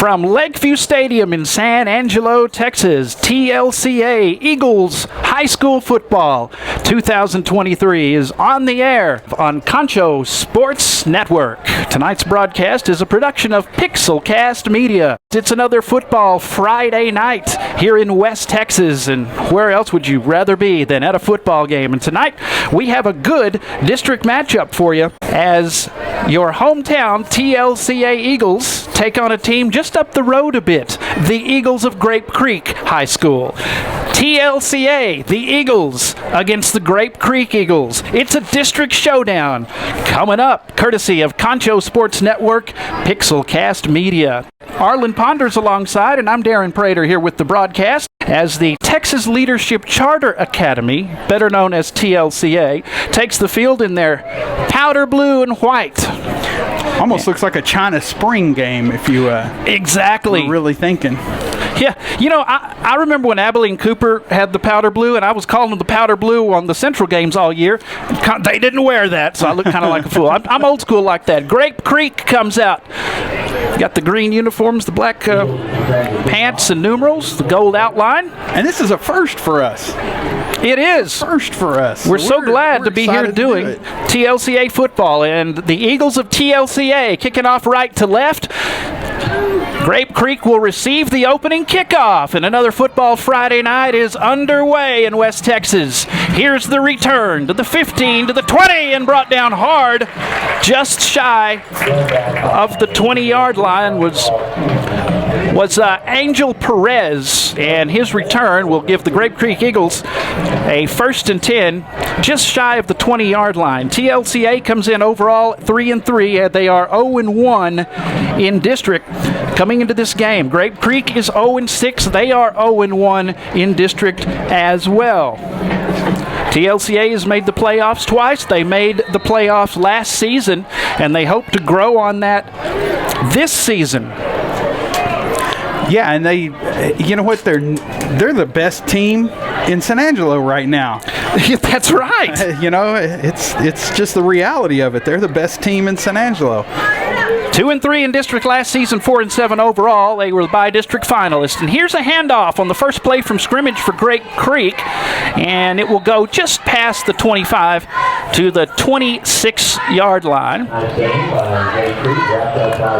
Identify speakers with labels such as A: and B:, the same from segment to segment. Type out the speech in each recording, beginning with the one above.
A: From Lakeview Stadium in San Angelo, Texas, TLCA Eagles High School Football 2023 is on the air on Concho Sports Network. Tonight's broadcast is a production of Pixelcast Media. It's another football Friday night here in West Texas, and where else would you rather be than at a football game? And tonight we have a good district matchup for you as your hometown TLCA Eagles take on a team just up the road a bit, the Eagles of Grape Creek High School. TLCA, the Eagles, against the Grape Creek Eagles. It's a district showdown coming up, courtesy of Concho Sports Network, Pixelcast Media. Arlen Ponders alongside, and I'm Darren Prater here with the broadcast as the Texas Leadership Charter Academy, better known as TLCA, takes the field in their powder blue and white.
B: Almost looks like a China Spring game if you
A: exactly
B: were really thinking.
A: Yeah, you know, I remember when Abilene Cooper had the powder blue, and I was calling them the powder blue on the Central games all year. They didn't wear that, so I looked kind of like a fool. I'm old school like that. Grape Creek comes out. Got the green uniforms, the black pants and numerals, the gold outline.
B: And this is a first for us.
A: It is.
B: First for us.
A: We're so glad to be here doing TLCA football. And the Eagles of TLCA kicking off right to left. Grape Creek will receive the opening kickoff, and another football Friday night is underway in West Texas. Here's the return to the 15, to the 20, and brought down hard. Just shy of the 20-yard line was Angel Perez, and his return will give the Grape Creek Eagles a 1st and 10, just shy of the 20-yard line. TLCA comes in overall 3-3, and they are 0-1 in district coming into this game. Grape Creek is 0-6. They are 0-1 in district as well. TLCA has made the playoffs twice. They made the playoffs last season, and they hope to grow on that this season.
B: Yeah, and they, you know what, they're the best team in San Angelo right now.
A: That's right.
B: You know, it's just the reality of it. They're the best team in San Angelo.
A: 2-3 in district last season, 4-7 overall. They were by-district finalists. And here's a handoff on the first play from scrimmage for Grape Creek, and it will go just past the 25 to the 26-yard line.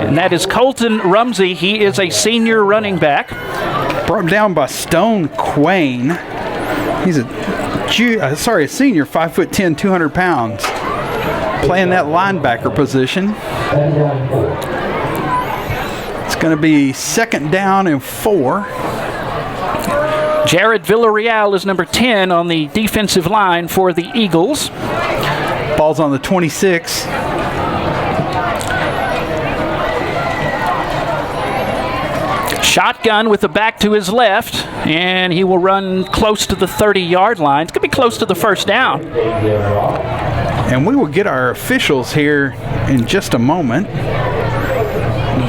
A: And that is Colton Rumsey. He is a senior running back.
B: Brought down by Stone Quain. He's a senior, 5'10", 200 pounds. Playing that linebacker position. It's going to be 2nd down and 4.
A: Jared Villarreal is number 10 on the defensive line for the Eagles.
B: Ball's on the 26.
A: Shotgun with the back to his left, and he will run close to the 30-yard line. It's going to be close to the 1st down.
B: And we will get our officials here in just a moment.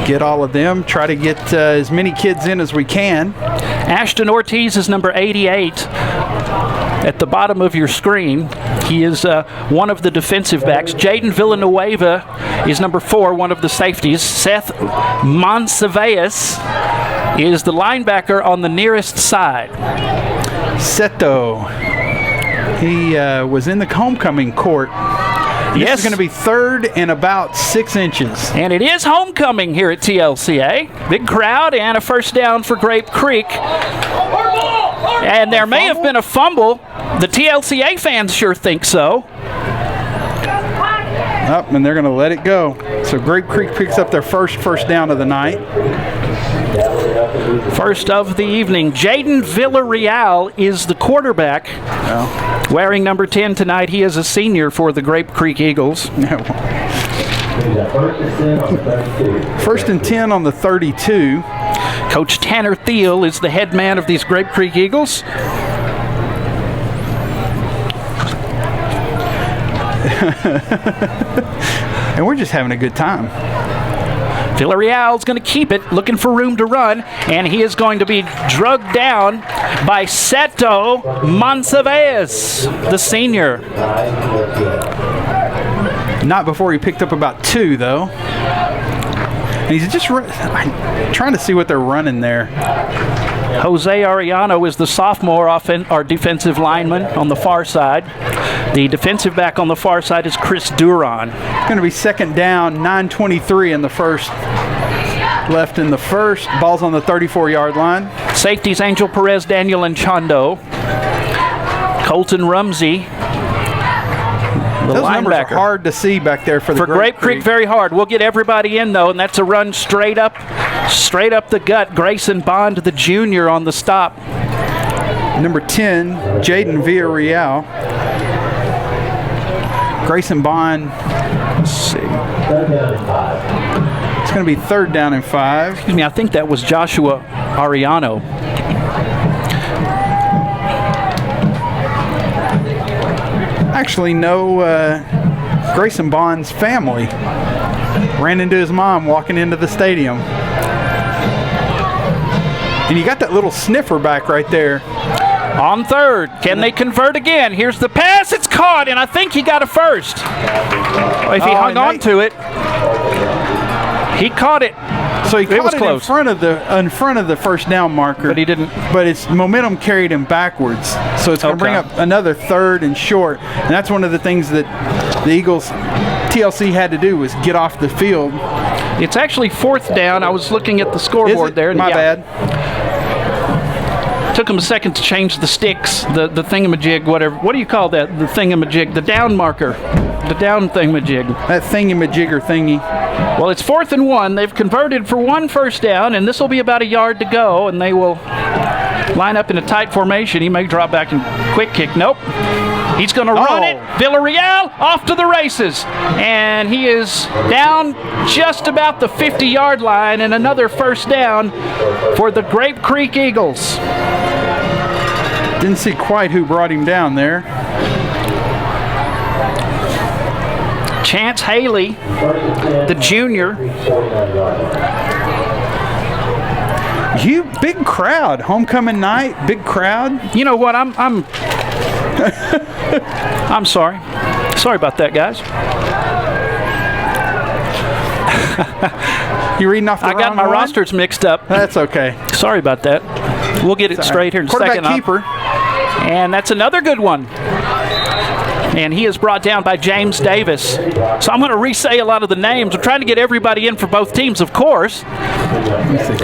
B: Get all of them. Try to get as many kids in as we can.
A: Ashton Ortiz is number 88 at the bottom of your screen. He is one of the defensive backs. Jaden Villanueva is number 4, one of the safeties. Seth Monsaveas is the linebacker on the nearest side.
B: Seto. He was in the homecoming court. This is going to be 3rd and about 6 inches.
A: And it is homecoming here at TLCA. Big crowd and a 1st down for Grape Creek. And there may have been a fumble. The TLCA fans sure think so.
B: And they're going to let it go. So Grape Creek picks up their first down of the night.
A: First of the evening. Jaden Villarreal is the quarterback. Wearing number 10 tonight. He is a senior for the Grape Creek Eagles.
B: 1st and 10 on the 32.
A: Coach Tanner Thiel is the head man of these Grape Creek Eagles.
B: And we're just having a good time.
A: Villarreal's going to keep it, looking for room to run, and he is going to be drugged down by Seto Monsaveas, the senior.
B: Not before he picked up about 2, though. And he's just trying to see what they're running there.
A: Jose Arellano is the sophomore defensive lineman on the far side. The defensive back on the far side is Chris Duran.
B: It's going to be second down, 9:23 in the first. Left in the first. Ball's on the 34-yard line.
A: Safeties Angel Perez, Daniel Anchondo. Colton Rumsey.
B: Those numbers are hard to see back there for
A: Grape Creek. Very hard. We'll get everybody in though, and that's a run straight up the gut. Grayson Bond, the junior, on the stop.
B: Number 10, Jaden Villarreal. Grayson Bond.
A: Let's see.
B: It's going to be third down and 5.
A: Excuse me, I think that was Joshua Arellano.
B: Actually, no, Grayson Bond's family ran into his mom walking into the stadium. And you got that little sniffer back right there.
A: On third. Can they convert again? Here's the pass. It's caught, and I think he got a first. If he hung on to it, he caught it.
B: So he caught it
A: close.
B: in front of the first down marker.
A: But he didn't.
B: But its momentum carried him backwards. So it's going to bring up another third and short. And that's one of the things that the Eagles TLC had to do was get off the field.
A: It's actually fourth down. I was looking at the scoreboard there.
B: My bad.
A: Took him a second to change the sticks, the thingamajig, whatever. What do you call that? The thingamajig, the down marker, the down thingamajig.
B: That thingamajigger thingy.
A: Well, it's 4th and 1. They've converted for 1 first down, and this will be about a yard to go, and they will line up in a tight formation. He may drop back and quick kick. Nope. He's going to run it. Villarreal off to the races. And he is down just about the 50-yard line, and another first down for the Grape Creek Eagles.
B: Didn't see quite who brought him down there.
A: Chance Haley, the junior.
B: Big crowd. Homecoming night, big crowd.
A: You know what? I'm I'm sorry. Sorry about that, guys.
B: You reading off the wrong
A: I got my
B: one?
A: rosters mixed up.
B: That's okay.
A: Sorry about that. We'll get it straight here in a second.
B: Quarterback keeper.
A: And that's another good one. And he is brought down by James Davis. So I'm going to re-say a lot of the names. I'm trying to get everybody in for both teams, of course.
B: Let me see.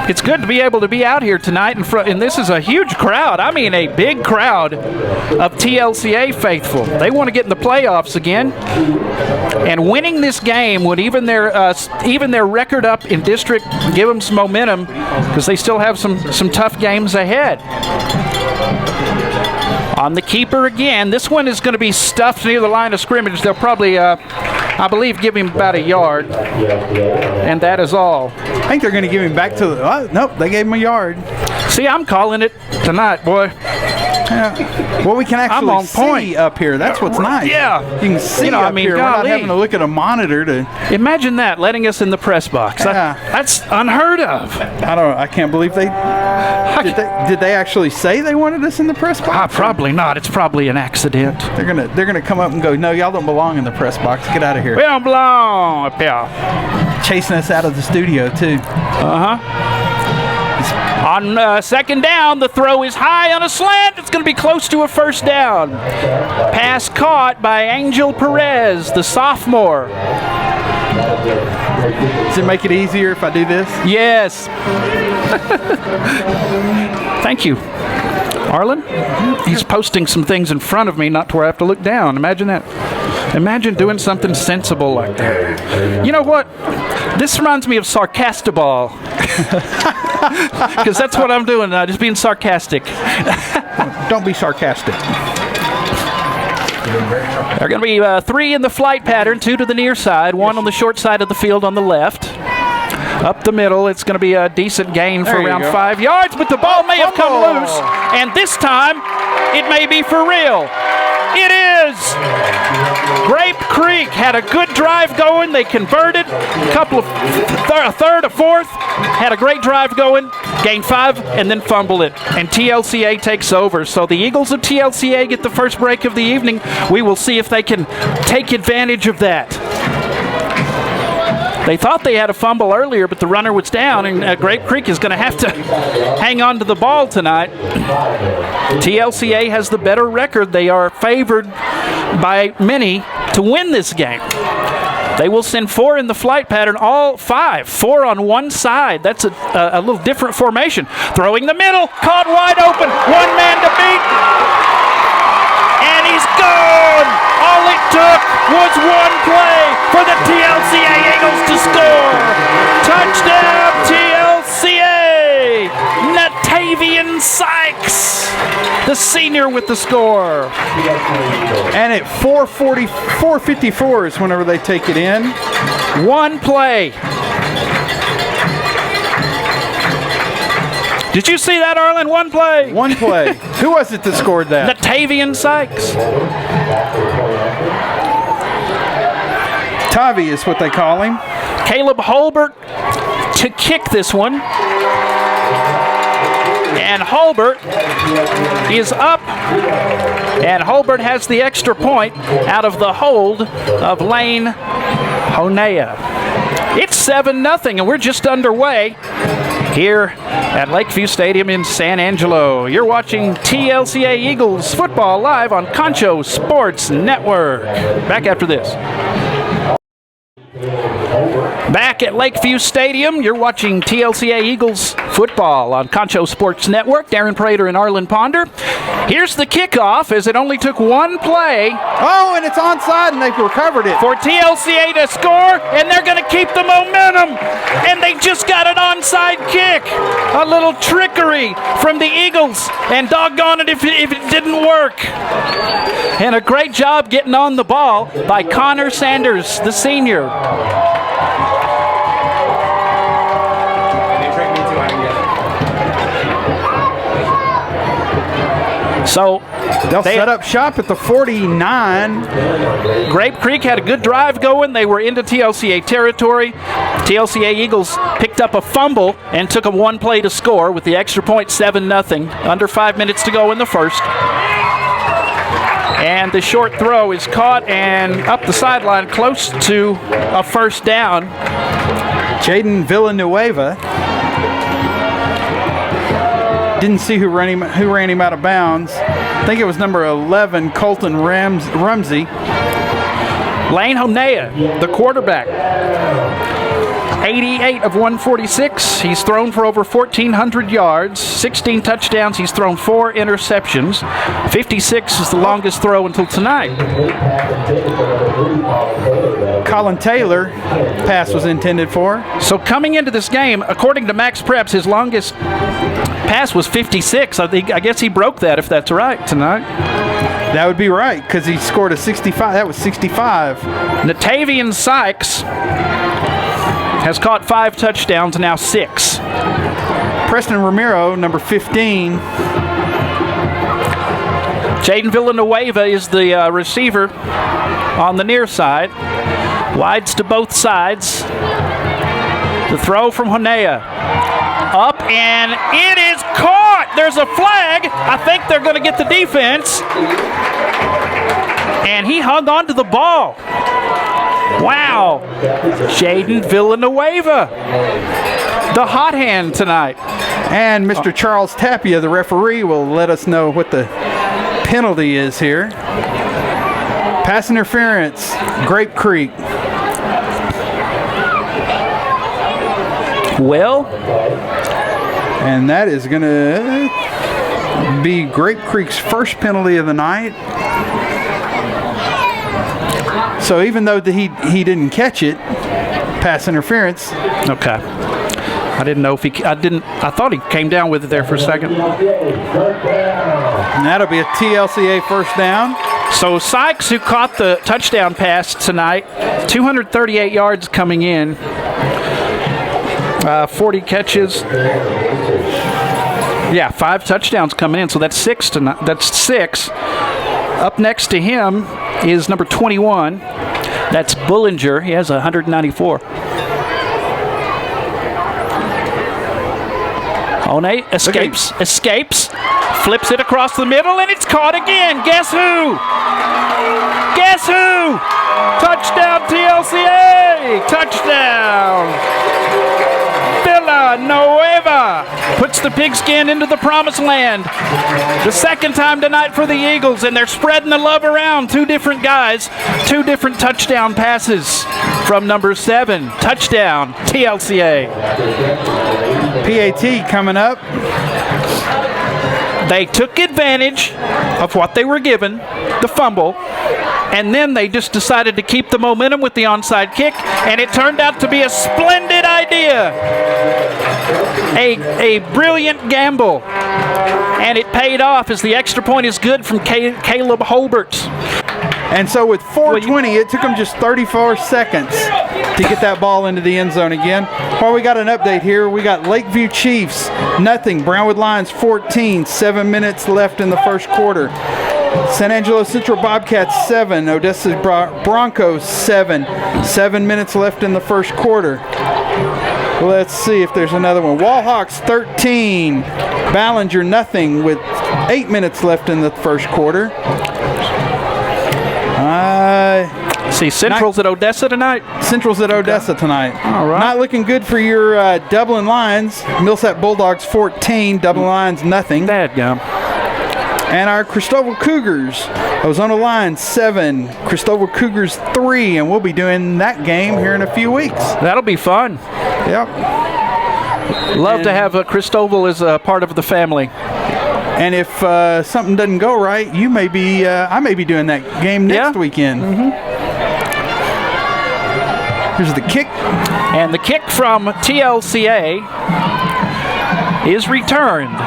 A: It's good to be able to be out here tonight in front, and this is a huge crowd. I mean, a big crowd of TLCA faithful. They want to get in the playoffs again, and winning this game would even their record up in district, give them some momentum because they still have some tough games ahead. On the keeper again. This one is going to be stuffed near the line of scrimmage. They'll probably, I believe, give him about a yard, and that is all.
B: I think they're going to give him back to the... nope, they gave him a yard.
A: See, I'm calling it tonight, boy.
B: Yeah. Well, we can actually see up here. That's what's nice.
A: Yeah.
B: You can see up here. We're not having to look at a monitor to...
A: Imagine that, letting us in the press box.
B: Yeah.
A: That's unheard of.
B: I can't believe they... Did they actually say they wanted us in the press box?
A: Probably not. It's probably an accident.
B: They're gonna come up and go, no, y'all don't belong in the press box. Get out of here.
A: We don't belong up here.
B: Chasing us out of the studio, too.
A: On second down, the throw is high on a slant. It's going to be close to a first down. Pass caught by Angel Perez, the sophomore.
B: Does it make it easier if I do this?
A: Yes. Thank you. Arlen, he's posting some things in front of me, not to where I have to look down. Imagine that. Imagine doing something sensible like that. You know what? This reminds me of Sarcastiball. Because that's what I'm doing now, just being sarcastic.
B: Don't be sarcastic.
A: There are going to be 3 in the flight pattern, 2 to the near side, 1 on the short side of the field on the left. Up the middle, it's going to be a decent gain for around 5 yards, but the ball may have come loose, and this time it may be for real. It is! Grape Creek had a good drive going. They converted a third, a fourth, had a great drive going. gain 5, and then fumble it. And TLCA takes over. So the Eagles of TLCA get the first break of the evening. We will see if they can take advantage of that. They thought they had a fumble earlier, but the runner was down, and Grape Creek is going to have to hang on to the ball tonight. TLCA has the better record. They are favored by many to win this game. They will send 4 in the flight pattern, all 5. 4 on one side. That's a little different formation. Throwing the middle, caught wide open, 1 man to beat, and he's gone. All it took was 1 play for the TLCA Eagles to score. Touchdown TLCA! Natavian Sykes, the senior, with the score.
B: And at 4:54 is whenever they take it in.
A: 1 play. Did you see that, Arlen? 1 play.
B: 1 play. Who was it that scored that?
A: Natavian Sykes.
B: Tavi is what they call him.
A: Caleb Holbert to kick this one. And Holbert is up. And Holbert has the extra point out of the hold of Lane Honea. It's 7-0, and we're just underway here at Lakeview Stadium in San Angelo. You're watching TLCA Eagles football live on Concho Sports Network. Back after this. Back at Lakeview Stadium, you're watching TLCA Eagles football on Concho Sports Network. Darren Prater and Arlen Ponder. Here's the kickoff, as it only took 1 play.
B: Oh, and it's onside, and they've recovered it.
A: For TLCA to score, and they're going to keep the momentum. And they just got an onside kick. A little trickery from the Eagles, and doggone it if it didn't work. And a great job getting on the ball by Connor Sanders, the senior. So
B: they'll set up shop at the 49.
A: Grape Creek had a good drive going. They were into TLCA territory. TLCA Eagles picked up a fumble and took them 1 play to score with the extra point, 7-0. Under 5 minutes to go in the first. And the short throw is caught and up the sideline close to a first down.
B: Jaden Villanueva. Didn't see who ran him out of bounds. I think it was number 11, Colton Rumsey.
A: Lane Honea, the quarterback. 88 of 146. He's thrown for over 1,400 yards, 16 touchdowns. He's thrown 4 interceptions. 56 is the longest throw until tonight.
B: Colin Taylor, pass was intended for.
A: So coming into this game, according to Max Preps, his longest pass was 56. I guess he broke that, if that's right, tonight.
B: That would be right, because he scored a 65. That was 65.
A: Natavian Sykes has caught 5 touchdowns, now 6.
B: Preston Romero, number 15.
A: Jaden Villanueva is the receiver on the near side. Wides to both sides. The throw from Honea. Up, and it is caught. There's a flag. I think they're going to get the defense. And he hung on to the ball. Wow. Jaden Villanueva, the hot hand tonight.
B: And Mr. Charles Tapia, the referee, will let us know what the penalty is here. Pass interference, Grape Creek.
A: Well,
B: and that is going to be Grape Creek's first penalty of the night. So even though he didn't catch it, pass interference.
A: Okay. I didn't know if he. I thought he came down with it there for a second.
B: And that'll be a TLCA first down.
A: So Sykes, who caught the touchdown pass tonight, 238 yards coming in, 40 catches. Yeah, 5 touchdowns coming in. So that's 6 tonight. That's 6. Up next to him is number 21. That's Bullinger. He has 194. One escapes, flips it across the middle, and it's caught again. Guess who? Guess who? Touchdown TLCA! Touchdown! Villanueva puts the pigskin into the promised land. The second time tonight for the Eagles, and they're spreading the love around. Two different guys, two different touchdown passes from number 7. Touchdown TLCA.
B: PAT coming up.
A: They took advantage of what they were given, the fumble, and then they just decided to keep the momentum with the onside kick, and it turned out to be a splendid idea. A brilliant gamble, and it paid off as the extra point is good from Caleb Holbert.
B: And so with 4:20, it took them just 34 seconds to get that ball into the end zone again. Well, we got an update here. We got Lakeview Chiefs, nothing. Brownwood Lions, 14. 7 minutes left in the first quarter. San Angelo Central Bobcats, 7. Odessa Broncos, 7. 7 minutes left in the first quarter. Let's see if there's another one. Wallhawks, 13. Ballinger, nothing, with 8 minutes left in the first quarter.
A: See, Central's at Odessa tonight?
B: Central's at Odessa tonight.
A: All right.
B: Not looking good for your Dublin Lions. Millsap Bulldogs, 14. Dublin Lions, nothing.
A: Dadgum.
B: And our Cristobal Cougars, Ozona Lions, 7. Cristobal Cougars, 3. And we'll be doing that game here in a few weeks.
A: That'll be fun.
B: Yep.
A: Love to have Cristobal as a part of the family.
B: And if something doesn't go right, you may be, I may be doing that game next weekend. Here's the kick.
A: And the kick from TLCA is returned.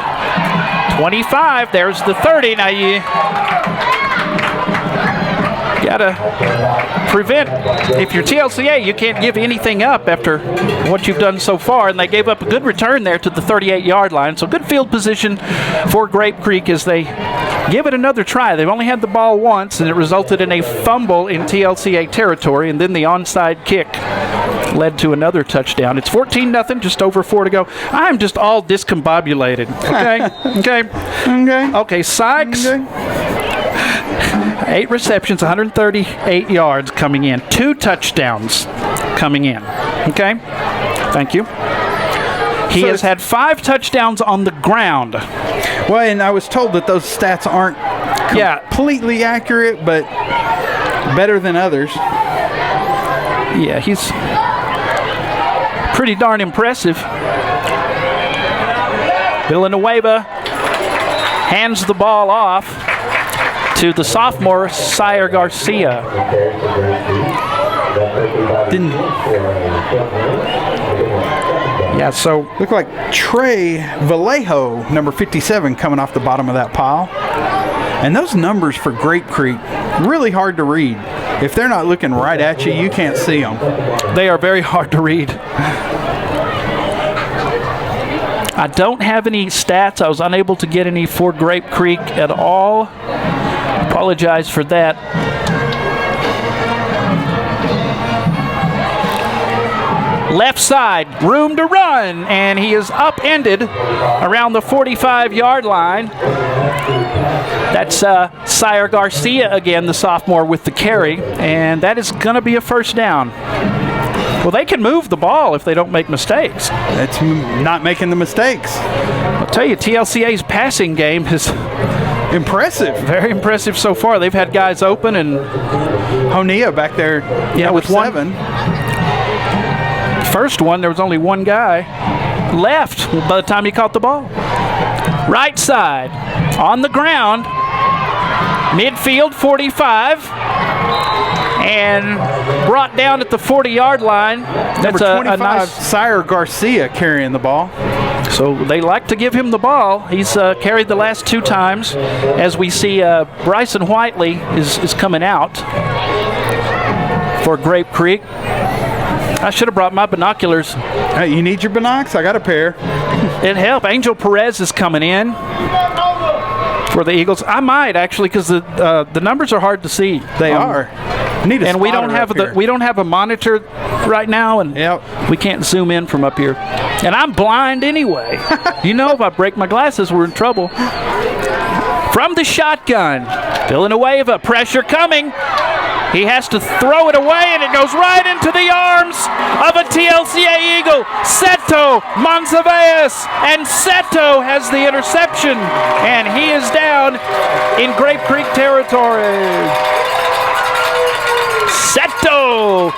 A: 25, there's the 30. Now you gotta prevent, if you're TLCA, you can't give anything up after what you've done so far, and they gave up a good return there to the 38-yard line. So good field position for Grape Creek as they give it another try. They've only had the ball once, and it resulted in a fumble in TLCA territory, and then the onside kick led to another touchdown. It's 14-0, just over 4 to go. I'm just all discombobulated. Okay, Sykes. 8 receptions, 138 yards coming in. 2 touchdowns coming in. Okay? Thank you. He has had 5 touchdowns on the ground.
B: Well, and I was told that those stats aren't completely accurate, but better than others.
A: Yeah, he's pretty darn impressive. Villanueva hands the ball off to the sophomore, Sire Garcia. So
B: looked like Trey Vallejo, number 57, coming off the bottom of that pile. And those numbers for Grape Creek, really hard to read. If they're not looking right at you, you can't see them.
A: They are very hard to read. I don't have any stats. I was unable to get any for Grape Creek at all. Apologize for that. Left side, room to run, and he is upended around the 45-yard line. That's Sire Garcia again, the sophomore, with the carry, and that is going to be a first down. Well, they can move the ball if they don't make mistakes.
B: It's not making the mistakes.
A: I'll tell you, TLCA's passing game is
B: impressive.
A: Very impressive so far. They've had guys open, and
B: Honea back there,
A: with 7. First one, there was only one guy left by the time he caught the ball. Right side, on the ground, midfield 45, and brought down at the 40-yard line.
B: That's number 25, nice Sire Garcia carrying the ball.
A: So they like to give him the ball. He's carried the last 2 times. As we see, Bryson Whiteley is coming out for Grape Creek. I should have brought my binoculars.
B: Hey, you need your binocs? I got a pair.
A: It'd help. Angel Perez is coming in for the Eagles. I might, actually, because the numbers are hard to see.
B: They are. Need a
A: and we
B: spotter up here.
A: we don't have a monitor right now, and
B: Yep.
A: we can't zoom in from up here. And I'm blind anyway. You know, if I break my glasses, we're in trouble. From the shotgun, Villanueva, pressure coming. He has to throw it away, and it goes right into the arms of a TLCA Eagle, Seto Monzaveas. And Seto has the interception, and he is down in Grape Creek territory. Seto,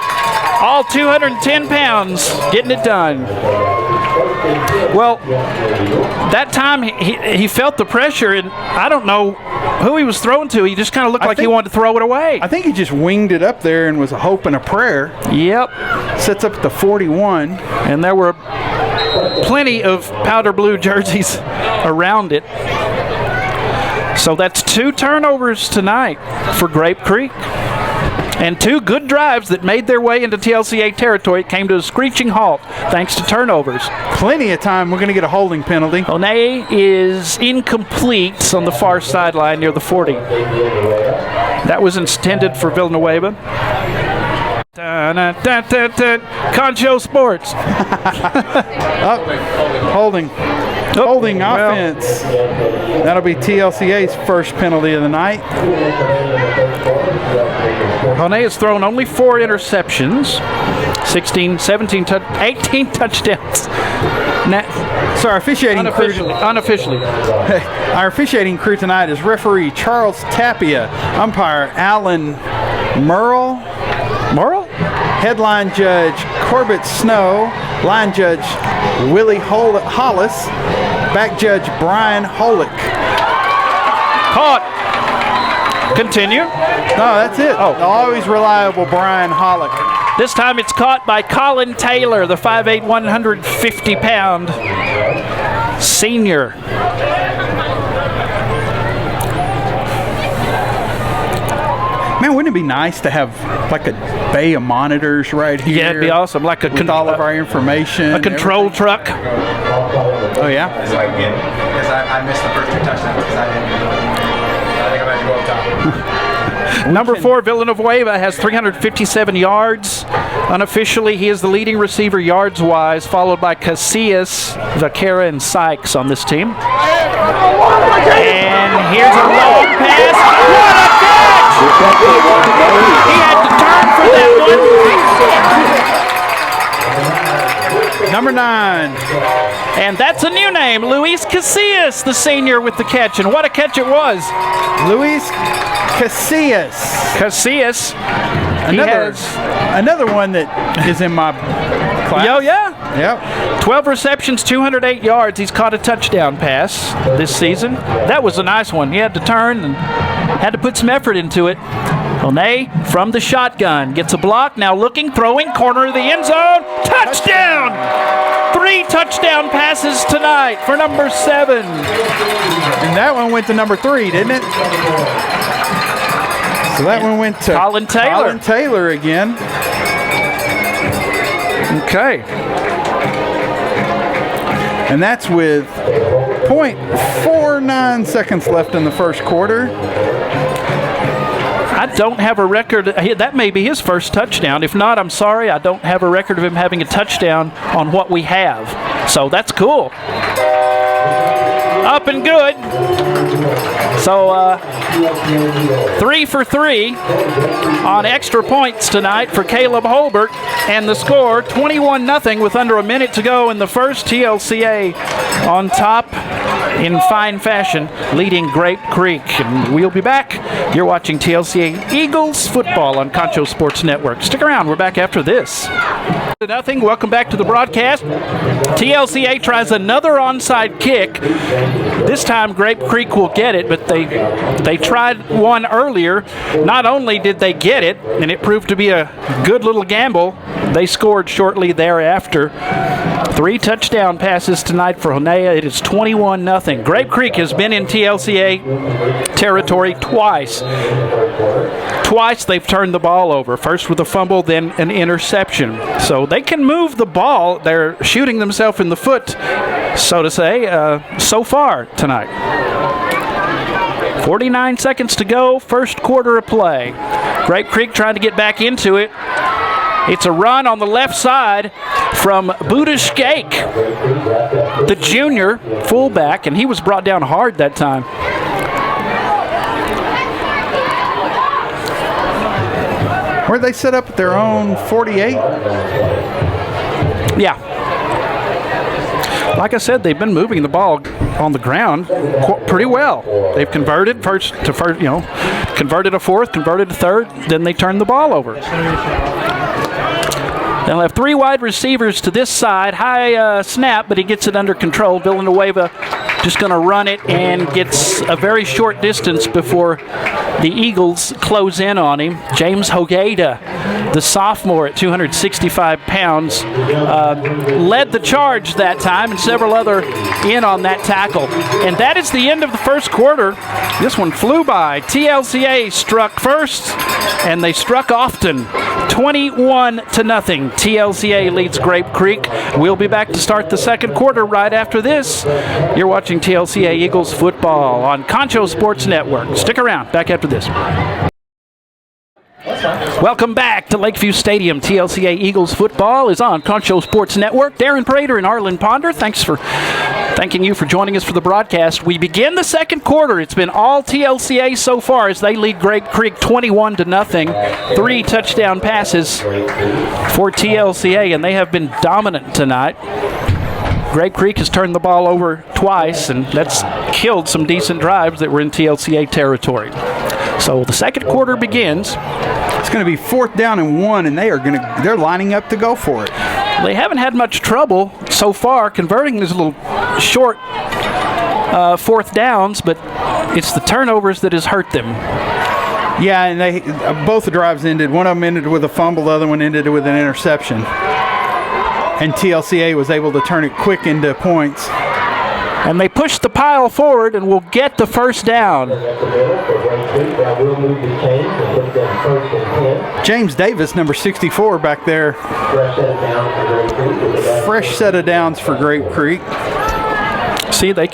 A: all 210 pounds, getting it done. Well, that time he felt the pressure, and I don't know who he was throwing to. He just kind of looked like he wanted to throw it away.
B: I think he just winged it up there and was a hope and a prayer.
A: Yep.
B: Sets up at the 41.
A: And there were plenty of powder blue jerseys around it. So that's 2 turnovers tonight for Grape Creek. And 2 good drives that made their way into TLCA territory. It came to a screeching halt thanks to turnovers.
B: Plenty of time. We're going to get a holding penalty.
A: Onay is incomplete on the far sideline near the 40. That was intended for Villanueva. Concho Sports.
B: Holding. Holding offense. That'll be TLCA's first penalty of the night.
A: Honey has thrown only 4 interceptions, 18 touchdowns.
B: So our officiating
A: Unofficially.
B: Our officiating crew tonight is referee Charles Tapia, umpire Alan Merle, headline judge Corbett Snow, line judge Willie Hollis, back judge Brian Holick.
A: Caught. Continue.
B: No, that's it.
A: Oh.
B: Always reliable Brian Holick.
A: This time it's caught by Colin Taylor, the 5'8", 150-pound senior.
B: Man, wouldn't it be nice to have like a bay of monitors right here?
A: Yeah, it'd be awesome. Like
B: with all of our information.
A: A control truck.
B: Oh, yeah?
C: So I get it. Because I missed the first 2 touchdowns because I think I'm going to go up top.
A: Number 4, Villanueva, has 357 yards. Unofficially, he is the leading receiver yards-wise, followed by Casillas, Vaquera, and Sykes on this team. And here's a long pass. What a catch! He had to turn for that one.
B: Number 9.
A: And that's a new name, Luis Casillas, the senior, with the catch. And what a catch it was.
B: Luis Casillas.
A: Casillas.
B: Another one that is in my class.
A: Yo, yeah.
B: Yep.
A: 12 receptions, 208 yards. He's caught a touchdown pass this season. That was a nice one. He had to turn and had to put some effort into it. Onay from the shotgun gets a block. Now looking, throwing, corner of the end zone. Touchdown! 3 touchdown passes tonight for number 7.
B: And that one went to number 3, didn't it? So that one went to
A: Colin Taylor.
B: Colin Taylor again.
A: Okay.
B: And that's with 0.49 seconds left in the first quarter.
A: I don't have a record. That may be his first touchdown. If not, I'm sorry. I don't have a record of him having a touchdown on what we have. So that's cool. Up and good. So 3 for 3 on extra points tonight for Caleb Holbert. And the score, 21-0 with under a minute to go in the first. TLCA on top in fine fashion, leading Grape Creek. And we'll be back. You're watching TLCA Eagles football on Concho Sports Network. Stick around. We're back after this. Nothing. Welcome back to the broadcast. TLCA tries another onside kick. This time Grape Creek will get it, but they tried one earlier. Not only did they get it, and it proved to be a good little gamble, they scored shortly thereafter. 3 touchdown passes tonight for Honea. It is 21-0. Grape Creek has been in TLCA territory twice. Twice they've turned the ball over. First with a fumble, then an interception. So they can move the ball. They're shooting themselves in the foot, so to say, so far tonight. 49 seconds to go, first quarter of play. Grape Creek trying to get back into it. It's a run on the left side from Budishkake, the junior fullback, and he was brought down hard that time.
B: Where they set up at their own 48?
A: Yeah. Like I said, they've been moving the ball on the ground pretty well. They've converted converted a fourth, converted a third, then they turned the ball over. They'll have three wide receivers to this side. High snap, but he gets it under control. Villanueva just going to run it and gets a very short distance before the Eagles close in on him. James Hogeda, the sophomore at 265 pounds, led the charge that time, and several other in on that tackle. And that is the end of the first quarter. This one flew by. TLCA struck first, and they struck often. 21-0. TLCA leads Grape Creek. We'll be back to start the second quarter right after this. You're watching TLCA Eagles football on Concho Sports Network. Stick around. Back after this. Welcome back to Lakeview Stadium. TLCA Eagles football is on Concho Sports Network. Darren Prater and Arlen Ponder, thanking you for joining us for the broadcast. We begin the second quarter. It's been all TLCA so far as they lead Grape Creek 21-0. 3 touchdown passes for TLCA, and they have been dominant tonight. Grape Creek has turned the ball over twice, and that's killed some decent drives that were in TLCA territory. So the second quarter begins.
B: It's going to be 4th down and 1, and they're lining up to go for it.
A: They haven't had much trouble so far converting these little short 4th downs, but it's the turnovers that has hurt them.
B: Yeah, and both the drives ended. One of them ended with a fumble, the other one ended with an interception. And TLCA was able to turn it quick into points.
A: And they push the pile forward and will get the first down.
B: James Davis, number 64, back there. Fresh set of downs for Grape Creek.
A: See, they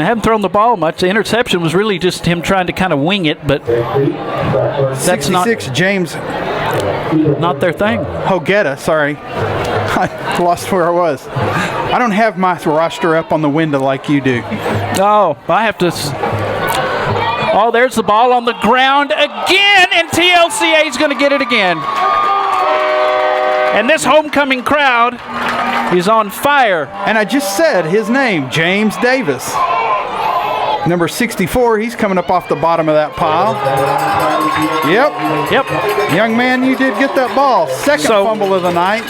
A: haven't thrown the ball much. The interception was really just him trying to kind of wing it, but that's
B: 66, James.
A: Not their thing.
B: Hogeta, sorry. I lost where I was. I don't have my roster up on the window like you do.
A: Oh, I have to. Oh, there's the ball on the ground again, and TLCA is going to get it again. And this homecoming crowd is on fire.
B: And I just said his name, James Davis. Number 64, he's coming up off the bottom of that pile. Yep. Young man, you did get that ball. Second fumble of the night.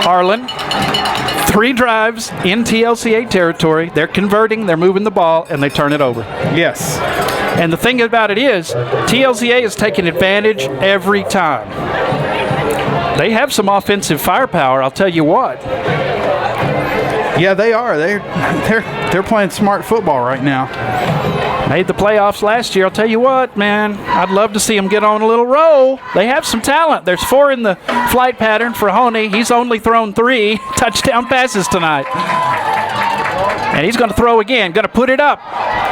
A: Arlen, 3 drives in TLCA territory. They're converting, they're moving the ball, and they turn it over.
B: Yes.
A: And the thing about it is, TLCA is taking advantage every time. They have some offensive firepower, I'll tell you what.
B: Yeah, they are. They're playing smart football right now.
A: Made the playoffs last year. I'll tell you what, man, I'd love to see them get on a little roll. They have some talent. There's 4 in the flight pattern for Honey. He's only thrown 3 touchdown passes tonight. And he's going to throw again. Going to put it up.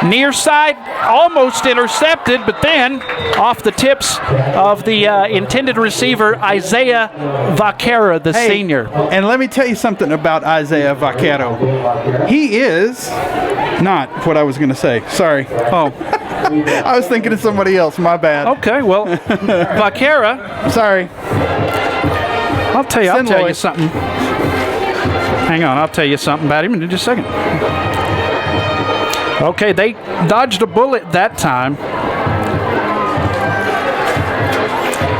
A: Near side, almost intercepted, but then off the tips of the intended receiver, Isaiah Vaquera, the senior.
B: And let me tell you something about Isaiah Vaquero. He is not what I was going to say. Sorry.
A: Oh.
B: I was thinking of somebody else. My bad.
A: Okay, well, Vaquera.
B: Sorry.
A: I'll tell you something. Hang on, I'll tell you something about him in just a second. Okay, they dodged a bullet that time.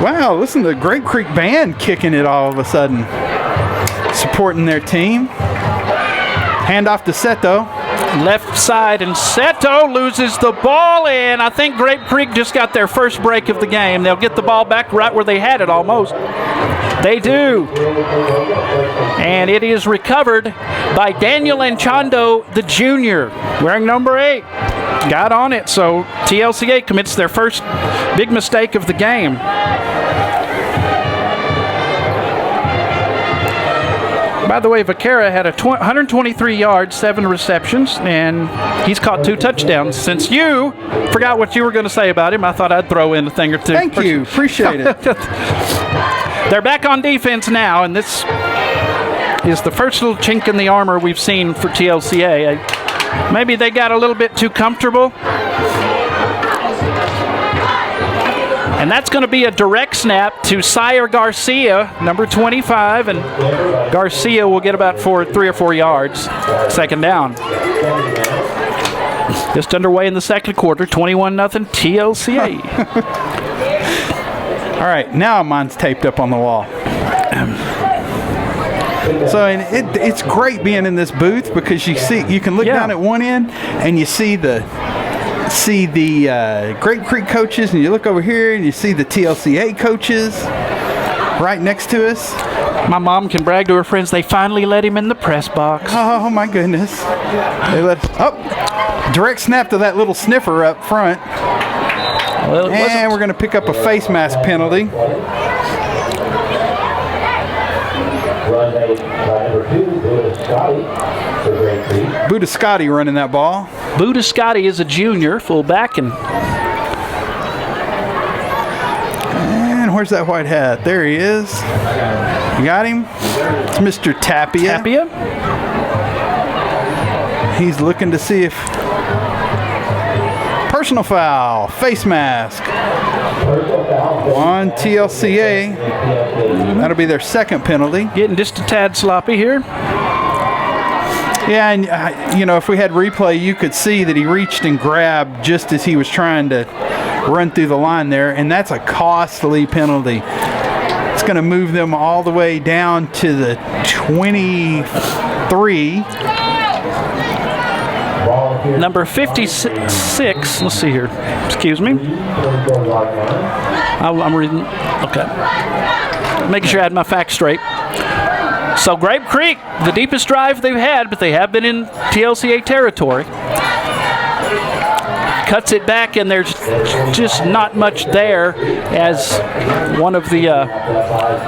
B: Wow, listen to the Grape Creek band kicking it all of a sudden. Supporting their team. Hand off to Seto.
A: Left side, and Seto loses the ball, and I think Grape Creek just got their first break of the game. They'll get the ball back right where they had it almost. They do. And it is recovered by Daniel Anchondo, the junior, wearing number 8. Got on it, so TLCA commits their first big mistake of the game. By the way, Vaquera had 123 yards, 7 receptions, and he's caught 2 touchdowns. Since you forgot what you were going to say about him, I thought I'd throw in a thing or two.
B: Thank you. Appreciate it.
A: They're back on defense now, and this is the first little chink in the armor we've seen for TLCA. Maybe they got a little bit too comfortable. And that's going to be a direct snap to Sire Garcia, number 25, and Garcia will get about 3 or 4 yards. Second down. Just underway in the second quarter, 21-0 TLCA.
B: All right, now mine's taped up on the wall. So it's great being in this booth because you can look down at one end and you see the Grape Creek coaches, and you look over here and you see the TLCA coaches right next to us.
A: My mom can brag to her friends they finally let him in the press box.
B: Oh my goodness! Direct snap to that little sniffer up front.
A: Well,
B: and we're going to pick up a face mask penalty. Budascotti running that ball.
A: Budascotti is a junior fullback, and
B: where's that white hat? There he is. You got him? It's Mr. Tapia. He's looking to see if personal foul, face mask on TLCA. That'll be their second penalty.
A: Getting just a tad sloppy here.
B: Yeah, and if we had replay, you could see that he reached and grabbed just as he was trying to run through the line there, and that's a costly penalty. It's going to move them all the way down to the 23.
A: Number 56, let's see here. Excuse me. I'm reading. Okay. Making sure I had my facts straight. So Grape Creek, the deepest drive they've had, but they have been in TLCA territory. Cuts it back, and there's just not much there as one of the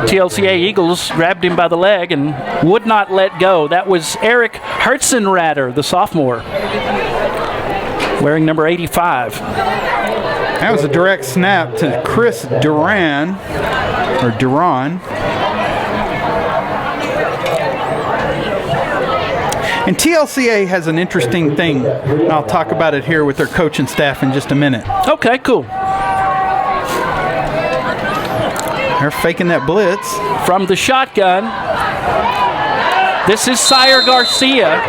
A: TLCA Eagles grabbed him by the leg and would not let go. That was Eric Hertzenrader, the sophomore, wearing number 85.
B: That was a direct snap to Chris Duran. And TLCA has an interesting thing. I'll talk about it here with their coaching staff in just a minute.
A: Okay, cool.
B: They're faking that blitz.
A: From the shotgun, this is Sire Garcia.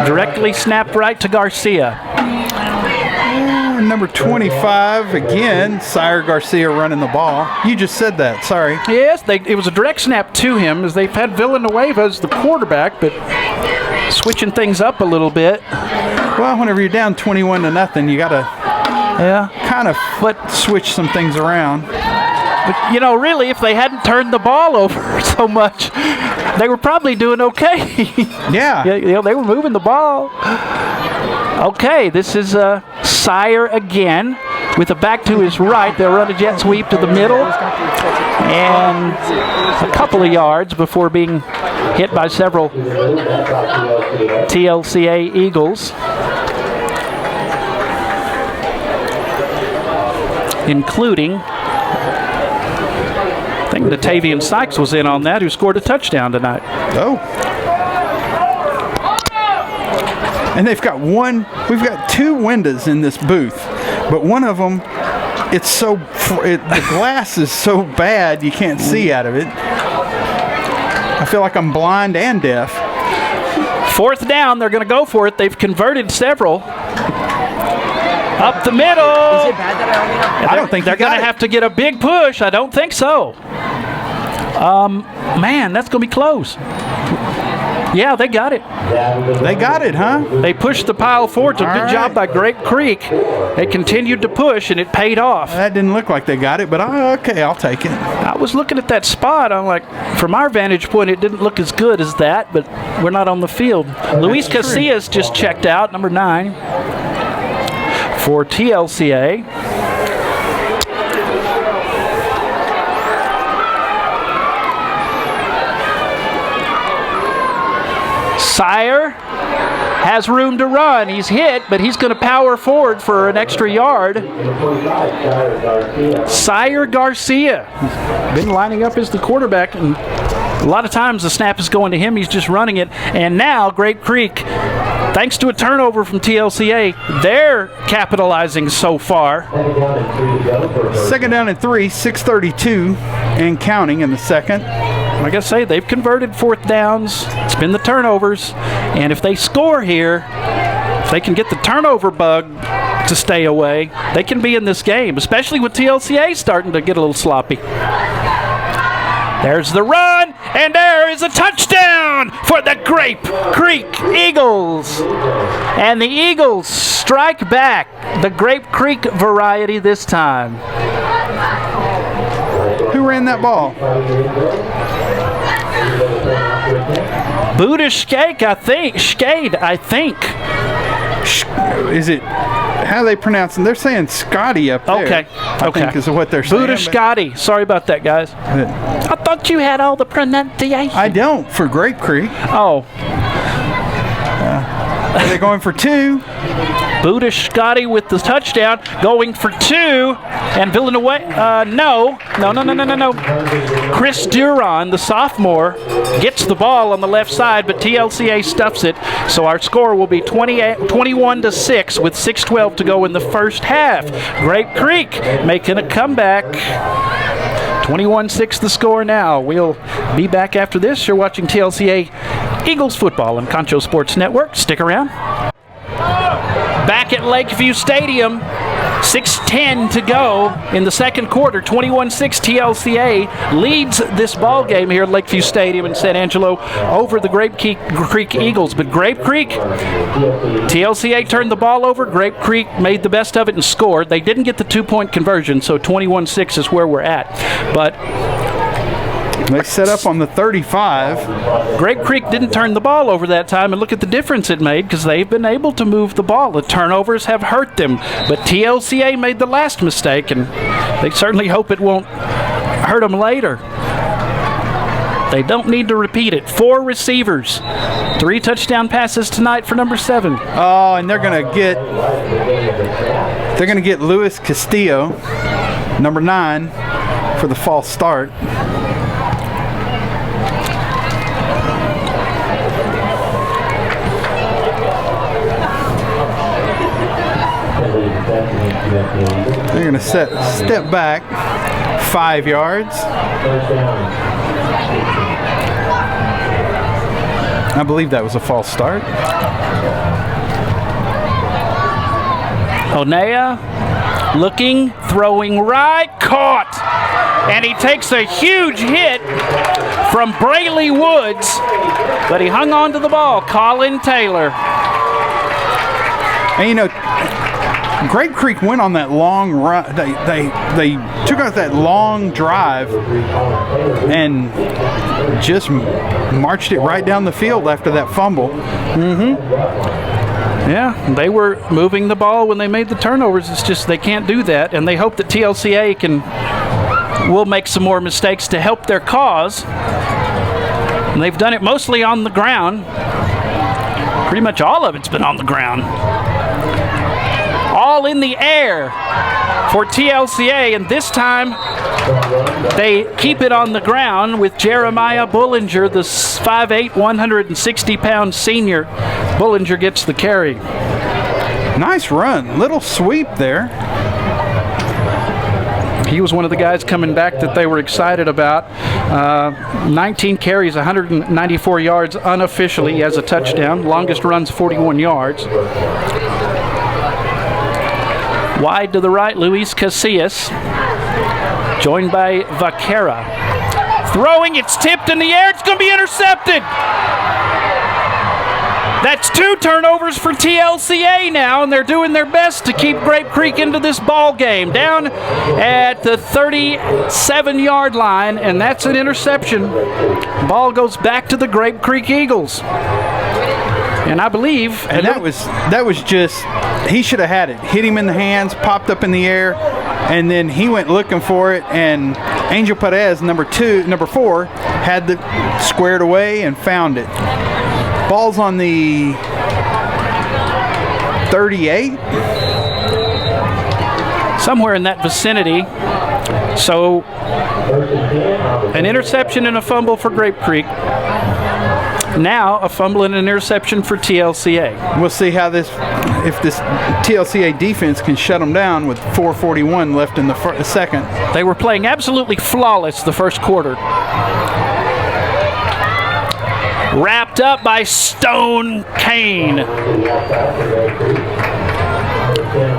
A: Directly snapped right to Garcia.
B: Number 25, again, Sire Garcia running the ball. You just said that, sorry.
A: Yes, it was a direct snap to him as they've had Villanueva as the quarterback, but switching things up a little bit.
B: Well, whenever you're down 21-0, you got to kind of switch some things around.
A: But, really, if they hadn't turned the ball over so much, they were probably doing okay.
B: Yeah.
A: They were moving the ball. Okay, this is Sire again with a back to his right. They'll run a jet sweep to the middle and a couple of yards before being hit by several TLCA Eagles, including, I think Natavian Sykes was in on that, who scored a touchdown tonight.
B: Oh. And we've got 2 windows in this booth, but one of them, the glass is so bad you can't see out of it. I feel like I'm blind and deaf.
A: Fourth down, they're going to go for it. They've converted several. Up the middle.
C: Is it bad that
B: I don't think
A: they're going to have to get a big push. I don't think so. Man, that's going to be close. Yeah, they got it.
B: They got it, huh?
A: They pushed the pile forward. It's a good job by Grape Creek. They continued to push, and it paid off.
B: That didn't look like they got it, but okay, I'll take it.
A: I was looking at that spot. I'm like, from our vantage point, it didn't look as good as that, but we're not on the field. Luis Casillas just checked out, number 9, for TLCA. Sire has room to run. He's hit, but he's going to power forward for an extra yard. Sire Garcia been lining up as the quarterback, and a lot of times the snap is going to him. He's just running it. And now Grape Creek, thanks to a turnover from TLCA, they're capitalizing so far.
B: Second down and 3, 6:32 and counting in the second.
A: Like I say, they've converted fourth downs. It's been the turnovers. And if they score here, if they can get the turnover bug to stay away, they can be in this game, especially with TLCA starting to get a little sloppy. There's the run, and there is a touchdown for the Grape Creek Eagles. And the Eagles strike back, the Grape Creek variety this time.
B: Who ran that ball?
A: Buddha Skade, I think.
B: Is it, how are they pronouncing? They're saying Scotty up there.
A: Okay.
B: I think is what they're saying.
A: Buddha Skade. Sorry about that, guys. I thought you had all the pronunciation.
B: I don't for Grape Creek.
A: Oh.
B: Are they going for 2?
A: Buddha Skade with the touchdown, going for 2, and Villanueva, no. Chris Duron, the sophomore, gets the ball on the left side, but TLCA stuffs it, so our score will be 21-6 with 6:12 to go in the first half. Grape Creek making a comeback. 21-6 the score now. We'll be back after this. You're watching TLCA Eagles football on Concho Sports Network. Stick around. Back at Lakeview Stadium, 6:10 to go in the second quarter. 21-6 TLCA leads this ball game here at Lakeview Stadium in San Angelo over the Grape Creek Eagles. But Grape Creek, TLCA turned the ball over. Grape Creek made the best of it and scored. They didn't get the 2-point conversion, so 21-6 is where we're at. But
B: they set up on the 35.
A: Grape Creek didn't turn the ball over that time, and look at the difference it made because they've been able to move the ball. The turnovers have hurt them, but TLCA made the last mistake, and they certainly hope it won't hurt them later. They don't need to repeat it. 4 receivers, 3 touchdown passes tonight for number 7.
B: Oh, and they're gonna get Luis Castillo, number 9, for the false start. They're going to step back 5 yards. I believe that was a false start.
A: Onea looking, throwing right, caught. And he takes a huge hit from Brayley Woods, but he hung on to the ball. Colin Taylor.
B: And you know, Grape Creek went on that long run. They took out that long drive and just marched it right down the field after that fumble.
A: Yeah, they were moving the ball when they made the turnovers. It's just they can't do that, and they hope that TLCA will make some more mistakes to help their cause. And they've done it mostly on the ground. Pretty much all of it's been on the ground. All in the air for TLCA, and this time they keep it on the ground with Jeremiah Bullinger, the 5'8", 160-pound senior. Bullinger gets the carry.
B: Nice run. Little sweep there.
A: He was one of the guys coming back that they were excited about. 19 carries, 194 yards unofficially. He has a touchdown. Longest run's 41 yards. Wide to the right, Luis Casillas, joined by Vaquera. Throwing, it's tipped in the air, it's going to be intercepted. That's 2 turnovers for TLCA now, and they're doing their best to keep Grape Creek into this ball game. Down at the 37-yard line, and that's an interception. Ball goes back to the Grape Creek Eagles. And I believe...
B: And that was just... He should have had it. Hit him in the hands, popped up in the air, and then he went looking for it, and Angel Perez, number 4, had it squared away and found it. Ball's on the 38.
A: Somewhere in that vicinity. So an interception and a fumble for Grape Creek. Now a fumble and an interception for TLCA.
B: We'll see how if this TLCA defense can shut them down with 4:41 left in the second.
A: They were playing absolutely flawless the first quarter. Wrapped up by Stone Kane.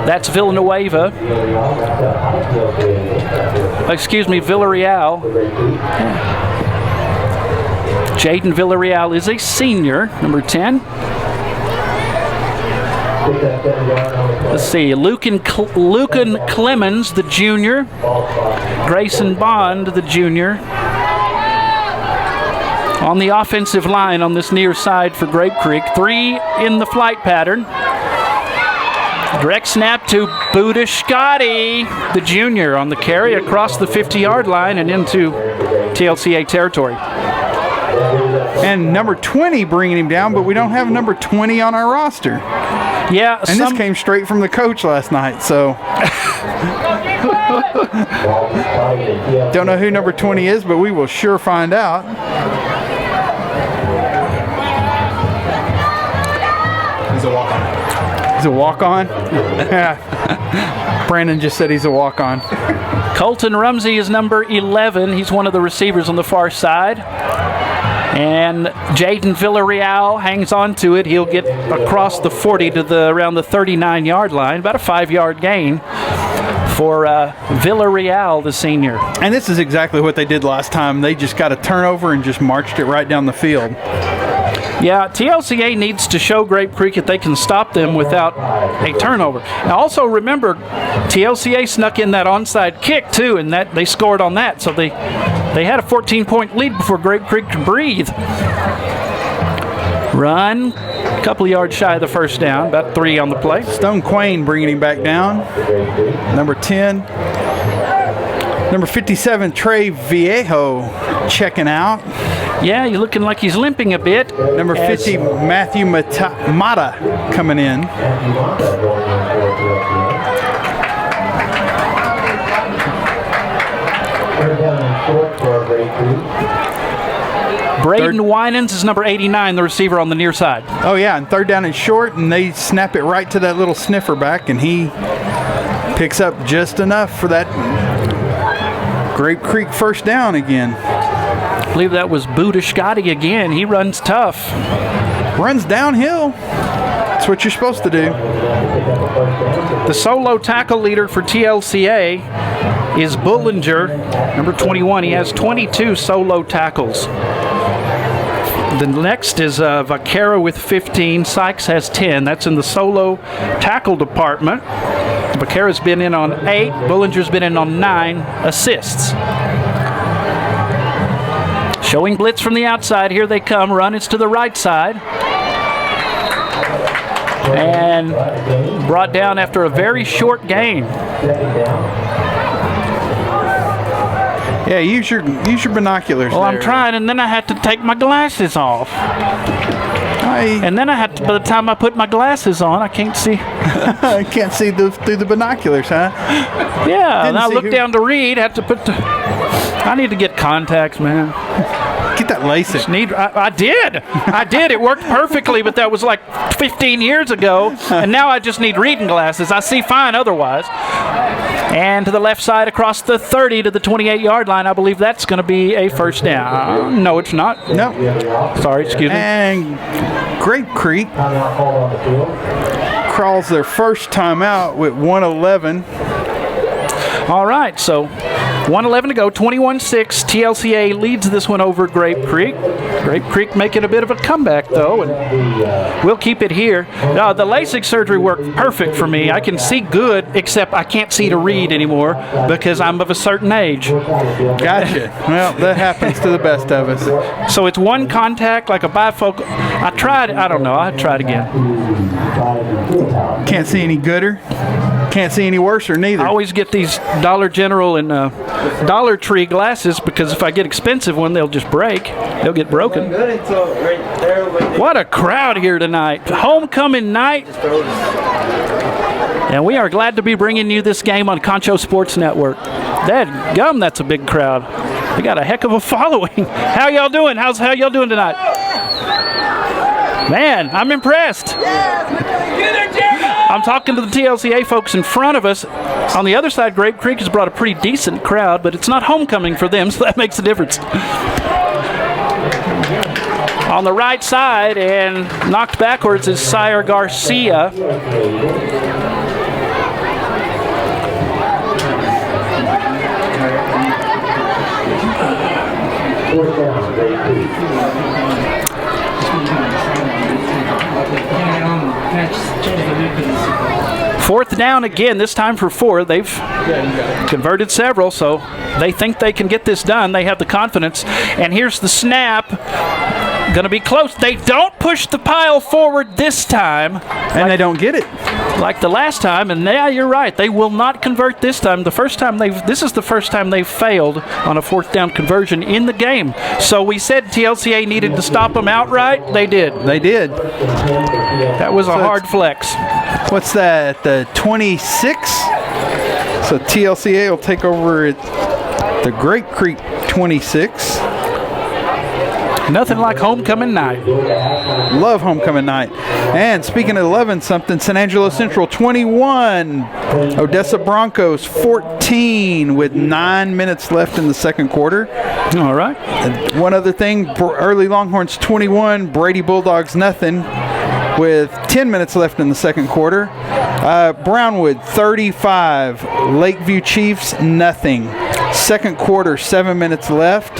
A: That's Villanueva. Excuse me, Villarreal. Jaden Villarreal is a senior, number 10. Let's see, Lucan Clemens, the junior. Grayson Bond, the junior. On the offensive line on this near side for Grape Creek. 3 in the flight pattern. Direct snap to Budishkati, the junior, on the carry across the 50-yard line and into TLCA territory.
B: And number 20 bringing him down, but we don't have number 20 on our roster.
A: Yeah,
B: and this came straight from the coach last night, so don't know who number 20 is, but we will sure find out.
C: He's a walk-on.
B: He's a walk-on? Brandon just said he's a walk-on.
A: Colton Rumsey is number 11. He's one of the receivers on the far side. And Jaden Villarreal hangs on to it. He'll get across the 40 to around the 39-yard line, about a 5-yard gain for Villarreal, the senior.
B: And this is exactly what they did last time. They just got a turnover and just marched it right down the field.
A: Yeah, TLCA needs to show Grape Creek that they can stop them without a turnover. Now also remember, TLCA snuck in that onside kick too, and that they scored on that. So they had a 14-point lead before Grape Creek could breathe. Run, a couple of yards shy of the first down, about 3 on the play.
B: Stone Quain bringing him back down. Number 10. Number 57, Trey Viejo checking out.
A: Yeah, you're looking like he's limping a bit.
B: Number 50, Matthew Mata coming in.
A: Braden Winans is number 89, the receiver on the near side.
B: Oh, yeah, and 3rd down and short, and they snap it right to that little sniffer back, and he picks up just enough for that Grape Creek first down again.
A: I believe that was Budishkati again. He runs tough.
B: Runs downhill. That's what you're supposed to do.
A: The solo tackle leader for TLCA is Bullinger, number 21. He has 22 solo tackles. The next is Vaquero with 15. Sykes has 10. That's in the solo tackle department. Vaquero's been in on 8. Bullinger's been in on 9 assists. Showing blitz from the outside. Here they come. Run is to the right side. And brought down after a very short gain.
B: Yeah, use your binoculars.
A: Well,
B: there.
A: I'm trying, and then I had to take my glasses off. And then I had to, by the time I put my glasses on, I can't see.
B: I can't see through the binoculars, huh?
A: Yeah, and I looked down to read, had to put I need to get contacts, man.
B: Get that LASIK.
A: I did. It worked perfectly, but that was like 15 years ago, and now I just need reading glasses. I see fine otherwise. And to the left side across the 30 to the 28-yard line, I believe that's going to be a first down. No, it's not.
B: No.
A: Sorry, excuse me.
B: And Grape Creek crawls their first time out with 1:11.
A: All right, so 1:11 to go, 21-6. TLCA leads this one over Grape Creek. Grape Creek making a bit of a comeback, though, and we'll keep it here. The LASIK surgery worked perfect for me. I can see good, except I can't see to read anymore because I'm of a certain age.
B: Gotcha. Well, that happens to the best of us.
A: So it's one contact, like a bifocal. I tried, I don't know, I'll try it again.
B: Can't see any gooder? Can't see any worse or neither.
A: I always get these Dollar General and Dollar Tree glasses because if I get expensive one, they'll just break. They'll get broken. What a crowd here tonight. Homecoming night. And we are glad to be bringing you this game on Concho Sports Network. Dadgum, that's a big crowd. We got a heck of a following. How y'all doing? How y'all doing tonight? Man, I'm impressed. I'm talking to the TLCA folks in front of us. On the other side, Grape Creek has brought a pretty decent crowd, but it's not homecoming for them, so that makes a difference. On the right side and knocked backwards is Sire Garcia. Fourth down again, this time for 4. They've converted several, so they think they can get this done. They have the confidence. And here's the snap. Going to be close. They don't push the pile forward this time.
B: And they don't get it.
A: Like the last time, and yeah, you're right. They will not convert this time. This is the first time they've failed on a 4th down conversion in the game. So we said TLCA needed to stop them outright. They did.
B: They did.
A: That was a hard flex.
B: What's that? The 26? So TLCA will take over at the Grape Creek 26.
A: Nothing like homecoming night.
B: Love homecoming night. And speaking of 11-something, San Angelo Central 21, Odessa Broncos 14 with 9 minutes left in the second quarter.
A: All right.
B: And one other thing, early Longhorns 21, Brady Bulldogs nothing with 10 minutes left in the second quarter. Brownwood 35, Lakeview Chiefs nothing. Second quarter, 7 minutes left.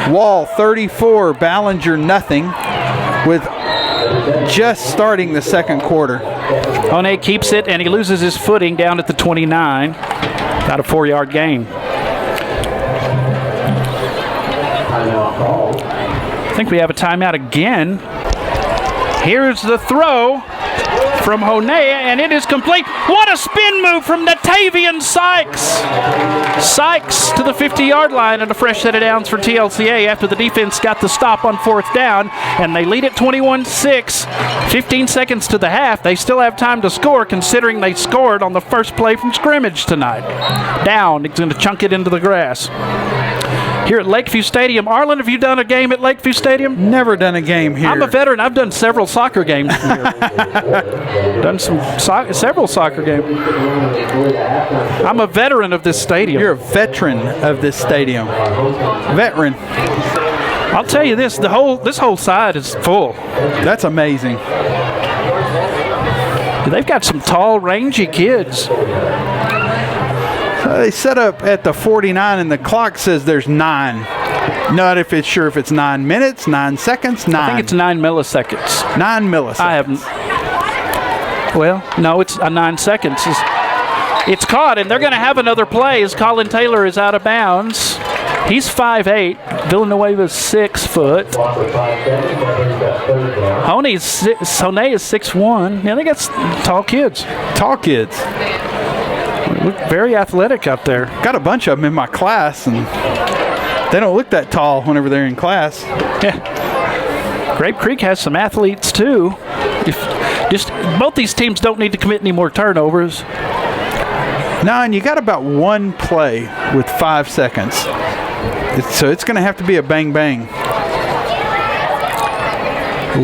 B: Wall 34, Ballinger nothing with just starting the second quarter.
A: One keeps it and he loses his footing down at the 29. About a 4-yard gain. I think we have a timeout again. Here's the throw from Honea, and it is complete. What a spin move from Natavian Sykes. Sykes to the 50-yard line and a fresh set of downs for TLCA after the defense got the stop on 4th down, and they lead at 21-6. 15 seconds to the half. They still have time to score considering they scored on the first play from scrimmage tonight. Down. He's going to chunk it into the grass. Here at Lakeview Stadium. Arlen, have you done a game at Lakeview Stadium?
B: Never done a game here.
A: I'm a veteran. I've done several soccer games here. Done several soccer games. I'm a veteran of this stadium.
B: You're a veteran of this stadium. Veteran.
A: I'll tell you this, this whole side is full.
B: That's amazing.
A: They've got some tall, rangy kids.
B: They set up at the 49 and the clock says there's 9. Not if it's sure if it's 9 minutes, 9 seconds, 9.
A: I think it's 9 milliseconds.
B: 9 milliseconds.
A: I haven't. Well, no, it's 9 seconds. It's caught, and they're going to have another play as Colin Taylor is out of bounds. He's 5'8". Villanueva's 6 foot. Honey is 6'1". Yeah, they got tall kids.
B: Tall kids.
A: Look very athletic out there.
B: Got a bunch of them in my class, and they don't look that tall whenever they're in class.
A: Yeah. Grape Creek has some athletes too. Both these teams don't need to commit any more turnovers.
B: No, and you got about one play with 5 seconds. So it's going to have to be a bang-bang.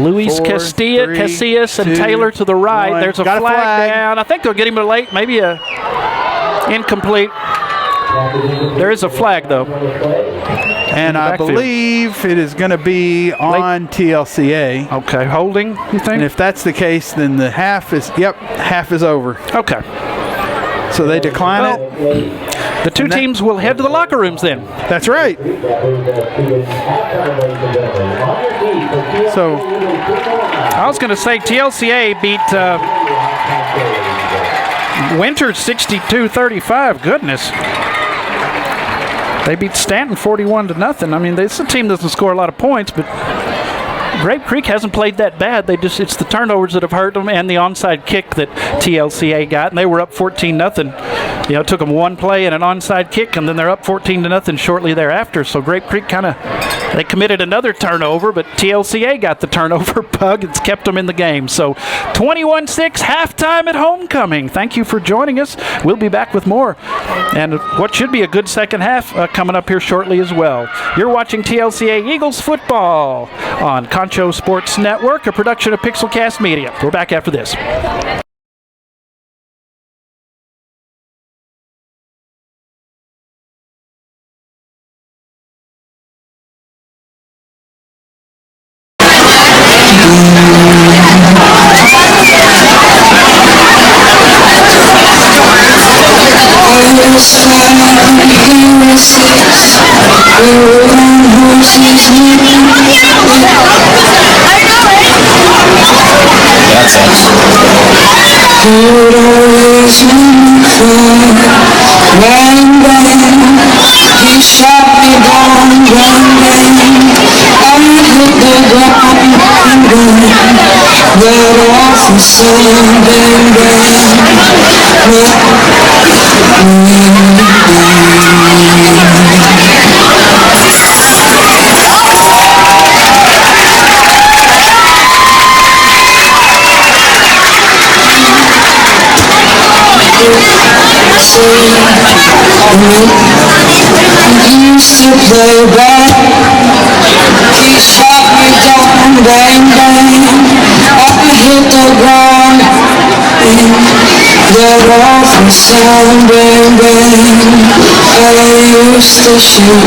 A: Luis Casillas and Taylor to the right.
B: 1.
A: There's a flag down. I think they'll get him a late, maybe a incomplete. There is a flag, though.
B: And I believe it is going to be on TLCA.
A: Okay, holding, you think?
B: And if that's the case, then the half is over.
A: Okay.
B: So they decline it.
A: The two teams will head to the locker rooms then.
B: That's right. So
A: I was going to say TLCA beat Winters 62-35. Goodness. They beat Stanton 41-0. I mean, this team doesn't score a lot of points, but Grape Creek hasn't played that bad. It's the turnovers that have hurt them and the onside kick that TLCA got, and they were up 14-0. It took them one play and an onside kick, and then they're up 14-0 shortly thereafter. So Grape Creek they committed another turnover, but TLCA got the turnover bug. It's kept them in the game. So 21-6 halftime at homecoming. Thank you for joining us. We'll be back with more and what should be a good second half coming up here shortly as well. You're watching TLCA Eagles football on Concho Sports Network, a production of Pixelcast Media. We're back after this.
D: He shot me down, bang, bang. I hit the ground, bang, bang. Let off the sun, bang, used to play back. He shot me down, bang, bang. I hit the ground, let off the sound, bang, bang. I used to shoot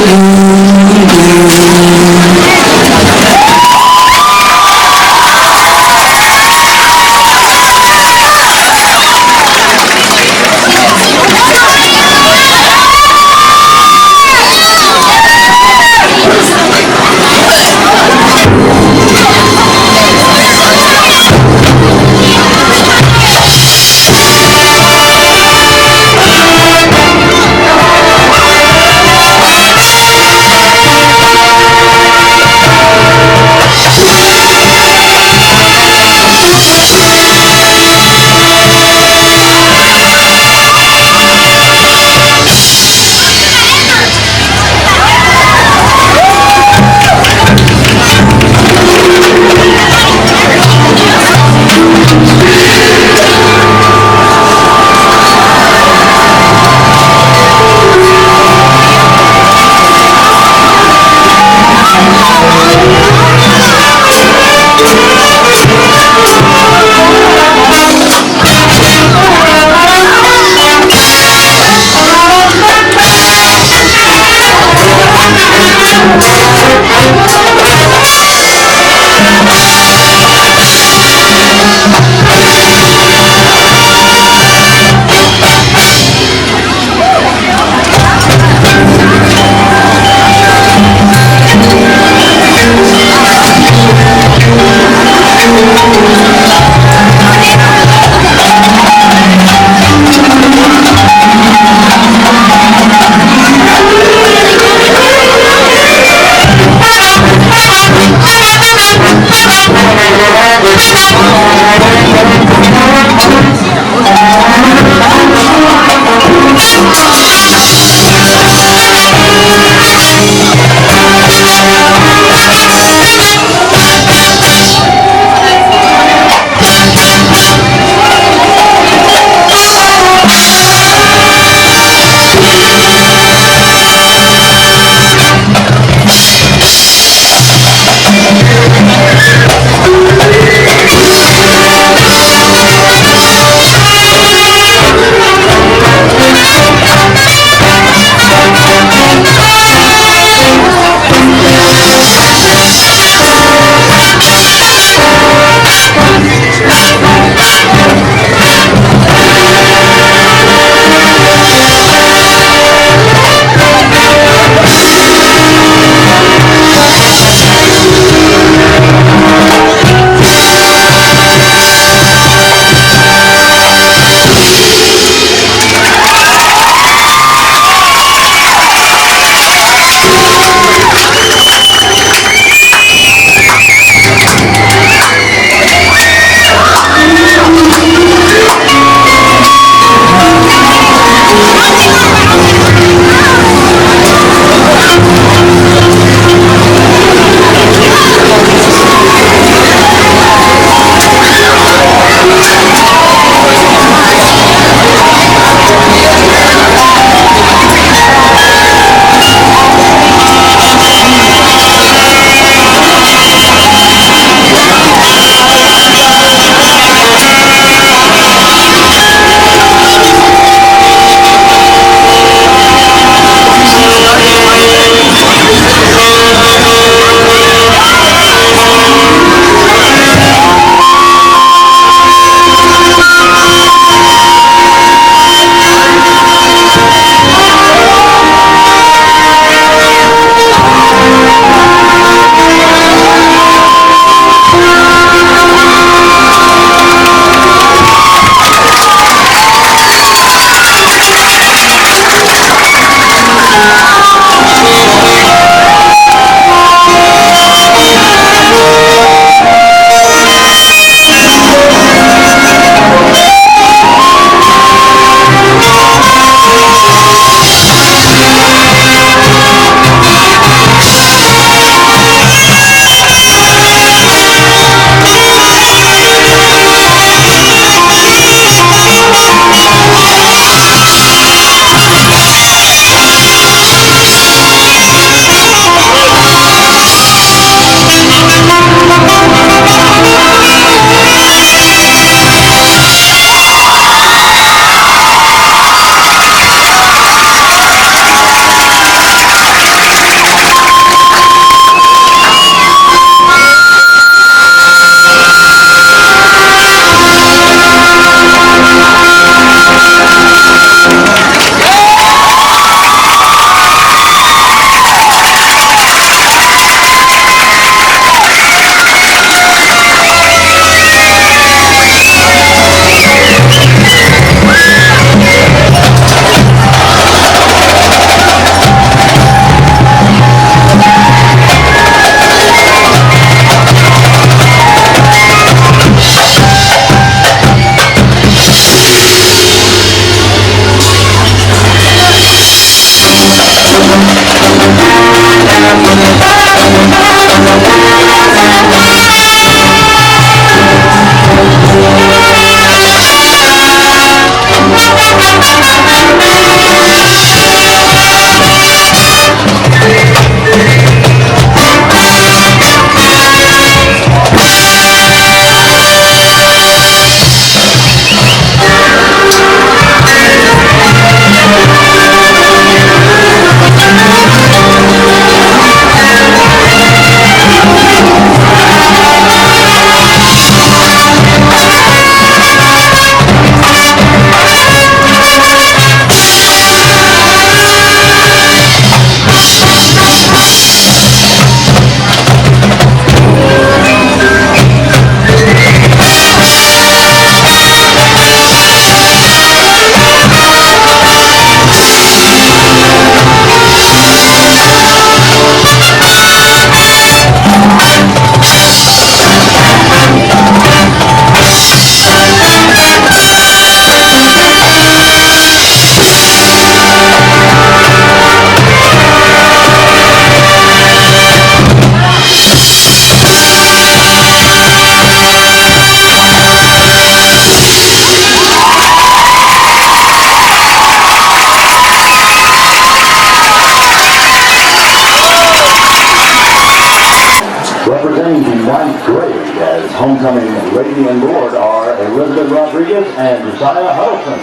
E: are Elizabeth Rodriguez and Josiah Huddleston.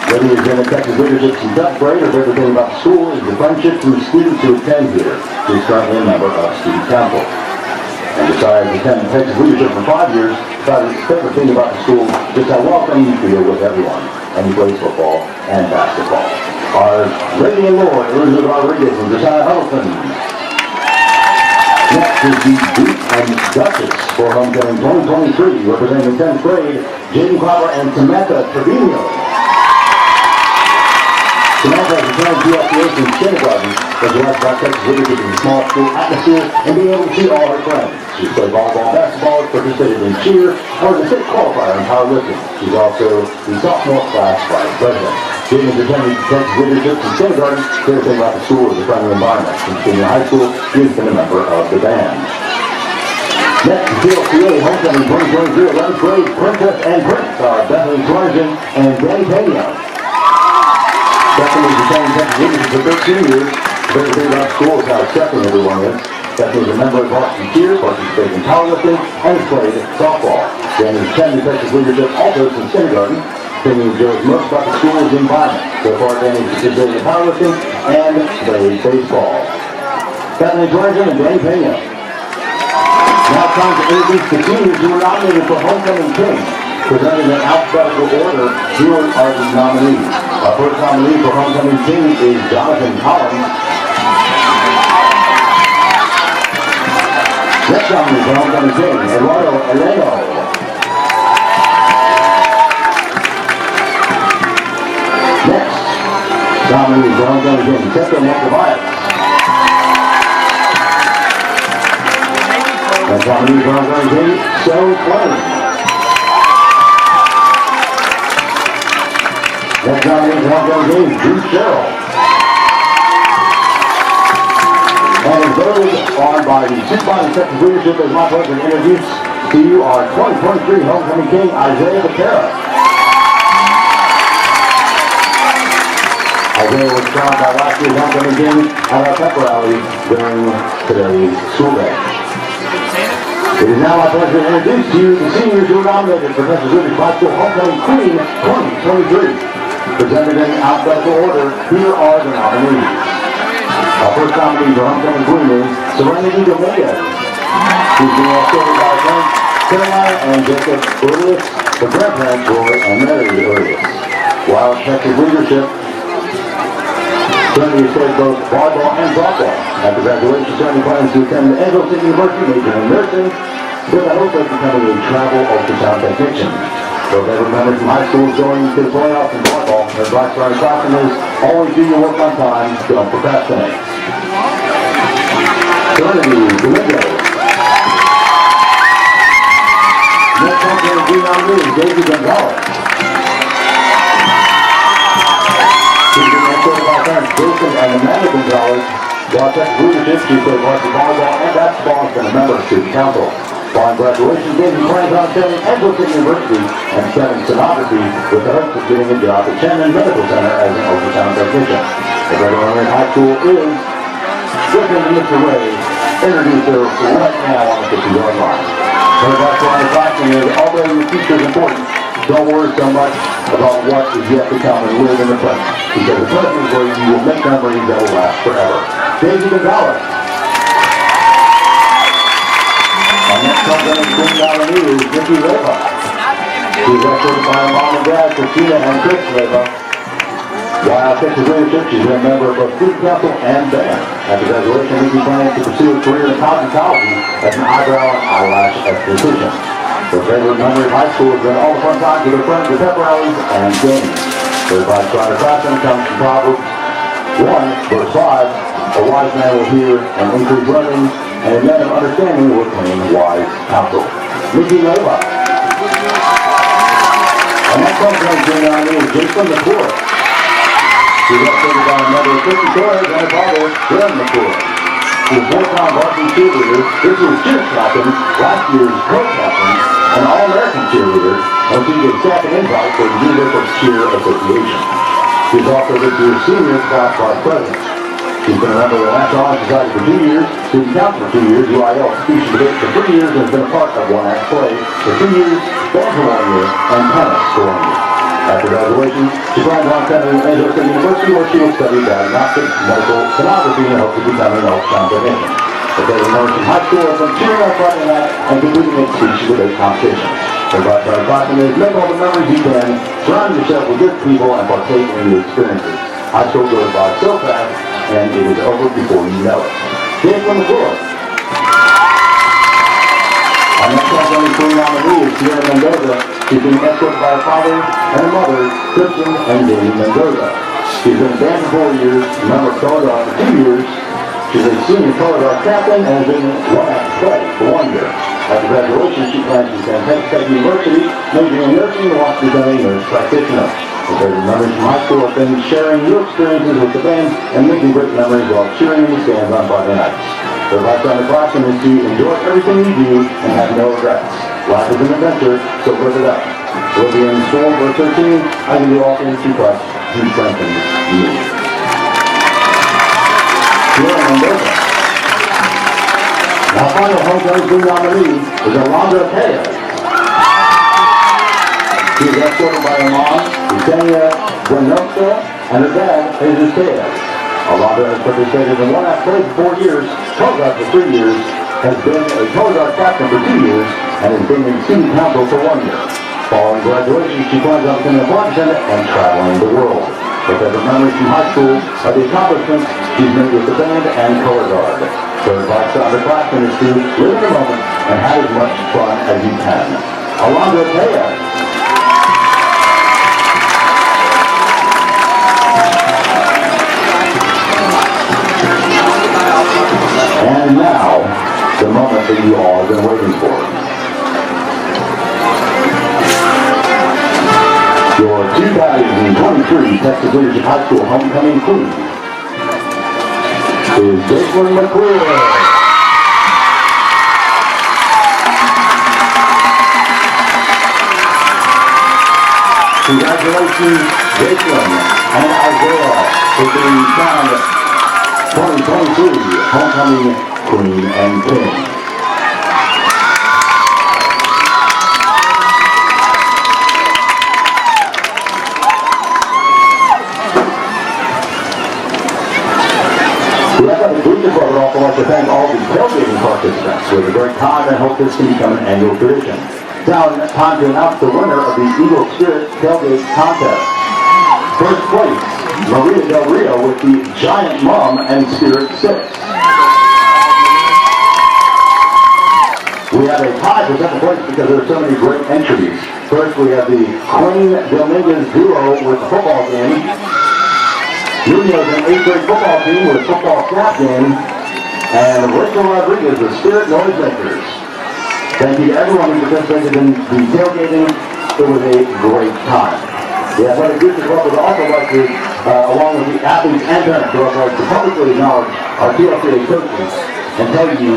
E: Whether you're in the Texas Leadership in 7th grade or everything about school is the friendship from the students who attend here. He's currently a member of Student Council. And Josiah has attended Texas Leadership for 5 years. His favorite thing about the school is how welcome you feel with everyone. And he plays football and basketball. Our Lady and Lord, Elizabeth Rodriguez and Josiah Huddleston. Next is the Duke and Duchess for homecoming 2023, representing the 10th grade, Jaden Clapper and Samantha Trevino. Samantha has returned TXHSFB since kindergarten, but she likes about Texas Leadership in the small school atmosphere and being able to see all her friends. She's played volleyball, basketball, participated in cheer, or as a state qualifier in powerlifting. She's also the sophomore class vice president. Jaden has attended Texas Leadership since kindergarten. Favorite thing about the school is the friendly environment. Since being in high school, she has been a member of the band. Next, TLCA homecoming 2023 11th grade Princess and Prince are Bethany Flanagan and Danny Pena. Bethany has attended Texas Leadership for 13 years. The favorite thing about school is how accepting everyone is. Bethany is a member of varsity cheer, participates in powerlifting, and has played softball. Danny has attended Texas Leadership also since kindergarten. Thing he enjoys most about the school is the environment. So far, Danny has participated in powerlifting and played baseball. Bethany Flanagan and Danny Pena. Now it's time to introduce the seniors who were nominated for Homecoming King. Presented in alphabetical order, here are the nominees. Our first nominee for Homecoming King is Jonathan Collins. Next nominee for Homecoming King, Eduardo Eleno. Next nominee for Homecoming King, Tessa Montevaya. Next nominee for Homecoming King, Cheryl Fleming. Next nominee for Homecoming King, Drew Sherrill. And as voted on by the Supervising Texas Leadership, it's my pleasure to introduce to you our 2023 Homecoming King, Isaiah Becerra. Isaiah was crowned by last year's Homecoming King at our pep rally during today's school day. It is now my pleasure to introduce to you the seniors who were nominated for Texas Leadership High School Homecoming Queen 2023. Presented in alphabetical order, here are the nominees. Our first nominee for Homecoming Queen is Serenity Dominguez. She's being escorted by friends Carolina and Jacob Urias, the grandparents Roy and Mary Urias. While Texas Leadership, Serenity has played both volleyball and softball. After graduation, Serenity plans to attend the Angelo TLCA University, major in nursing, with the hope of becoming a travel ultrasound technician. So if every member from high school is going to the playoffs in volleyball, their advice for our classroom is always do your work on time, don't procrastinate. Serenity Dominguez. Next Homecoming Queen nominee is Daisy Gonzalez. She's been escorted by parents Jason and Amanda Gonzalez. While Texas Leadership, she played varsity volleyball and basketball and has been a member of Student Council. Following graduation, Daisy plans on attending Angelo TLCA University and studying sonography with the hopes of getting a job at Chandler Medical Center as an ultrasound technician. If everyone in high school is looking to Mr. Ray, introduce her right now on the 50-yard line. Her advice for our classroom is, although your future is important, don't worry so much about what is yet to come and live in the present. Because the present is where you will make memories that will last forever. Daisy Gonzalez. Our next Homecoming Queen nominee is Nikki Leva. She's escorted by her mom and dad, Christina and Chris Leva. While Texas Leadership, she's been a member of both Student Council and band. After graduation, Nikki plans to pursue a career in cosmetology as an eyebrow and eyelash esthetician. Her favorite memory of high school has been all the fun times with her friends at pep rallies and games. Her advice for our classroom comes from Proverbs 1, verse 5. A wise man will hear and increase learning, and a man of understanding will attain wise counsel. Nikki Leva. Our next Homecoming Queen nominee is Jason McClure. She's escorted by a mother of 50 toys and her father, Glenn McClure. She's four-time varsity cheerleader, this year's cheer captain, last year's co-captain, an All-American cheerleader, and she gets staff and invite for the Universal Cheer Association. She's also this year's senior class vice president. She's been a member of the National Honor Society for 2 years, student council for 2 years, UIL speech debate for 3 years, and has been a part of One Act Play for 2 years, band for 1 year, and tennis for 1 year. After graduation, she plans on attending Angelo State University, where she will study diagnostics, medical sonography, and hopes to become an ultrasound technician. The David Morrison High School has been cheering on Friday night and completing its speech debate competition. The advice by the classroom is make all the memories you can, surround yourself with good people, and partake in new experiences. High school goes by so fast, and it is over before you know it. Here's from the floor. Our next one nominee is Sierra Mendoza. She's being escorted by her father and her mother, Christian and Jamie Mendoza. She's been a band for 4 years, a member of Color Guard for 2 years. She's a senior Color Guard captain and has been One Act Play for 1 year. After graduation, she plans to attend Texas Tech University, majoring in nursing, and wants to become a nurse practitioner. The favorite members from high school have been sharing new experiences with the band and making great memories while cheering in the stands on Friday nights. The advice on the classroom is to enjoy everything you do and have no regrets. Life is an adventure, so live it up. We'll be in school verse 13. I can do all things through Christ who strengthens me. Sierra Mendoza. Our final homecoming team nominee is Alondra Tellez. She is escorted by her mom, Yesenia Buenosa, and her dad, Jesus Tellez. Alondra has participated in One Act Play for 4 years, Color Guard for 3 years, has been a Color Guard captain for 2 years, and has been in student council for 1 year. Following graduation, she plans on becoming a flight attendant and traveling the world. Her favorite memories from high school are the accomplishments she's made with the band and Color Guard. Her advice to underclassmen is to live in the moment and have as much fun as you can. Alondra Tellez. And now, the moment that you all have been waiting for. Your 2023 Texas Leadership High School Homecoming Queen is Jason McClure. Congratulations, Jason and Isaiah, for being crowned 2023 Homecoming Queen and King. We have a Booster Club would also like to thank all the tailgating participants with a great time and hope this can become an annual tradition. Now, time to announce the winner of the Eagle Spirit Tailgate Contest. First place, Maria Del Rio with the Giant Mom and Spirit 6. We have a tie for second place because there are so many great entries. First, we have the Queen Dominguez duo with the football game. Nunez, an 8th grade football team with football snap game. And Rachel Rodriguez with Spirit Noisemakers. Thank you to everyone who participated in the tailgating. It was a great time. The Athletic Booster Club would also like to, along with the athletes and parents, would also like to publicly acknowledge our TLCA coaches and tell you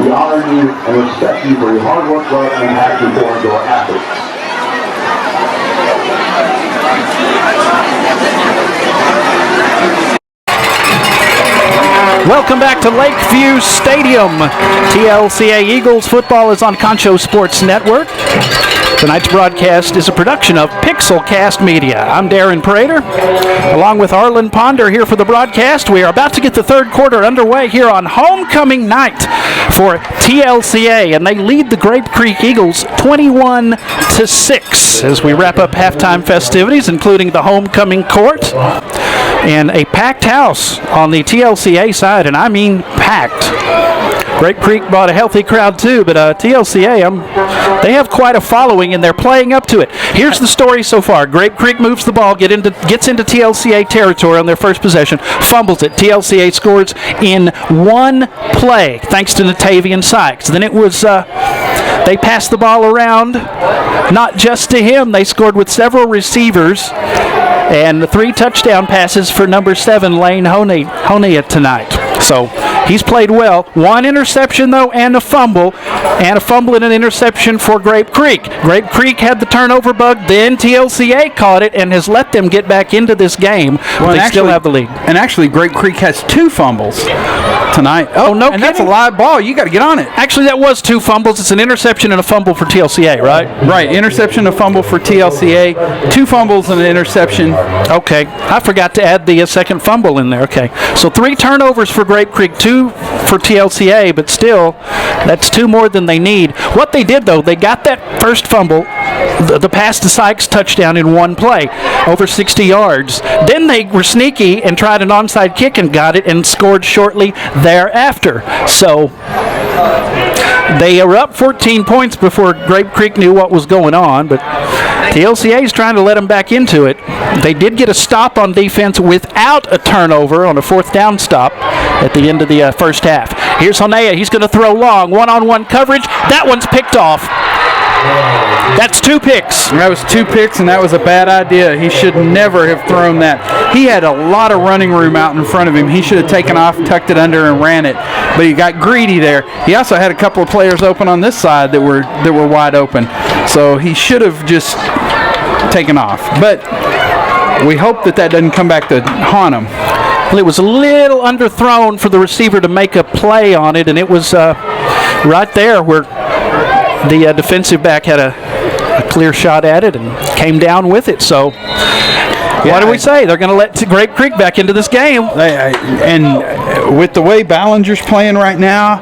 E: we honor you and respect you for your hard work, love, and passion for your athletes.
A: Welcome back to Lakeview Stadium. TLCA Eagles football is on Concho Sports Network. Tonight's broadcast is a production of Pixelcast Media. I'm Darren Prater, along with Arlen Ponder here for the broadcast. We are about to get the third quarter underway here on homecoming night for TLCA, and they lead the Grape Creek Eagles 21-6 as we wrap up halftime festivities, including the homecoming court and a packed house on the TLCA side, and I mean packed. Grape Creek brought a healthy crowd too, but TLCA, they have quite a following and they're playing up to it. Here's the story so far. Grape Creek moves the ball, gets into TLCA territory on their first possession, fumbles it. TLCA scores in one play, thanks to Natavian Sykes. Then it was, they passed the ball around, not just to him, they scored with several receivers, and the 3 touchdown passes for number 7, Lane Honea tonight. So He's played well. One interception, though, and a fumble and an interception for Grape Creek. Grape Creek had the turnover bug, then TLCA caught it and has let them get back into this game, but they still have the lead.
B: And actually, Grape Creek has 2 fumbles tonight.
A: Oh, no
B: and
A: kidding?
B: That's a live ball. You got to get on it.
A: Actually, that was 2 fumbles. It's an interception and a fumble for TLCA, right?
B: Right. Interception, a fumble for TLCA. 2 fumbles and an interception.
A: Okay. I forgot to add the second fumble in there. Okay. So 3 turnovers for Grape Creek, 2 for TLCA, but still, that's 2 more than they need. What they did, though, they got that first fumble, the pass to Sykes touchdown in one play, over 60 yards. Then they were sneaky and tried an onside kick and got it and scored shortly thereafter. So they were up 14 points before Grape Creek knew what was going on, but TLCA is trying to let them back into it. They did get a stop on defense without a turnover on a 4th down stop at the end of the first half. Here's Honea. He's going to throw long. One-on-one coverage. That one's picked off. That's 2 picks.
B: That was 2 picks, and that was a bad idea. He should never have thrown that. He had a lot of running room out in front of him. He should have taken off, tucked it under, and ran it. But he got greedy there. He also had a couple of players open on this side that were wide open. So he should have just taken off. But we hope that doesn't come back to haunt him.
A: Well, it was a little underthrown for the receiver to make a play on it, and it was right there where the defensive back had a clear shot at it and came down with it. So what do we say? They're going to let Grape Creek back into this game.
B: And with the way Ballinger's playing right now,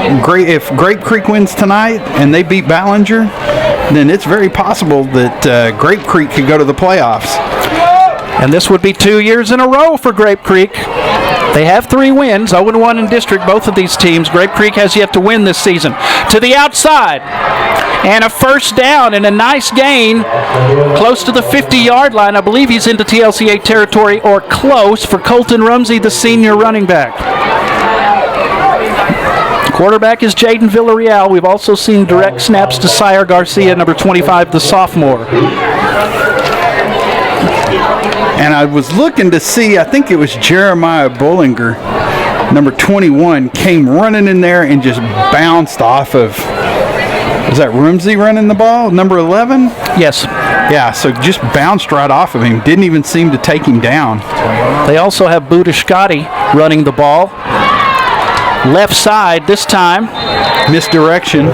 B: if Grape Creek wins tonight and they beat Ballinger, then it's very possible that Grape Creek could go to the playoffs.
A: And this would be 2 years in a row for Grape Creek. They have 3 wins, 0-1 in district, both of these teams. Grape Creek has yet to win this season. To the outside, and a first down and a nice gain close to the 50-yard line. I believe he's into TLCA territory or close for Colton Rumsey, the senior running back. Quarterback is Jaden Villarreal. We've also seen direct snaps to Sire Garcia, number 25, the sophomore.
B: And I was looking to see, I think it was Jeremiah Bullinger, number 21, came running in there and just bounced off of, was that Rumsey running the ball, number 11?
A: Yes.
B: Yeah, so just bounced right off of him. Didn't even seem to take him down.
A: They also have Budishkati running the ball. Left side this time.
B: Misdirection.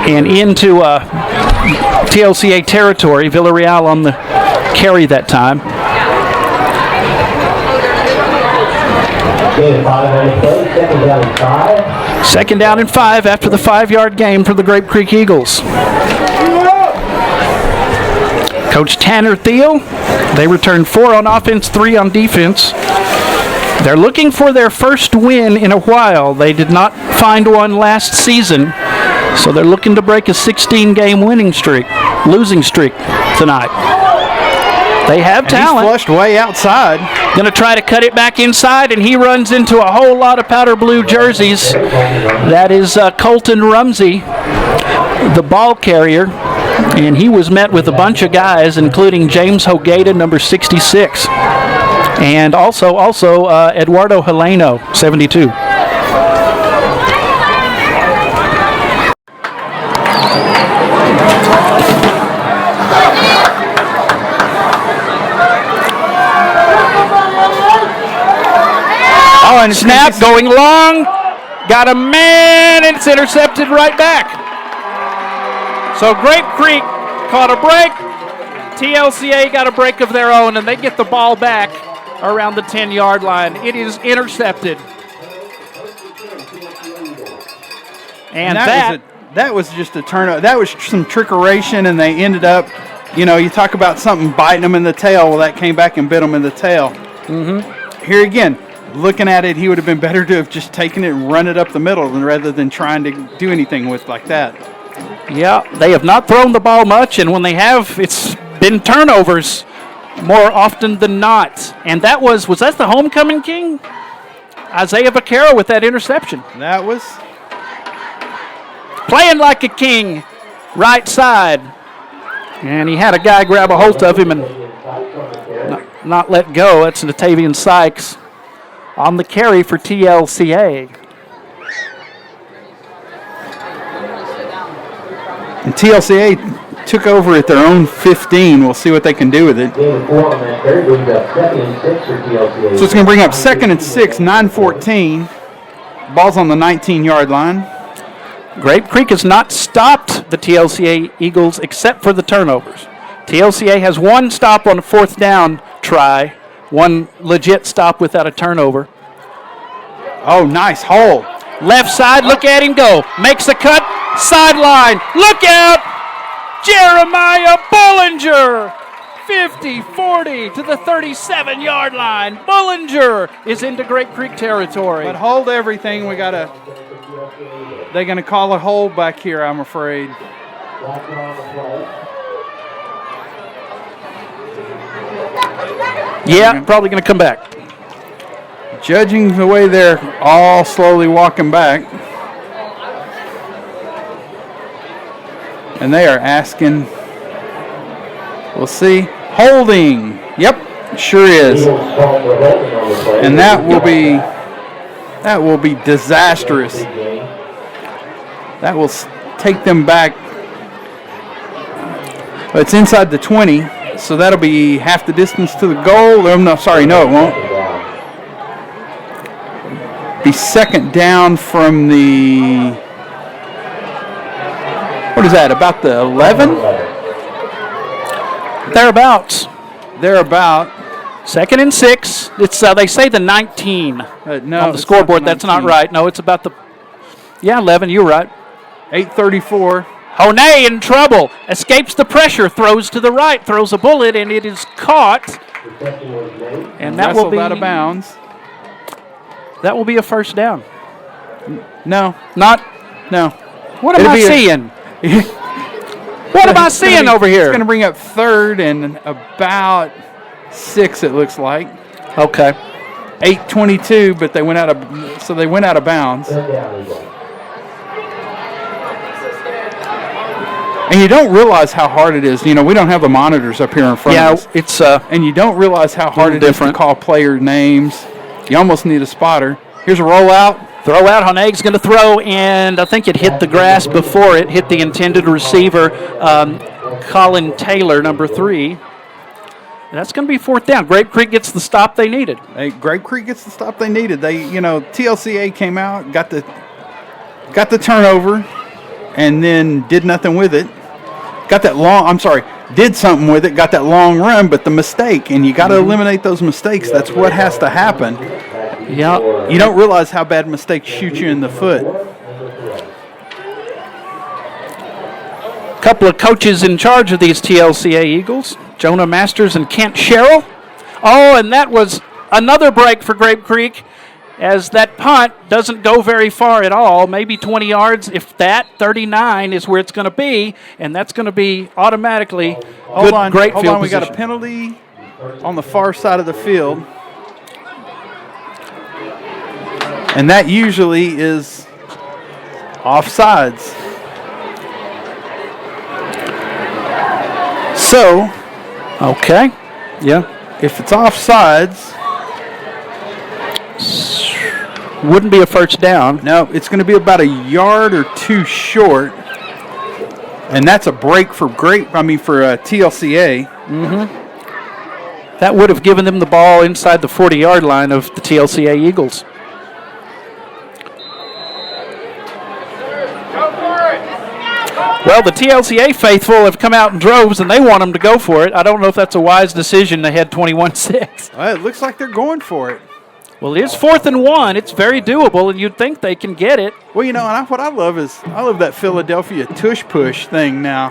A: And into TLCA territory. Villarreal on the carry that time. Second down and 5 after the 5-yard game for the Grape Creek Eagles. Coach Tanner Thiel, they returned 4 on offense, 3 on defense. They're looking for their first win in a while. They did not find one last season, so they're looking to break a 16-game losing streak tonight. They have talent.
B: He's flushed way outside.
A: Going to try to cut it back inside, and he runs into a whole lot of powder blue jerseys. That is Colton Rumsey, the ball carrier, and he was met with a bunch of guys, including James Hogeda, number 66. And also Eduardo Heleno, 72. Oh, and snap going long. Got a man, and it's intercepted right back. So Grape Creek caught a break. TLCA got a break of their own, and they get the ball back around the 10-yard line. It is intercepted. And
B: that was just a turnover. That was some trickeration, and they ended up, you talk about something biting them in the tail. Well, that came back and bit them in the tail. Mm-hmm. Here again, looking at it, he would have been better to have just taken it and run it up the middle rather than trying to do anything with like that.
A: Yeah, they have not thrown the ball much, and when they have, it's been turnovers more often than not. And that was that the homecoming king? Isaiah Vaquero with that interception.
B: That was
A: playing like a king, right side. And he had a guy grab a hold of him and not let go. That's Natavian Sykes. on the carry for TLCA.
B: And TLCA took over at their own 15. We'll see what they can do with it. So it's going to bring up 2nd and 6, 9:14. Ball's on the 19-yard line.
A: Grape Creek has not stopped the TLCA Eagles except for the turnovers. TLCA has one stop on a 4th down try, one legit stop without a turnover.
B: Oh, nice hole.
A: Left side, look at him go. Makes the cut, sideline. Look out! Jeremiah Bullinger! 50-40 to the 37-yard line. Bullinger is into Grape Creek territory.
B: But hold everything. They're going to call a hold back here, I'm afraid.
A: Yeah, probably going to come back.
B: Judging the way they're all slowly walking back. And they are asking, we'll see, holding. Yep, sure is. And that will be disastrous. That will take them back. It's inside the 20, so that'll be half the distance to the goal. No, it won't. Be 2nd down from the, what is that, about the 11?
A: Thereabouts.
B: Thereabout.
A: 2nd and 6. It's they say the 19
B: No,
A: on the
B: it's
A: scoreboard.
B: not the
A: That's not
B: 19.
A: right. No, it's about the 11. You're right.
B: 8:34.
A: Honey in trouble. Escapes the pressure. Throws to the right. Throws a bullet, and it is caught. And that will be
B: out of bounds.
A: That will be a 1st down.
B: No.
A: What am I seeing? What am I seeing over here?
B: It's going to bring up 3rd and about 6. It looks like.
A: Okay.
B: 8:22, but they went out of bounds. And you don't realize how hard it is. You know, we don't have the monitors up here in front of us.
A: Yeah, it's
B: and you don't realize how hard it is to call player names. You almost need a spotter. Here's a rollout.
A: throw out. Honeg's going to throw, and I think it hit the grass before it hit the intended receiver, Colin Taylor, number 3. And that's going to be 4th down. Grape Creek gets the stop they needed.
B: Grape Creek gets the stop they needed. TLCA came out, got the turnover, and then did nothing with it. Did something with it, got that long run, but the mistake, and you got to eliminate those mistakes. That's what has to happen.
A: Yeah.
B: You don't realize how bad mistakes shoot you in the foot.
A: A couple of coaches in charge of these TLCA Eagles, Jonah Masters and Kent Sherrill. Oh, and that was another break for Grape Creek, as that punt doesn't go very far at all, maybe 20 yards, if that. 39 is where it's going to be, and that's going to be automatically great field position.
B: We got a penalty on the far side of the field, and that usually is offsides. So,
A: okay, yeah.
B: If it's offsides,
A: wouldn't be a 1st down.
B: No, it's going to be about a yard or 2 short, and that's a break for TLCA.
A: Mm-hmm. That would have given them the ball inside the 40-yard line of the TLCA Eagles. Well, the TLCA faithful have come out in droves, and they want them to go for it. I don't know if that's a wise decision. They had 21-6.
B: Well, it looks like they're going for it.
A: Well, it is 4th and 1. It's very doable, and you'd think they can get it.
B: Well, and what I love is that Philadelphia tush push thing now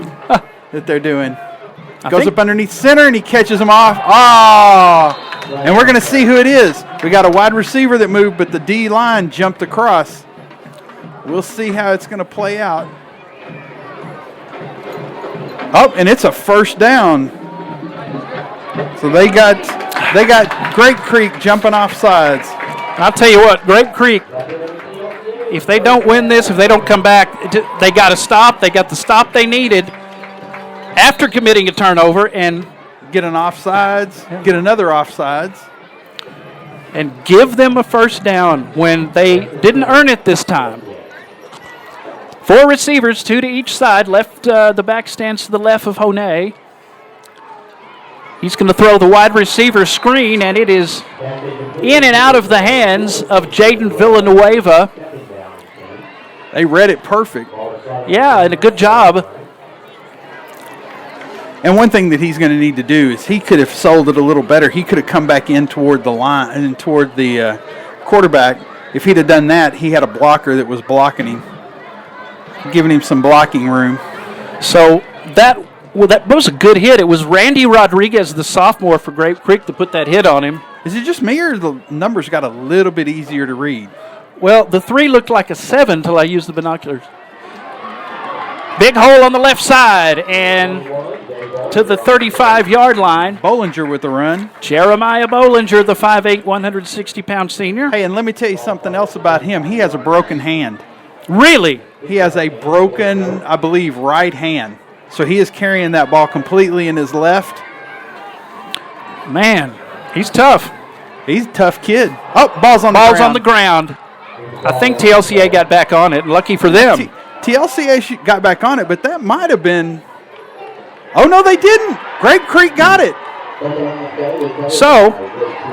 B: that they're doing. Goes up underneath center, and he catches him off. Oh! And we're going to see who it is. We got a wide receiver that moved, but the D line jumped across. We'll see how it's going to play out. Oh, and it's a 1st down. So they got Grape Creek jumping off sides.
A: I'll tell you what, Grape Creek, if they don't win this, if they don't come back, they got to stop. They got the stop they needed after committing a turnover and
B: get an offsides, get another offsides.
A: and give them a first down when they didn't earn it this time. 4 receivers, 2 to each side. Left, the back stands to the left of Honey. He's going to throw the wide receiver screen, and it is in and out of the hands of Jaden Villanueva.
B: They read it perfect.
A: Yeah, and a good job.
B: And one thing that he's going to need to do is he could have sold it a little better. He could have come back in toward the line and toward the quarterback. If he'd have done that, he had a blocker that was blocking him, giving him some blocking room.
A: So that was a good hit. It was Randy Rodriguez, the sophomore for Grape Creek, that put that hit on him.
B: Is it just me or the numbers got a little bit easier to read?
A: Well, the 3 looked like a 7 until I used the binoculars. Big hole on the left side and to the 35-yard line.
B: Bollinger with the run.
A: Jeremiah Bollinger, the 5'8", 160-pound senior.
B: Hey, and let me tell you something else about him. He has a broken hand.
A: Really?
B: He has a broken, I believe, right hand. So he is carrying that ball completely in his left.
A: Man, he's tough.
B: He's a tough kid. Oh, ball's on
A: the ground. I think TLCA got back on it. Lucky for them.
B: TLCA got back on it, but that might have been... Oh, no, they didn't. Grape Creek got it.
A: So,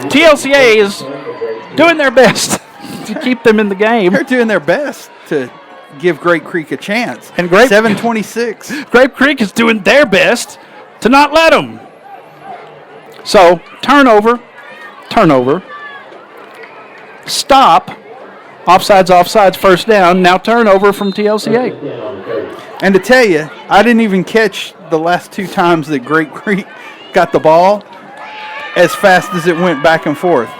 A: TLCA is doing their best to keep them in the game.
B: They're doing their best to give Grape Creek a chance.
A: And
B: 7-26.
A: Grape Creek is doing their best to not let them. So, turnover. Stop. Offsides, first down. Now turnover from TLCA.
B: And to tell you, I didn't even catch the last 2 times that Grape Creek got the ball as fast as it went back and forth.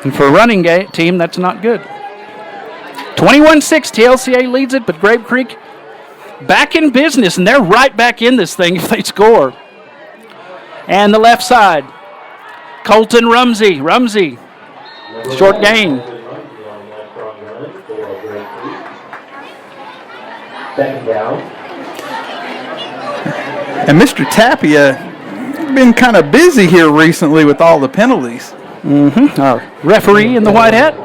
A: And for a running team, that's not good. 21-6, TLCA leads it, but Grape Creek back in business, and they're right back in this thing if they score. And the left side, Colton Rumsey, short gain.
B: And Mr. Tapia been kind of busy here recently with all the penalties.
A: Our referee in the white hat.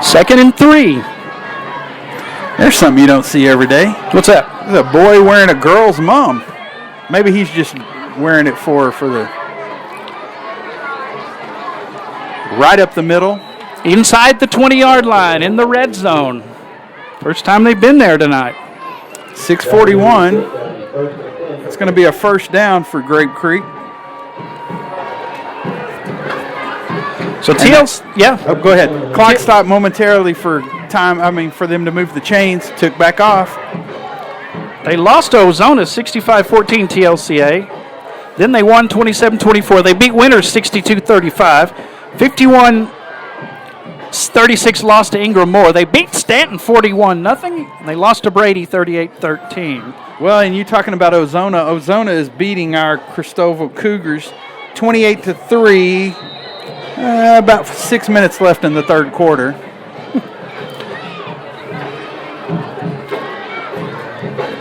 A: Second and 3.
B: There's something you don't see every day.
A: What's that?
B: There's a boy wearing a girl's mom. Maybe he's just wearing it for the right up the middle.
A: Inside the 20-yard line in the red zone. First time they've been there tonight.
B: 6:41. It's going to be a first down for Grape Creek.
A: So
B: Oh, go ahead. Clock stopped momentarily for them to move the chains. Took back off.
A: They lost to Ozona 65-14 TLCA. Then they won 27-24. They beat Winters 62-35. 51-36 lost to Ingram Moore. They beat Stanton 41-0. They lost to Brady 38-13.
B: Well, and you talking about Ozona. Ozona is beating our Cristoval Cougars 28-3. About 6 minutes left in the third quarter.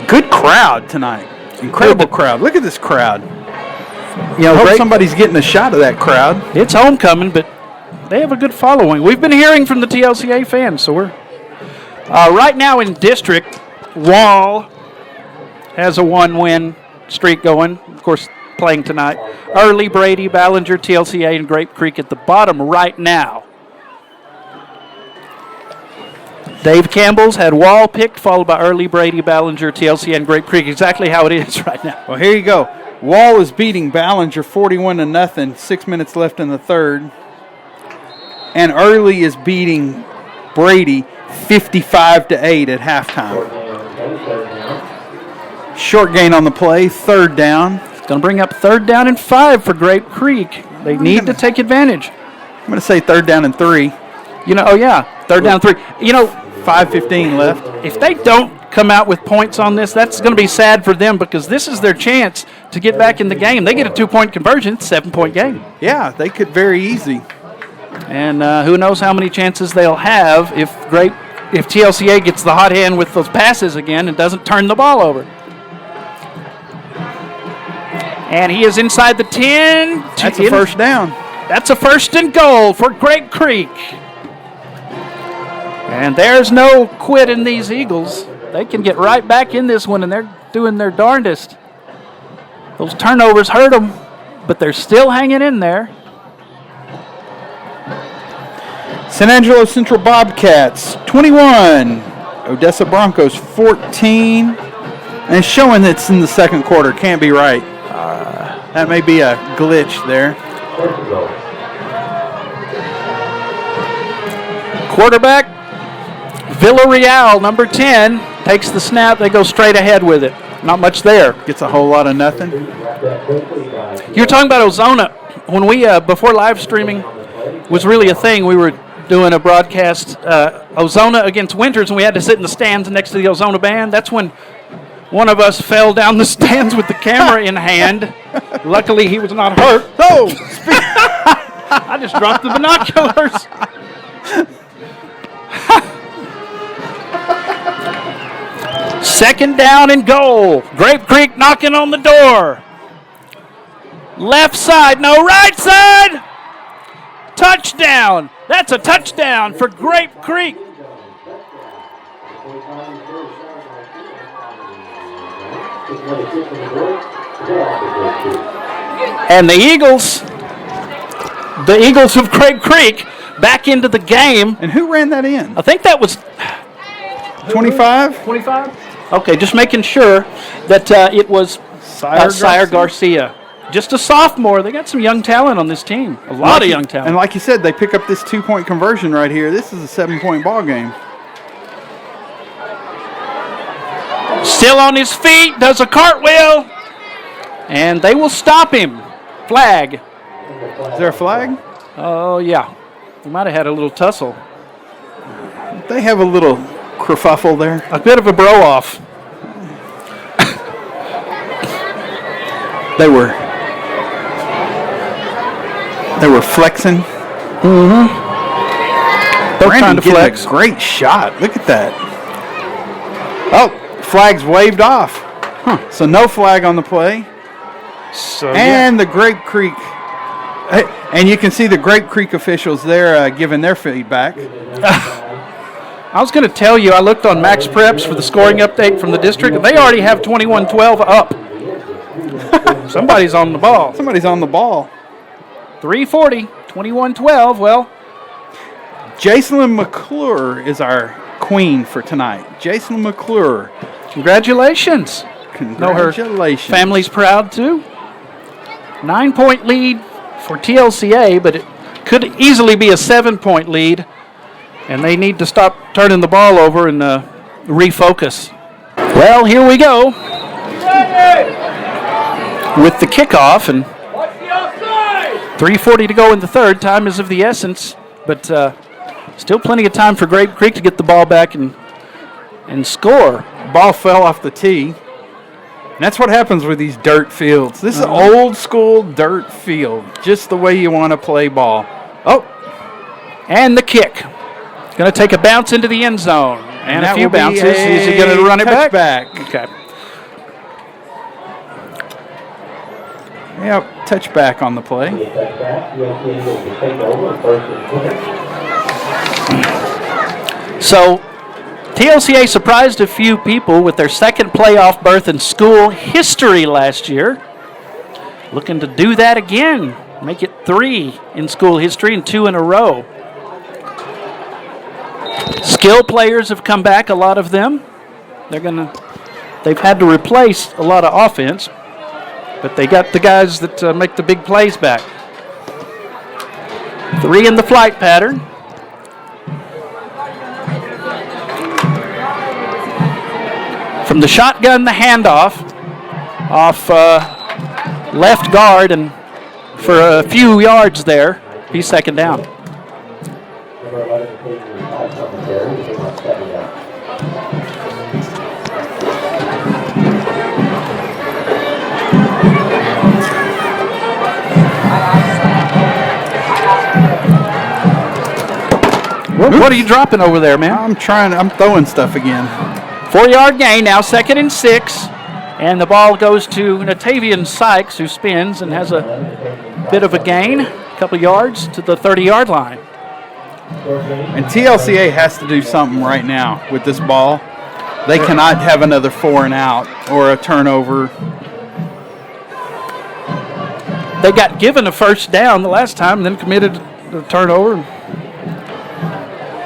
B: Good crowd tonight. Incredible crowd. Look at this crowd. I hope somebody's getting a shot of that crowd.
A: It's homecoming, but they have a good following. We've been hearing from the TLCA fans, so we're right now in district. Wall has a 1-win streak going. Of course, playing tonight. Early, Brady, Ballinger, TLCA, and Grape Creek at the bottom right now. Dave Campbell's had Wall picked, followed by Early, Brady, Ballinger, TLCA, and Grape Creek. Exactly how it is right now.
B: Well, here you go. Wall is beating Ballinger 41-0. 6 minutes left in the third. And Early is beating Brady 55-8 at halftime. Short gain on the play, third down.
A: It's going to bring up 3rd down and 5 for Grape Creek. They need to take advantage.
B: I'm going to say 3rd down and 3.
A: 3rd down and 3.
B: 5:15 left.
A: If they don't come out with points on this, that's going to be sad for them because this is their chance to get back in the game. They get a 2-point conversion, it's a 7-point game.
B: Yeah, they could very easy.
A: And who knows how many chances they'll have if TLCA gets the hot hand with those passes again and doesn't turn the ball over. And he is inside the 10.
B: That's a first down.
A: That's a 1st and goal for Grape Creek. And there's no quit in these Eagles. They can get right back in this one, and they're doing their darndest. Those turnovers hurt them, but they're still hanging in there.
B: San Angelo Central Bobcats 21, Odessa Broncos 14, and it's showing it's in the second quarter. Can't be right. That may be a glitch there.
A: Quarterback, Villarreal, number 10, takes the snap. They go straight ahead with it. Not much there.
B: Gets a whole lot of nothing.
A: You're talking about Ozona. When we, before live streaming was really a thing, we were doing a broadcast, Ozona against Winters, and we had to sit in the stands next to the Ozona band. That's when one of us fell down the stands with the camera in hand. Luckily, he was not hurt.
B: Oh!
A: I just dropped the binoculars. Second down and goal. Grape Creek knocking on the door. Left side, no, right side. Touchdown. That's a touchdown for Grape Creek. And the Eagles of Grape Creek back into the game.
B: And who ran that in?
A: I think that was
B: 25?
A: 25? Okay, just making sure that it was Sire Garcia. Just a sophomore. They got some young talent on this team. A lot of young talent.
B: And like you said, they pick up this 2-point conversion right here. This is a 7-point ball game.
A: Still on his feet, does a cartwheel, and they will stop him. Flag.
B: Is there a flag?
A: Oh, yeah. We might have had a little tussle.
B: They have a little kerfuffle there.
A: A bit of a bro-off.
B: They were flexing.
A: Mm-hmm. Both trying to flex.
B: A great shot. Look at that. Oh, flag's waved off. So no flag on the play. And the Grape Creek. And you can see the Grape Creek officials there giving their feedback.
A: I was going to tell you, I looked on Max Preps for the scoring update from the district, and they already have 21-12 up. Somebody's on the ball.
B: Somebody's on the ball.
A: 3:40, 21-12. Well,
B: Jacelyn McClure is our queen for tonight. Jacelyn McClure.
A: Congratulations.
B: Congratulations.
A: Her family's proud, too. 9-point lead for TLCA, but it could easily be a 7-point lead, and they need to stop turning the ball over and refocus. Well, here we go with the kickoff, and 3:40 to go in the third. Time is of the essence, but still plenty of time for Grape Creek to get the ball back and score.
B: Ball fell off the tee. And that's what happens with these dirt fields. This is old school dirt field, just the way you want to play ball. Oh,
A: and the kick. Going to take a bounce into the end zone. And a few bounces. Is he going to run it back? Okay.
B: Yep, touchback on the play.
A: So, TLCA surprised a few people with their second playoff berth in school history last year. Looking to do that again. Make it 3 in school history and 2 in a row. Skill players have come back, a lot of them. They've had to replace a lot of offense, but they got the guys that make the big plays back. 3 in the flight pattern. From the shotgun, the handoff off left guard, and for a few yards there, he's second down. What are you dropping over there, man?
B: I'm throwing stuff again.
A: 4-yard gain now, 2nd and 6. And the ball goes to Natavian Sykes, who spins and has a bit of a gain, a couple yards to the 30-yard line.
B: And TLCA has to do something right now with this ball. They cannot have another 4 and out or a turnover.
A: They got given a first down the last time and then committed a turnover.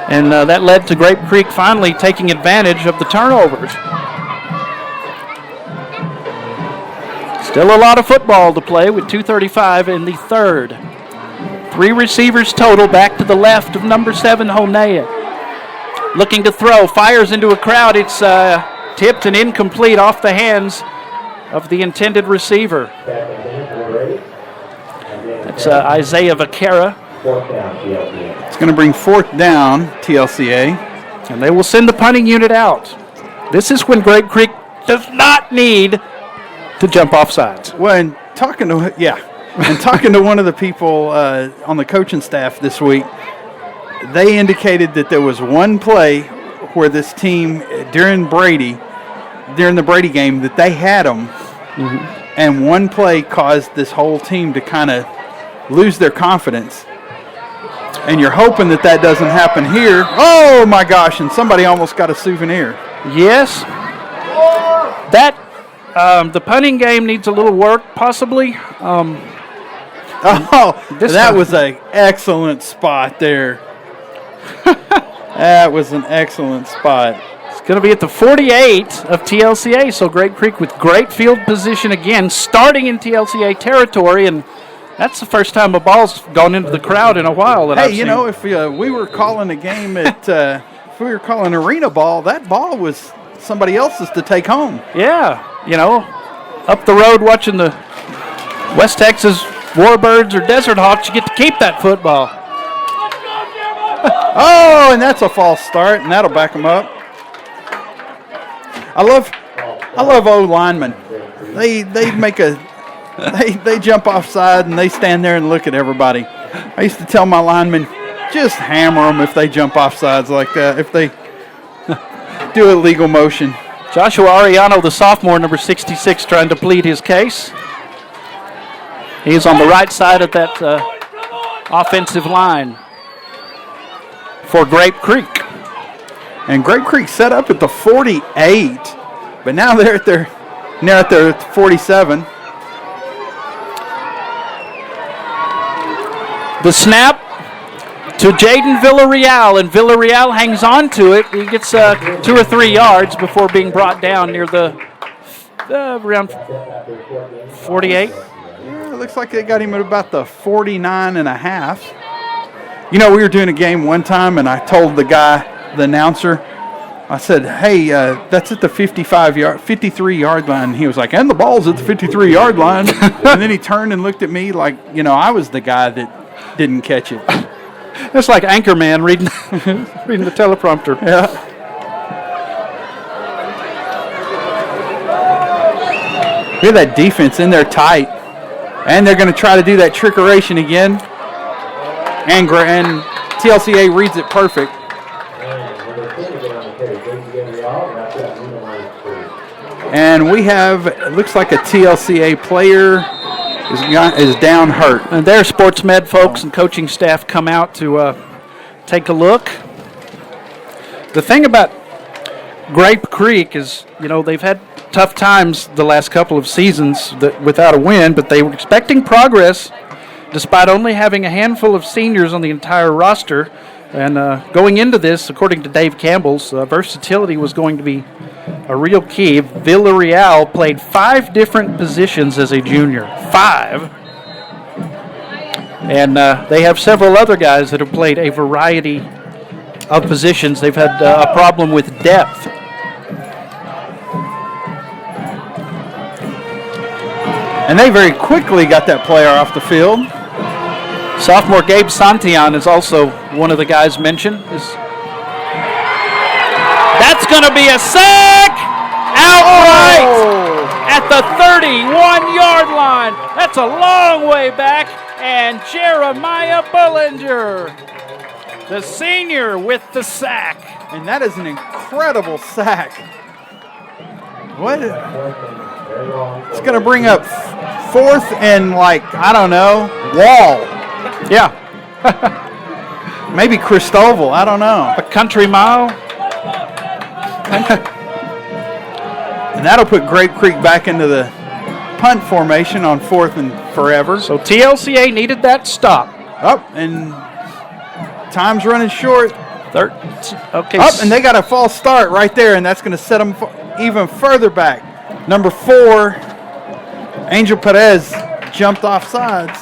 A: And that led to Grape Creek finally taking advantage of the turnovers. Still a lot of football to play with 2:35 in the third. 3 receivers total back to the left of number 7, Honea. Looking to throw, fires into a crowd. It's tipped and incomplete off the hands of the intended receiver. That's Isaiah Vaquera.
B: It's going to bring 4th down, TLCA.
A: And they will send the punting unit out. This is when Grape Creek does not need to jump off sides.
B: Well, and talking to one of the people on the coaching staff this week, they indicated that there was one play where this team during the Brady game that they had them, and one play caused this whole team to kind of lose their confidence. And you're hoping that doesn't happen here. Oh my gosh! And somebody almost got a souvenir.
A: Yes. The punting game needs a little work, possibly.
B: That was an excellent spot there. That was an excellent spot.
A: It's going to be at the 48 of TLCA, so Grape Creek with great field position again, starting in TLCA territory, and that's the first time a ball's gone into the crowd in a while that I've seen.
B: If we were calling a game at, if we were calling arena ball, that ball was somebody else's to take home.
A: Yeah, up the road watching the West Texas Warbirds or Desert Hawks, you get to keep that football.
B: Oh, and that's a false start, and that'll back them up. I love O linemen. They jump offside and they stand there and look at everybody. I used to tell my linemen, just hammer them if they jump offsides like that. If they do illegal motion.
A: Joshua Ariano, the sophomore, number 66, trying to plead his case. He's on the right side of that offensive line for Grape Creek.
B: And Grape Creek set up at the 48, but now they're at their 47.
A: The snap to Jaden Villarreal, and Villarreal hangs on to it. He gets 2 or 3 yards before being brought down near the around 48.
B: Yeah, it looks like they got him at about the 49 and a half. We were doing a game one time, and I told the announcer, I said, hey, that's at the 53-yard line. And he was like, and the ball's at the 53-yard line. And then he turned and looked at me like, I was the guy that didn't catch it.
A: It's like Anchorman reading the teleprompter.
B: Yeah. Look at that defense in there tight. And they're going to try to do that trickeration again. And TLCA reads it perfect. And we have, it looks like a TLCA player is down hurt.
A: And their sports med folks and coaching staff come out to take a look. The thing about Grape Creek is, they've had tough times the last couple of seasons without a win, but they were expecting progress despite only having a handful of seniors on the entire roster. And going into this, according to Dave Campbell's, versatility was going to be a real key. Villarreal played 5 different positions as a junior. 5. And they have several other guys that have played a variety of positions. They've had a problem with depth.
B: And they very quickly got that player off the field.
A: Sophomore Gabe Santillan is also one of the guys mentioned. That's going to be a sack outright at the 31-yard line. That's a long way back. And Jeremiah Bullinger, the senior, with the sack.
B: And that is an incredible sack. It's going to bring up fourth and, like, I don't know, Wall.
A: Yeah.
B: Maybe Christoval. I don't know.
A: A country mile.
B: And that'll put Grape Creek back into the punt formation on fourth and forever.
A: So TLCA needed that stop.
B: Up, and time's running short.
A: Okay.
B: Up, and they got a false start right there, and that's going to set them even further back. Number 4, Angel Perez jumped off sides.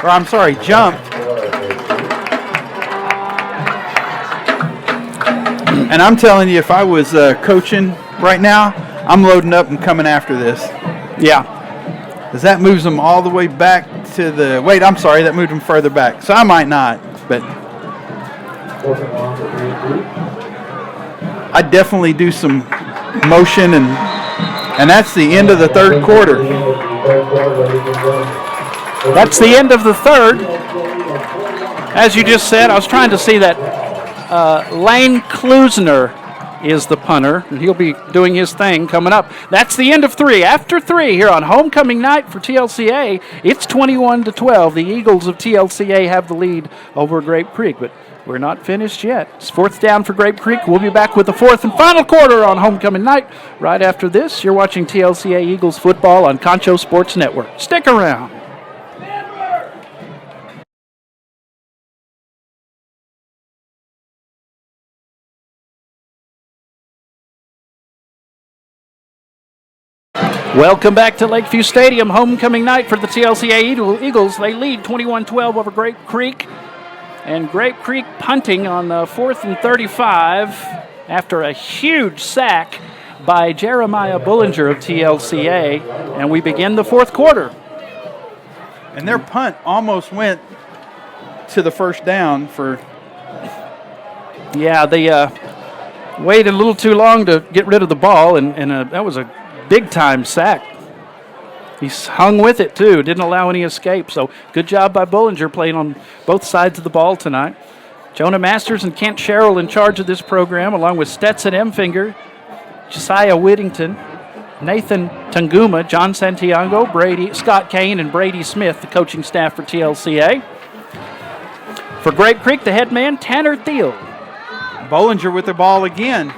B: Or I'm sorry, jumped. And I'm telling you, if I was coaching right now, I'm loading up and coming after this.
A: Yeah.
B: Because that moves them all the way back to the... Wait, I'm sorry, that moved them further back. So I might not, but... I definitely do some motion, and that's the end of the third quarter.
A: That's the end of the third. As you just said, I was trying to see that Lane Klusner is the punter, and he'll be doing his thing coming up. That's the end of 3. After 3 here on homecoming night for TLCA, it's 21-12. The Eagles of TLCA have the lead over Grape Creek, but we're not finished yet. It's 4th down for Grape Creek. We'll be back with the 4th and final quarter on homecoming night. Right after this, you're watching TLCA Eagles football on Concho Sports Network. Stick around. Welcome back to Lakeview Stadium, homecoming night for the TLCA Eagles. They lead 21-12 over Grape Creek. And Grape Creek punting on the 4th and 35 after a huge sack by Jeremiah Bullinger of TLCA. And we begin the 4th quarter.
B: And their punt almost went to the first down for...
A: Yeah, they waited a little too long to get rid of the ball, and that was a big-time sack. He hung with it, too. Didn't allow any escape. So good job by Bullinger playing on both sides of the ball tonight. Jonah Masters and Kent Sherrill in charge of this program, along with Stetson Emfinger, Josiah Whittington, Nathan Tanguma, John Santiago, Scott Kane, and Brady Smith, the coaching staff for TLCA. For Grape Creek, the head man, Tanner Thiel.
B: Bullinger with the ball again.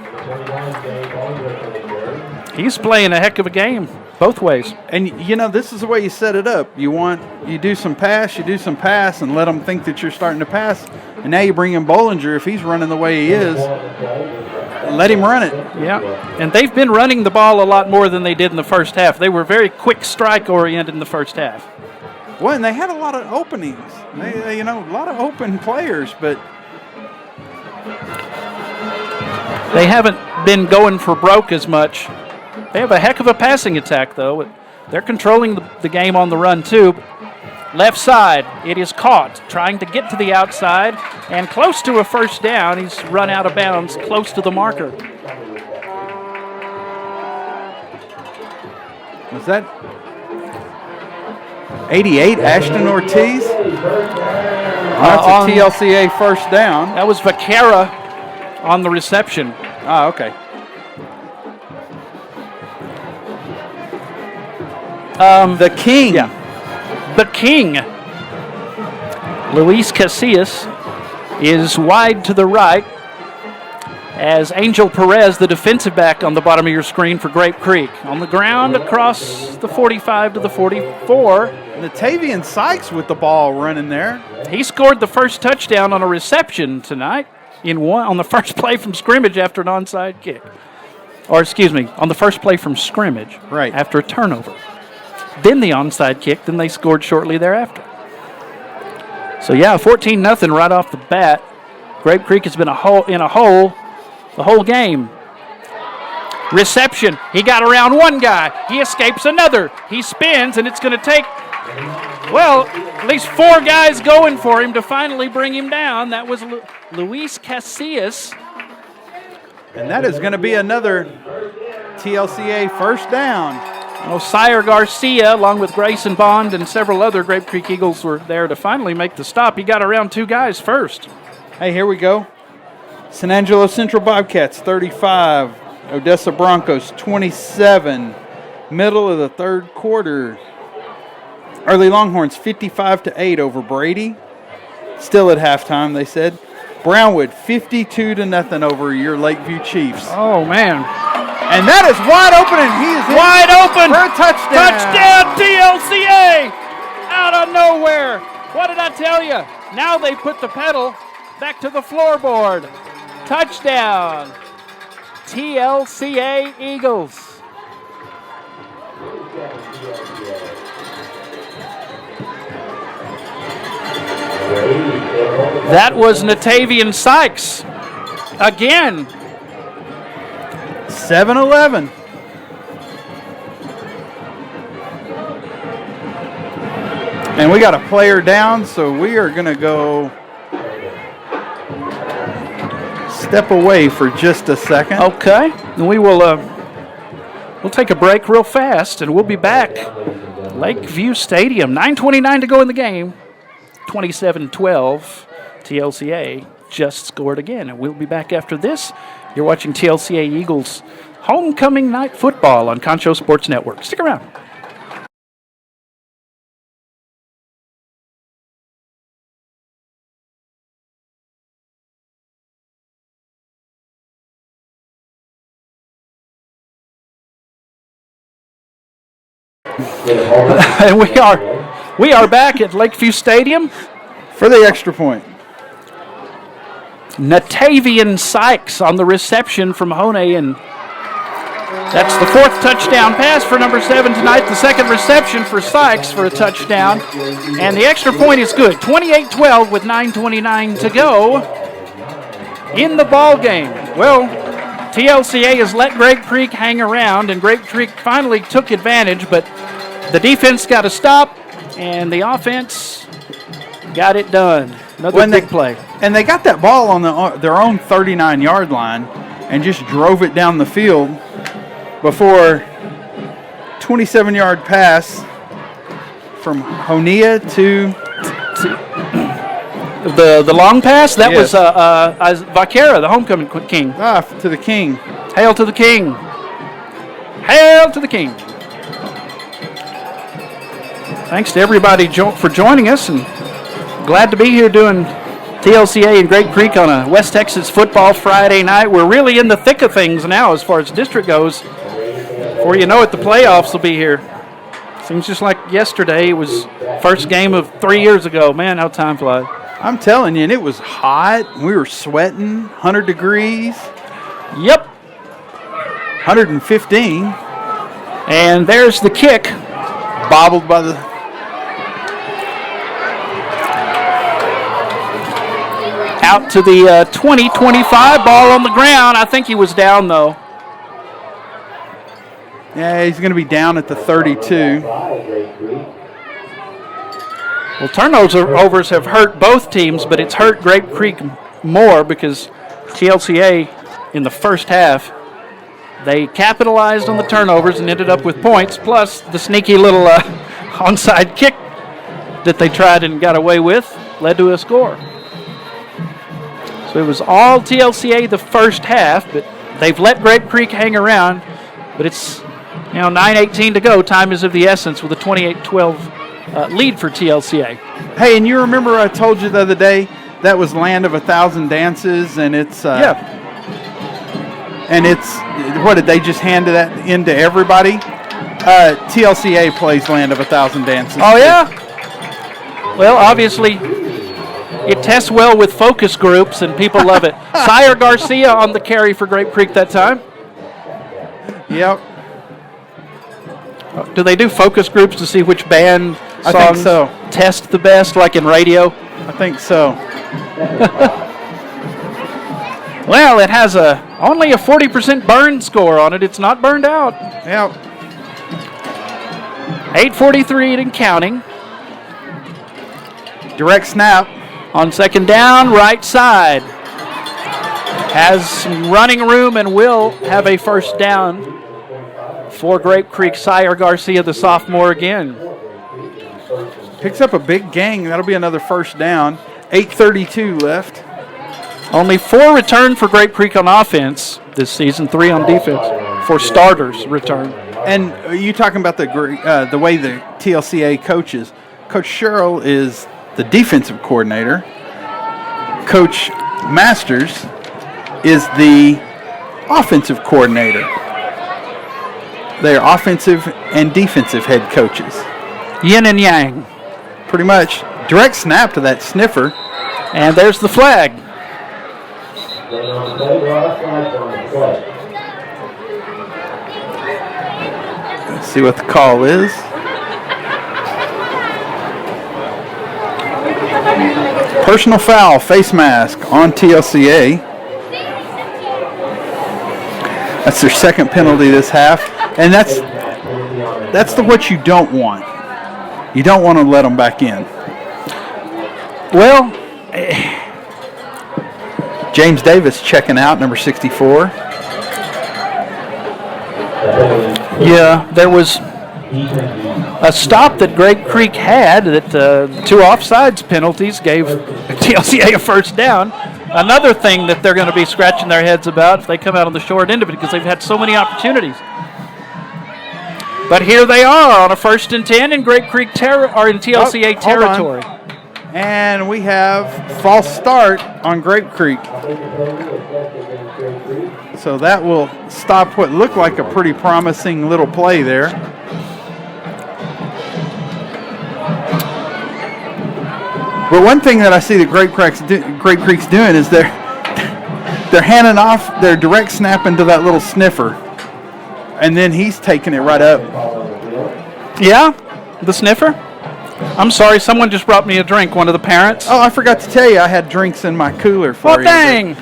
A: He's playing a heck of a game both ways.
B: And, you know, this is the way you set it up. You do some pass, and let them think that you're starting to pass. And now you bring in Bullinger. If he's running the way he is, let him run it.
A: Yeah, and they've been running the ball a lot more than they did in the first half. They were very quick strike-oriented in the first half.
B: Well, and they had a lot of openings. A lot of open players, but...
A: They haven't been going for broke as much. They have a heck of a passing attack, though. They're controlling the game on the run, too. Left side, it is caught, trying to get to the outside, and close to a first down. He's run out of bounds, close to the marker.
B: Was that 88, Ashton Ortiz? That's a TLCA first down.
A: That was Vaquera on the reception.
B: Ah, okay. The King.
A: Yeah. The King. Luis Casillas is wide to the right as Angel Perez, the defensive back on the bottom of your screen for Grape Creek. On the ground across the 45 to the 44.
B: Natavian Sykes with the ball running there.
A: He scored the first touchdown on a reception tonight on the first play from scrimmage after an onside kick. Or, excuse me, on the first play from scrimmage.
B: Right.
A: After a turnover. Then the onside kick, then they scored shortly thereafter. So, yeah, 14-0 right off the bat. Grape Creek has been in a hole the whole game. Reception. He got around one guy. He escapes another. He spins, and it's going to take, at least 4 guys going for him to finally bring him down. That was Luis Casillas.
B: And that is going to be another TLCA first down.
A: Sire Garcia, along with Grayson Bond and several other Grape Creek Eagles, were there to finally make the stop. He got around 2 guys first.
B: Hey, here we go. San Angelo Central Bobcats, 35. Odessa Broncos, 27. Middle of the third quarter. Early Longhorns 55-8 over Brady. Still at halftime, they said. Brownwood 52-0 over your Lakeview Chiefs.
A: Oh, man.
B: And that is wide open, and he is
A: Wide open
B: for a touchdown.
A: Touchdown, TLCA! Out of nowhere. What did I tell you? Now they put the pedal back to the floorboard. Touchdown, TLCA Eagles. That was Natavian Sykes again.
B: 7-11. And we got a player down, so we are going to go step away for just a second.
A: Okay, and we will we'll take a break real fast, and we'll be back. Lakeview Stadium, 9:29 to go in the game. 27-12. TLCA just scored again, and we'll be back after this. You're watching TLCA Eagles Homecoming Night Football on Concho Sports Network. Stick around. And we are back at Lakeview Stadium
B: For the extra point.
A: Natavian Sykes on the reception from Hone, and that's the fourth touchdown pass for number 7 tonight. The second reception for Sykes for a touchdown, and the extra point is good. 28-12 with 9:29 to go in the ball game. Well, TLCA has let Grape Creek hang around, and Grape Creek finally took advantage, but the defense got to stop, and the offense got it done. Another big play.
B: And they got that ball on their own 39-yard line and just drove it down the field before 27-yard pass from Honea to
A: the long pass. That
B: Yes.
A: was Vaquera, the homecoming king.
B: to the king.
A: Hail to the king. Hail to the king. Thanks to everybody for joining us, and glad to be here doing TLCA and Grape Creek on a West Texas football Friday night. We're really in the thick of things now as far as district goes. Before you know it, the playoffs will be here. Seems just like yesterday. It was first game of 3 years ago. Man, how time flies.
B: I'm telling you, and it was hot. We were sweating, 100 degrees.
A: Yep.
B: 115.
A: And there's the kick.
B: Bobbled by the...
A: Out to the 20-25, ball on the ground. I think he was down, though.
B: Yeah, he's going to be down at the 32.
A: Well, turnovers have hurt both teams, but it's hurt Grape Creek more because TLCA in the first half, they capitalized on the turnovers and ended up with points, plus the sneaky little onside kick that they tried and got away with led to a score. So it was all TLCA the first half, but they've let Grape Creek hang around, but it's 9:18 to go. Time is of the essence with a 28-12 lead for TLCA.
B: Hey, and you remember I told you the other day that was Land of 1,000 Dances, and it's and it's what did they just hand that into everybody? TLCA plays Land of 1,000 Dances.
A: Oh yeah. Well, obviously, it tests well with focus groups, and people love it. Sire Garcia on the carry for Grape Creek that time.
B: Yep.
A: Do they do focus groups to see which band songs
B: I think so.
A: test the best, like in radio?
B: I think so.
A: Well, it has only a 40% burn score on it. It's not burned out.
B: Yep.
A: 8:43 and counting.
B: Direct snap.
A: On second down, right side. Has some running room and will have a first down for Grape Creek. Sire Garcia, the sophomore, again.
B: Picks up a big gang. That'll be another first down. 8:32 left.
A: Only 4 returned for Grape Creek on offense this season, 3 on defense. 4 starters return.
B: And are you talking about the way the TLCA coaches? Coach Sherrill is the defensive coordinator. Coach Masters is the offensive coordinator. They are offensive and defensive head coaches.
A: Yin and yang.
B: Pretty much. Direct snap to that sniffer.
A: And there's the flag.
B: Let's see what the call is. Personal foul, face mask on TLCA. That's their second penalty this half. And that's what you don't want. You don't want to let them back in.
A: Well,
B: James Davis checking out, number 64.
A: yeah, there was a stop that Grape Creek had that 2 offsides penalties gave TLCA a first down. Another thing that they're going to be scratching their heads about if they come out on the short end of it because they've had so many opportunities. But here they are on a 1st and 10 in Grape Creek or in TLCA territory.
B: And we have false start on Grape Creek. So that will stop what looked like a pretty promising little play there. But one thing that I see that Grape Creek's doing is they're handing off their direct snap into that little sniffer. And then he's taking it right up.
A: Yeah? The sniffer? I'm sorry, someone just brought me a drink, one of the parents.
B: Oh, I forgot to tell you, I had drinks in my cooler for you.
A: Oh, dang.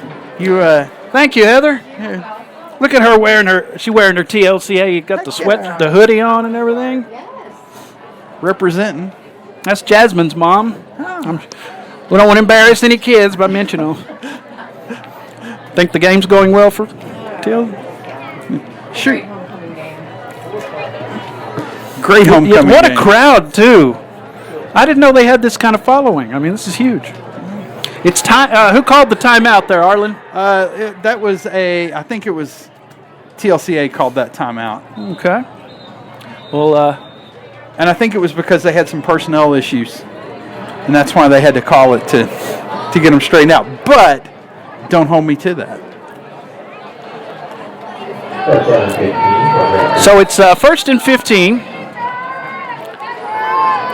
A: Thank you, Heather.
B: Yeah.
A: Look at her wearing her TLCA. You got the sweat, the hoodie on and everything.
B: Representing.
A: That's Jasmine's mom. We don't want to embarrass any kids by mentioning them. Think the game's going well for TL?
B: Sure. Great homecoming
A: What a
B: game.
A: crowd, too. I didn't know they had this kind of following. I mean, this is huge. It's time. Who called the timeout there, Arlen?
B: That was I think it was TLCA called that timeout.
A: Okay. Well,
B: and I think it was because they had some personnel issues. And that's why they had to call it to get them straightened out. But don't hold me to that.
A: so it's 1st and 15.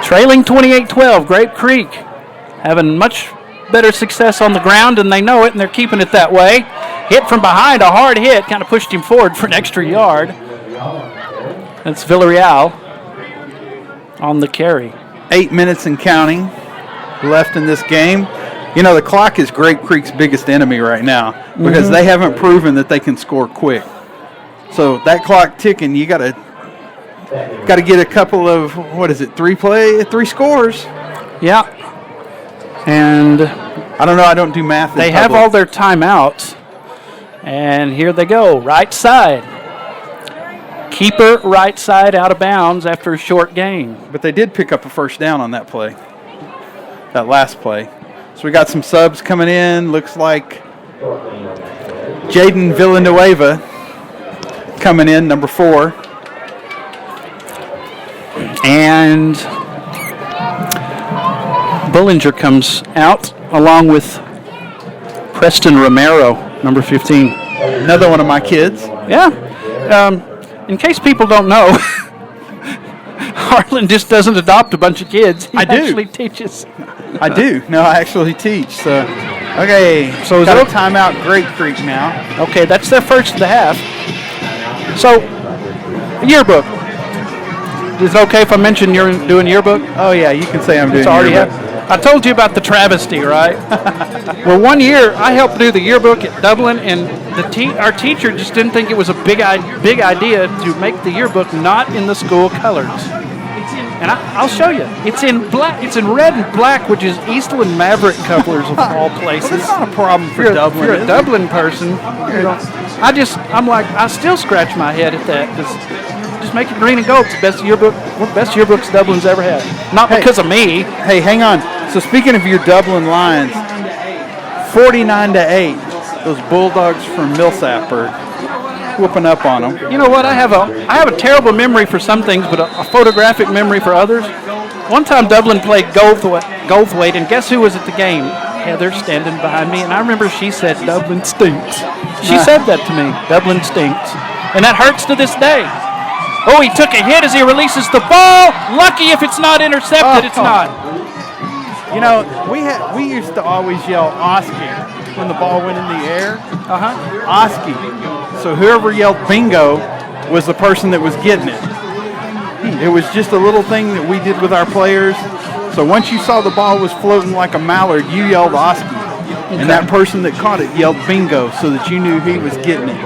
A: Trailing 28-12, Grape Creek having much better success on the ground, and they know it, and they're keeping it that way. Hit from behind, a hard hit, kind of pushed him forward for an extra yard. That's Villarreal on the carry.
B: 8 minutes and counting left in this game. You know, the clock is Grape Creek's biggest enemy right now because they haven't proven that they can score quick. So that clock ticking, you got to get a couple of, 3 scores.
A: Yeah. And
B: I don't know, I don't do math.
A: They have all their timeouts. And here they go, right side. Keeper right side out of bounds after a short gain.
B: But they did pick up a first down on that play, that last play. So we got some subs coming in. Looks like Jaden Villanueva coming in, number 4.
A: And Bullinger comes out along with Preston Romero, number 15.
B: Another one of my kids.
A: Yeah. In case people don't know, Harlan just doesn't adopt a bunch of kids. He actually teaches.
B: I do. No, I actually teach. So, okay. So is that a timeout? Grape Creek now.
A: Okay, that's their first of the half. So, yearbook. Is it okay if I mention you're doing yearbook?
B: Oh yeah, you can say I'm doing
A: yearbook.
B: yearbook.
A: I told you about the travesty, right? Well, one year I helped do the yearbook at Dublin, and our teacher just didn't think it was a big idea to make the yearbook not in the school colors. And I'll show you. It's in black. It's in red and black, which is Eastland Maverick colors of all places.
B: Well, that's not a problem for Dublin.
A: If you're a Dublin person, I still scratch my head at that because just make it green and gold. It's the best yearbook. One of the best yearbooks Dublin's ever had. Not because of me.
B: Hey, hang on. So speaking of your Dublin Lions, 49-8, those Bulldogs from Millsap are whooping up on them.
A: You know what? I have a terrible memory for some things, but a photographic memory for others. One time Dublin played Goldthwaite, and guess who was at the game? Heather standing behind me, and I remember she said, "Dublin stinks." She said that to me, "Dublin stinks," and that hurts to this day. Oh, he took a hit as he releases the ball. Lucky if it's not intercepted, it's not.
B: You know, we used to always yell Oski when the ball went in the air. Oski. So whoever yelled bingo was the person that was getting it. It was just a little thing that we did with our players. So once you saw the ball was floating like a mallard, you yelled Oski. And that person that caught it yelled bingo so that you knew he was getting it.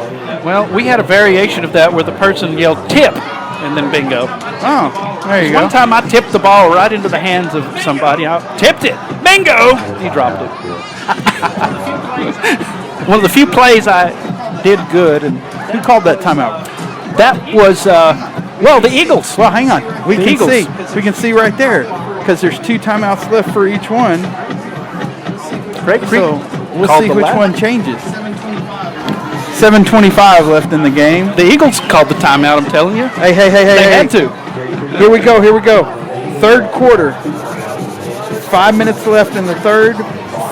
A: Well, we had a variation of that where the person yelled tip and then bingo.
B: Oh, there you go.
A: One time I tipped the ball right into the hands of somebody. I tipped it. Bingo! He dropped it. One of the few plays I did good. And
B: who called that timeout?
A: That was, the Eagles.
B: Well, hang on. We can
A: Eagles.
B: see. We can see right there because there's 2 timeouts left for each one.
A: Grape Creek.
B: So we'll see which one changes. 7:25 left in the game.
A: The Eagles called the timeout, I'm telling you.
B: Hey.
A: They had to.
B: Here we go. Third quarter. 5 minutes left in the third.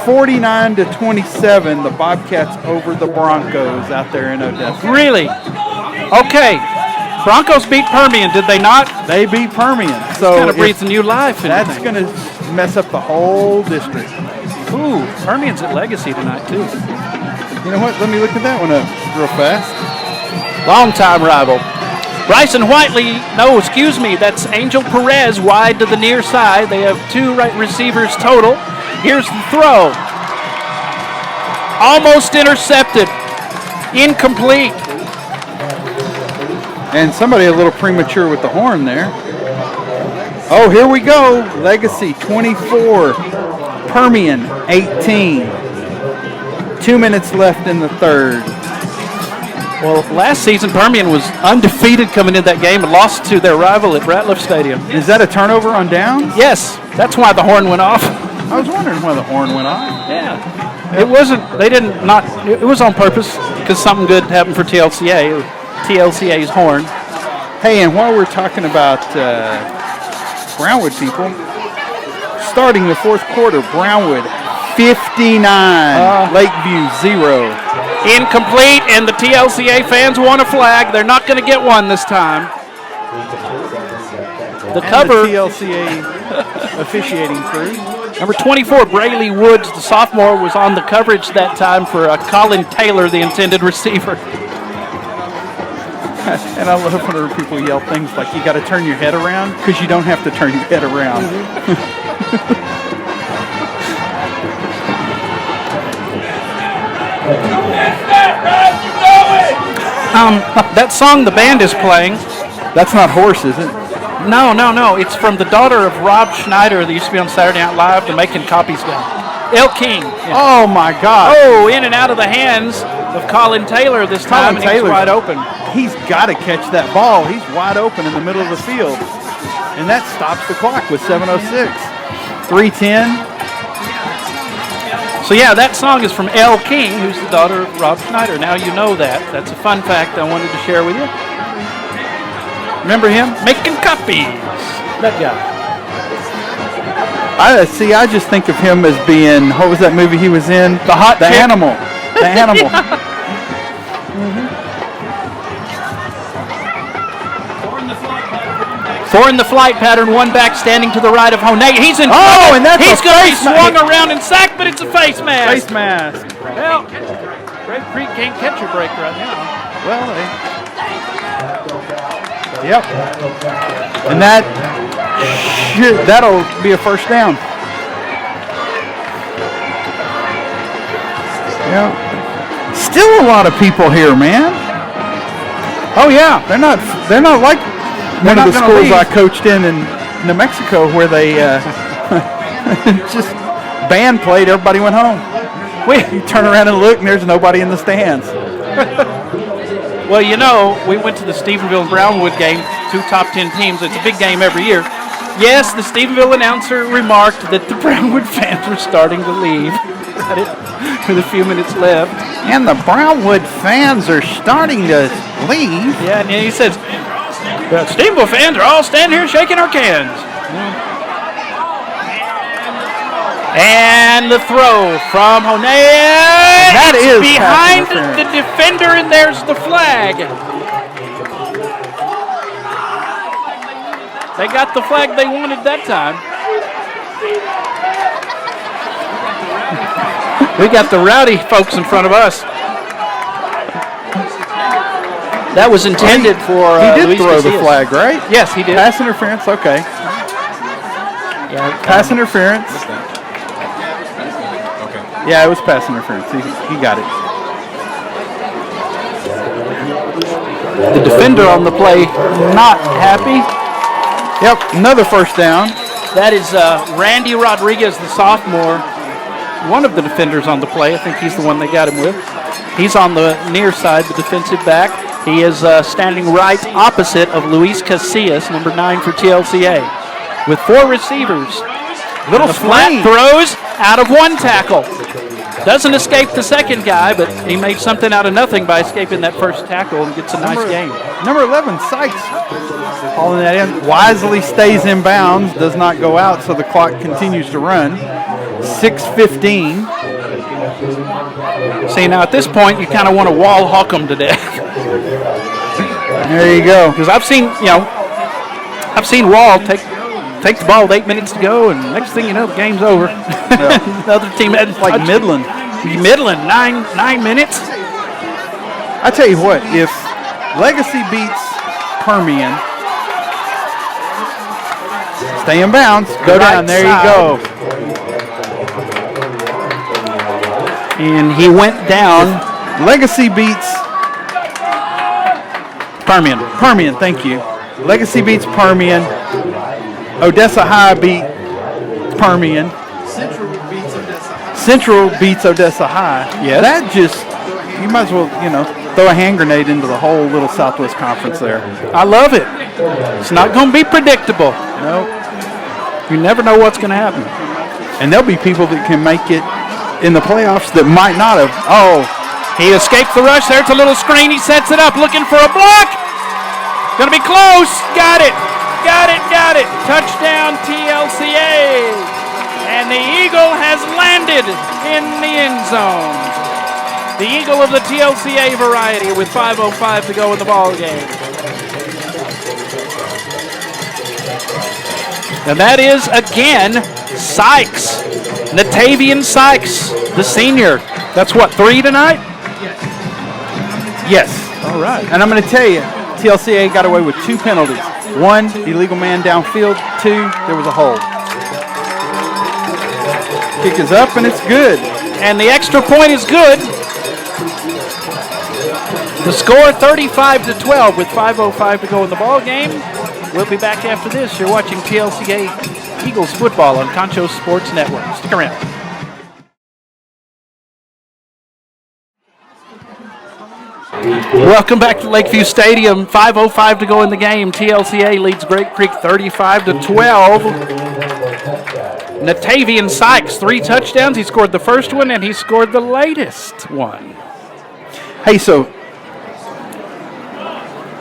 B: 49-27. The Bobcats over the Broncos out there in Odessa.
A: Really? Okay. Broncos beat Permian, did they not?
B: They beat Permian. So
A: kind of breathes a new life into
B: that's
A: things.
B: going to mess up the whole district.
A: Ooh, Permian's at Legacy tonight, too.
B: You know what? Let me look at that one up real fast.
A: Longtime rival. Bryson Whiteley, that's Angel Perez wide to the near side. They have 2 right receivers total. Here's the throw. Almost intercepted. Incomplete.
B: And somebody a little premature with the horn there. Oh, here we go. Legacy 24. Permian 18. 2 minutes left in the third.
A: Well, last season, Permian was undefeated coming into that game and lost to their rival at Ratliff Stadium.
B: Is that a turnover on downs?
A: Yes, that's why the horn went off.
B: I was wondering why the horn went off.
A: Yeah. It was on purpose because something good happened for TLCA. TLCA's horn.
B: Hey, and while we're talking about Brownwood people, starting the fourth quarter, Brownwood 59, Lakeview 0.
A: Incomplete, and the TLCA fans want a flag. They're not going to get one this time. The cover.
B: The TLCA officiating crew.
A: Number 24, Brayley Woods, the sophomore, was on the coverage that time for Colin Taylor, the intended receiver.
B: And I love whenever people yell things like, you got to turn your head around, because you don't have to turn your head around.
A: That song the band is playing.
B: That's not Horse, is it?
A: No. It's from the daughter of Rob Schneider that used to be on Saturday Night Live, the Making Copies guy. El King. Yeah.
B: Oh, my God.
A: Oh, in and out of the hands of Colin Taylor this time, and he's wide open.
B: He's got to catch that ball. He's wide open in the middle of the field. And that stops the clock with 7:06. 3:10.
A: So, yeah, that song is from El King, who's the daughter of Rob Schneider. Now you know that. That's a fun fact I wanted to share with you. Remember him? Making Copies. That guy.
B: I just think of him as being, what was that movie he was in? The Animal. The Animal.
A: Four in the flight pattern, one back standing to the right of Honega. He's in trouble.
B: And that's
A: he's going to be swung
B: mask.
A: around and sacked, but it's a face mask.
B: Face mask.
A: Well, Grape Creek can't catch a break right now.
B: Well, yep. And that'll be a first down. Yeah. Still a lot of people here, man. Oh yeah, they're not like one of the schools I coached in New Mexico where they just band played, everybody went home. You turn around and look, and there's nobody in the stands.
A: Well, we went to the Stephenville and Brownwood game, 2 top 10 teams. It's a big game every year. Yes, the Stephenville announcer remarked that the Brownwood fans were starting to leave with a few minutes left.
B: And the Brownwood fans are starting to leave.
A: Yeah, and he says, the Stephenville fans are all standing here shaking our cans. And the throw from Honea.
B: That is
A: behind
B: pass interference.
A: the defender, and there's the flag. They got the flag they wanted that time. We got the rowdy folks in front of us. That was intended for
B: He did
A: Luis
B: throw the
A: Casillas.
B: flag, right?
A: Yes, he did.
B: Pass interference, okay.
A: Yeah,
B: Pass interference. Yeah, it was pass interference. He got it.
A: the defender on the play not happy.
B: Yep, another first down.
A: That is Randy Rodriguez, the sophomore, one of the defenders on the play. I think he's the one they got him with. He's on the near side, the defensive back. He is standing right opposite of Luis Casillas, number 9 for TLCA, with 4 receivers.
B: Little
A: flat
B: swing.
A: throws out of 1 tackle. Doesn't escape the second guy, but he made something out of nothing by escaping that first tackle and gets a nice game.
B: Number 11, Sykes, hauling that in. Wisely stays in bounds, does not go out, so the clock continues to run. 6:15.
A: See, now at this point, you kind of want to wall hawk them to death.
B: There you go.
A: Because I've seen Wall take the ball with 8 minutes to go, and next thing you know, the game's over. The other team had
B: Like Midland.
A: Midland, nine minutes.
B: I tell you what, if Legacy beats Permian, stay in bounds, go down, there you go.
A: And he went down.
B: Legacy beats
A: Permian.
B: Permian, thank you. Legacy beats Permian. Odessa High beat Permian. Central beats Odessa High.
A: Yes.
B: That just, you might as well, throw a hand grenade into the whole little Southwest Conference there.
A: I love it. It's not going to be predictable.
B: No.
A: You never know what's going to happen.
B: And there'll be people that can make it in the playoffs that might not have. Oh,
A: He escaped the rush there. It's a little screen. He sets it up, looking for a block. Going to be close. Got it. Got it. Got it. Touchdown TLCA. And the Eagle has landed in the end zone. The Eagle of the TLCA variety with 5:05 to go in the ball game. And that is, again, Sykes. Natavian Sykes, the senior. That's what, 3 tonight?
B: yes.
A: All right.
B: And I'm going to tell you, TLCA got away with 2 penalties. 1, illegal man downfield. 2, there was a hold. Kick is up and it's good.
A: And the extra point is good. The score 35-12 with 5:05 to go in the ball game. We'll be back after this. You're watching TLCA Eagles football on Concho Sports Network. Stick around. Welcome back to Lakeview Stadium. 5:05 to go in the game. TLCA leads Grape Creek 35-12. Natavian Sykes, 3 touchdowns. He scored the first one, and he scored the latest one.
B: Hey, so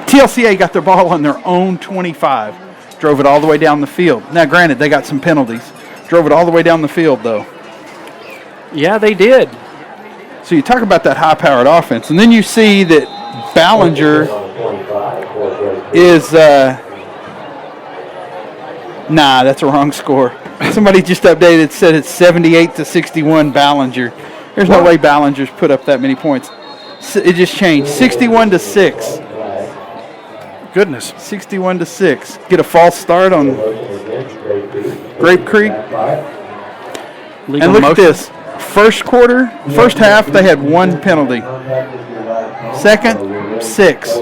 B: TLCA got their ball on their own 25. Drove it all the way down the field. Now, granted, they got some penalties. Drove it all the way down the field, though.
A: Yeah, they did.
B: So you talk about that high-powered offense, and then you see that Ballinger is nah, that's a wrong score. Somebody just updated, said it's 78-61 Ballinger. There's no way Ballinger's put up that many points. It just changed, 61-6.
A: Goodness.
B: 61-6. Get a false start on Grape Creek.
A: Legal
B: And look
A: motion.
B: at this. First quarter, first half, they had 1 penalty. Second, 6.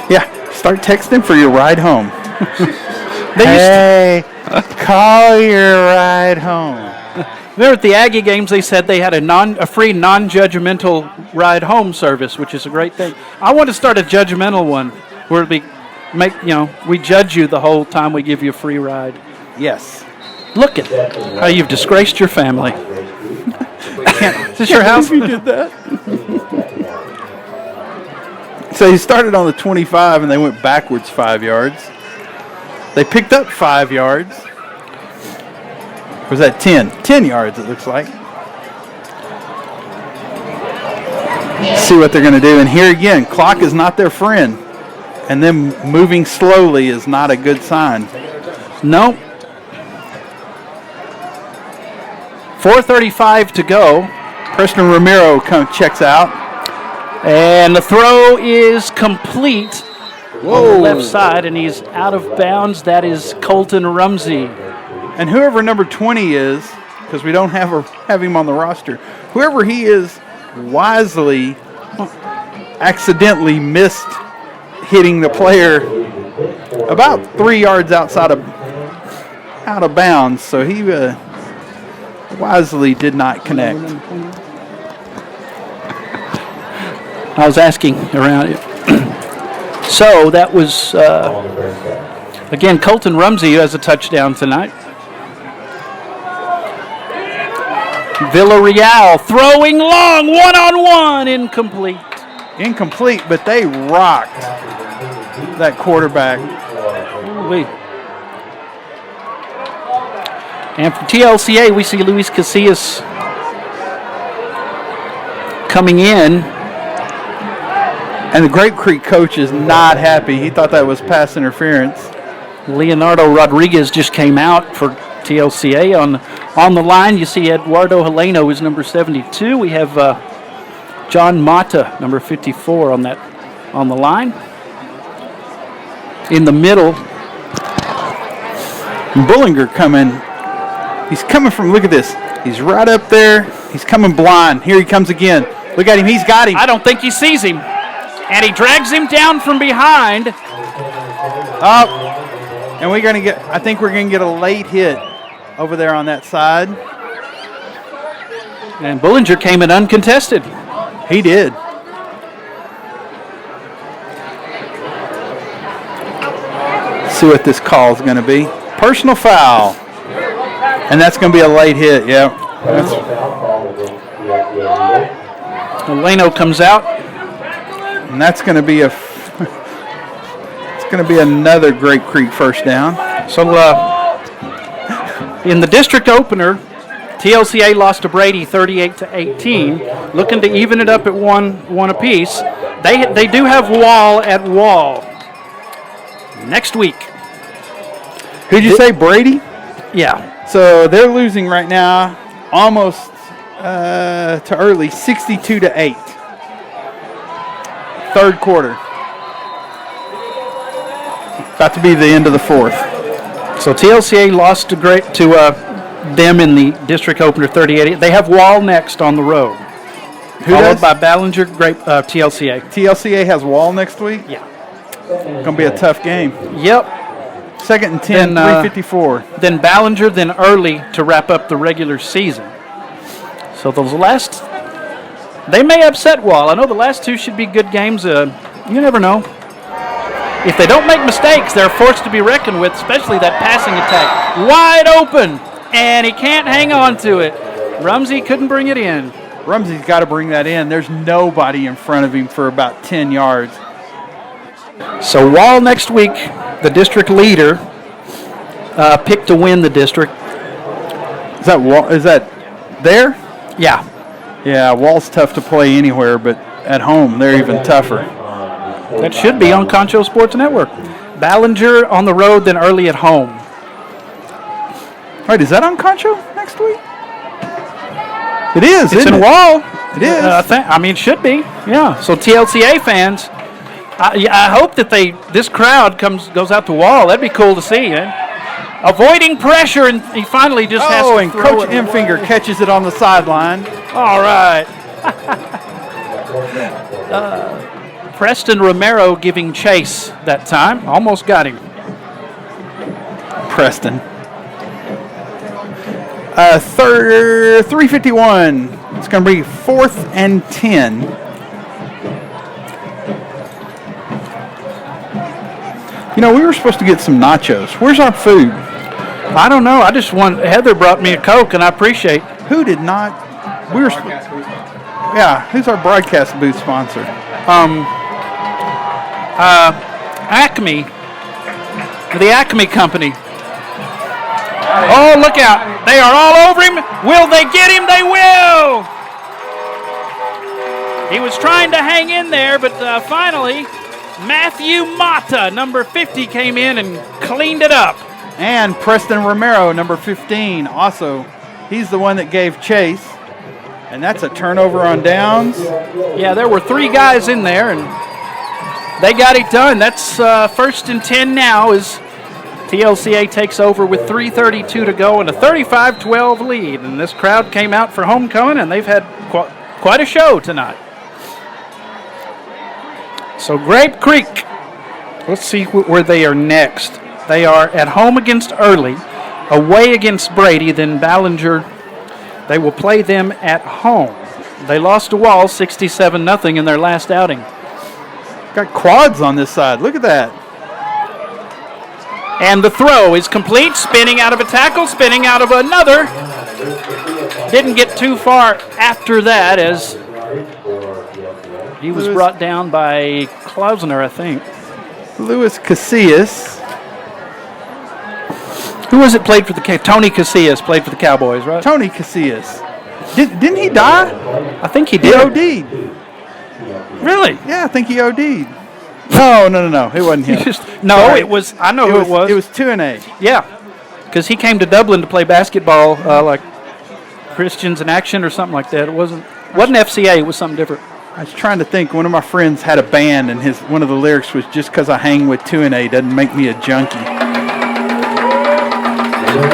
B: Yeah, start texting for your ride home. Hey, call your ride home.
A: There at the Aggie games, they said they had a free non-judgmental ride home service, which is a great thing. I want to start a judgmental one where we judge you the whole time we give you a free ride.
B: Yes.
A: Look at how you've disgraced your family. Is this your house?
B: You did that. So he started on the 25 and they went backwards 5 yards. They picked up 5 yards. Or was that 10? 10 yards, it looks like. See what they're going to do. And here again, clock is not their friend. And them moving slowly is not a good sign.
A: No. 4:35 to go.
B: Preston Romero checks out.
A: And the throw is complete on the
B: Whoa.
A: left side, and he's out of bounds. That is Colton Rumsey.
B: And whoever number 20 is, because we don't have him on the roster, whoever he is wisely accidentally missed hitting the player about 3 yards out of bounds. So he wisely did not connect.
A: I was asking around it. So that was, again, Colton Rumsey who has a touchdown tonight. Villarreal throwing long, one-on-one, incomplete.
B: Incomplete, but they rocked that quarterback.
A: Wait. And for TLCA, we see Luis Casillas coming in.
B: And the Grape Creek coach is not happy. He thought that was pass interference.
A: Leonardo Rodriguez just came out for TLCA. On the line, you see Eduardo Heleno is number 72. We have John Mata, number 54, on the line. In the middle,
B: Bullinger coming. He's coming from, look at this. He's right up there. He's coming blind. Here he comes again. Look at him. He's got him.
A: I don't think he sees him. And he drags him down from behind.
B: Up. And I think we're going to get a late hit over there on that side.
A: And Bullinger came in uncontested.
B: He did. See what this call is going to be. Personal foul. And that's going to be a late hit, yeah.
A: Heleno comes out.
B: And that's going to be another Grape Creek first down.
A: So in the district opener, TLCA lost to Brady 38-18. Looking to even it up at one apiece. They do have Wall at Wall next week.
B: Who'd you say, Brady?
A: Yeah.
B: So they're losing right now, almost to early, 62-8. Third quarter. About to be the end of the fourth.
A: So TLCA lost to them in the district opener 38. They have Wall next on the road.
B: Who
A: followed
B: does?
A: by Ballinger, TLCA.
B: TLCA has Wall next week?
A: Yeah.
B: Going to be a tough game.
A: Yep.
B: Second and 10, 3:54.
A: Then Ballinger, then Early to wrap up the regular season. So those last, they may upset Wall. I know the last two should be good games. You never know. If they don't make mistakes, they're forced to be reckoned with, especially that passing attack. Wide open, and he can't hang on to it. Rumsey couldn't bring it in.
B: Rumsey's got to bring that in. There's nobody in front of him for about 10 yards.
A: So Wall next week, the district leader, picked to win the district.
B: Is that there?
A: Yeah.
B: Yeah, Wall's tough to play anywhere, but at home they're even tougher.
A: That should be on Concho Sports Network. Ballinger on the road, then Early at home.
B: Wait, is that on Concho next week? It is.
A: It's in Wall.
B: It is.
A: It should be. Yeah. So TLCA fans, I hope that this crowd goes out to Wall. That'd be cool to see, man. Avoiding pressure, and he finally just has to
B: and
A: throw
B: Coach
A: it.
B: Infinger catches it on the sideline.
A: All right. Preston Romero giving chase that time. Almost got him.
B: Preston. 3:51. It's going to be 4th and 10. You know, we were supposed to get some nachos. Where's our food?
A: I don't know. Heather brought me a Coke, and I appreciate.
B: Who did not? We were. Yeah, who's our broadcast booth sponsor?
A: Acme. The Acme Company. Oh, look out. They are all over him. Will they get him? They will. He was trying to hang in there, but finally, Matthew Mata, number 50, came in and cleaned it up.
B: And Preston Romero, number 15, also. He's the one that gave chase. And that's a turnover on downs.
A: Yeah, there were 3 guys in there, and they got it done. That's 1st and 10 now as TLCA takes over with 3:32 to go and a 35-12 lead. And this crowd came out for homecoming, and they've had quite a show tonight. So Grape Creek, let's see where they are next. They are at home against Early, away against Brady, then Ballinger. They will play them at home. They lost to Wall 67-0 in their last outing.
B: Got quads on this side. Look at that.
A: And the throw is complete, spinning out of a tackle, spinning out of another. Didn't get too far after that as he was brought down by Klausner, I think.
B: Louis Casillas.
A: Who was it played for the Tony Casillas played for the Cowboys, right?
B: Tony Casillas. Didn't he die?
A: I think he
B: He
A: did.
B: OD'd.
A: Really?
B: Yeah, I think he OD'd. No. It wasn't him. Sorry.
A: It was. I know who it was.
B: It was 2-A.
A: Yeah, because he came to Dublin to play basketball, like Christians in Action or something like that. It wasn't FCA. It was something different.
B: I was trying to think. One of my friends had a band, and one of the lyrics was, "Just because I hang with 2-A doesn't make me a junkie."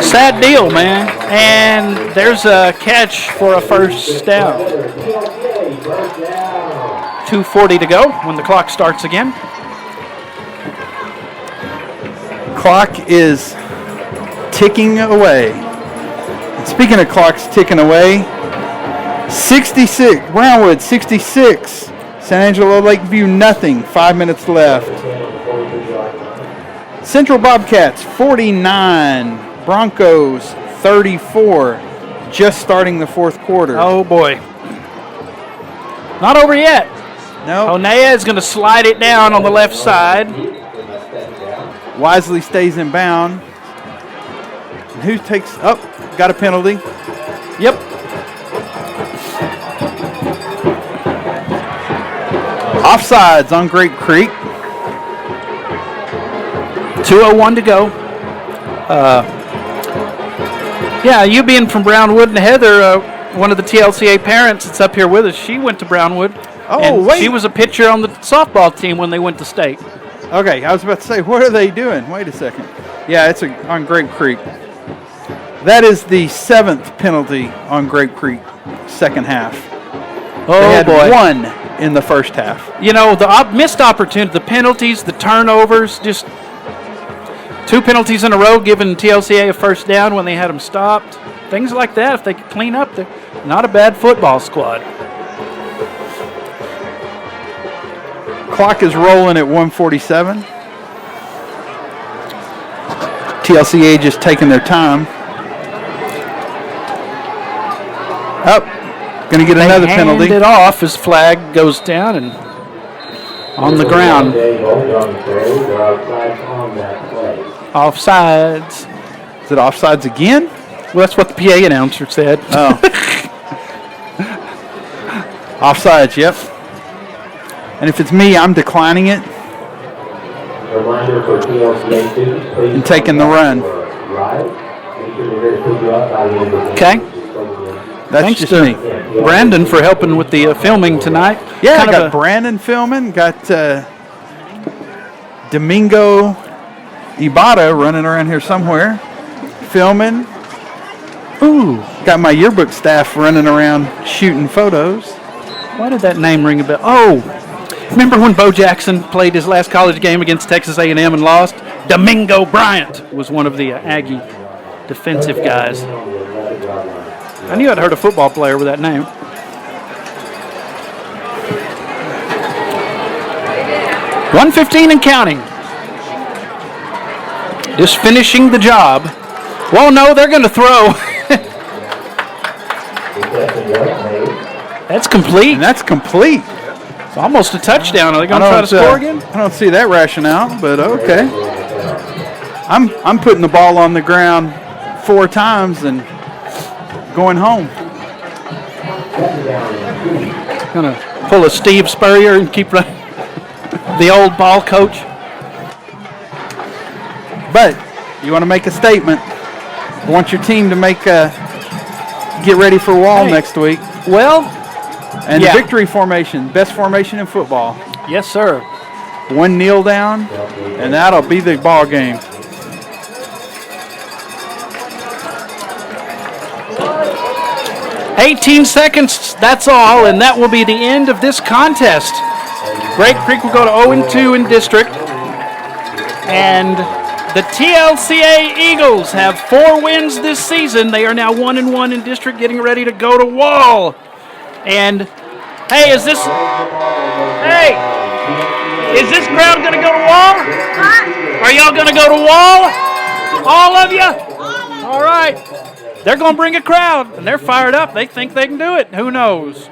A: Sad deal, man. And there's a catch for a first down. 2:40 to go when the clock starts again.
B: Clock is ticking away. And speaking of clocks ticking away, 66, Brownwood 66, San Angelo Lakeview nothing, 5 minutes left. Central Bobcats 49, Broncos 34, just starting the 4th quarter.
A: Oh boy. Not over yet.
B: No.
A: Onea is going to slide it down on the left side.
B: Wisely stays in bound. And who takes, got a penalty.
A: Yep.
B: Offsides on Grape Creek.
A: 2:01 to go. You being from Brownwood, and Heather, one of the TLCA parents that's up here with us, she went to Brownwood.
B: Oh,
A: and
B: wait.
A: She was a pitcher on the softball team when they went to state.
B: Okay, I was about to say, what are they doing? Wait a second. Yeah, it's on Grape Creek. That is the 7th penalty on Grape Creek, second half.
A: Oh,
B: they had
A: boy.
B: 1 in the first half.
A: You know, the missed opportunity, the penalties, the turnovers, just 2 penalties in a row giving TLCA a first down when they had them stopped. Things like that, if they could clean up, they're not a bad football squad.
B: Clock is rolling at 1:47. TLCA just taking their time. Going to get another penalty.
A: Hand it off as flag goes down and on the ground. Offsides.
B: Is it offsides again?
A: Well, that's what the PA announcer said.
B: Oh. Offsides, yep. And if it's me, I'm declining it and taking the run.
A: Okay.
B: That's
A: Thanks
B: just
A: to
B: me.
A: Brandon for helping with the filming tonight.
B: Yeah,
A: Kind
B: I
A: of
B: got Brandon filming. Got Domingo Ibarra running around here somewhere filming.
A: Ooh,
B: Got my yearbook staff running around shooting photos.
A: why did that name ring a bell? Oh, remember when Bo Jackson played his last college game against Texas A&M and lost? Domingo Bryant was one of the Aggie defensive guys. I knew I'd heard a football player with that name. .115 and counting. Just finishing the job. Well, no, they're going to throw. That's complete.
B: And that's complete.
A: It's almost a touchdown. Are they going to try to score again?
B: I don't see that rationale, but okay. I'm putting the ball on the ground 4 times and going home.
A: Going to pull a Steve Spurrier and keep running. The old ball coach.
B: But you want to make a statement. I want your team to get ready for Wall next week.
A: Well,
B: and the victory formation, best formation in football.
A: Yes, sir.
B: 1 kneel down, and that'll be the ball game.
A: "18 seconds, that's all, and that will be the end of this contest. Grape Creek will go to 0-2 in district, and the TLCA Eagles have 4 wins this season. They are now 1-1 in district, getting ready to go to Wall. And hey, is this crowd going to go to Wall? Are y'all going to go to Wall? All of you? All right. They're going to bring a crowd, and they're fired up. They think they can do it. Who knows?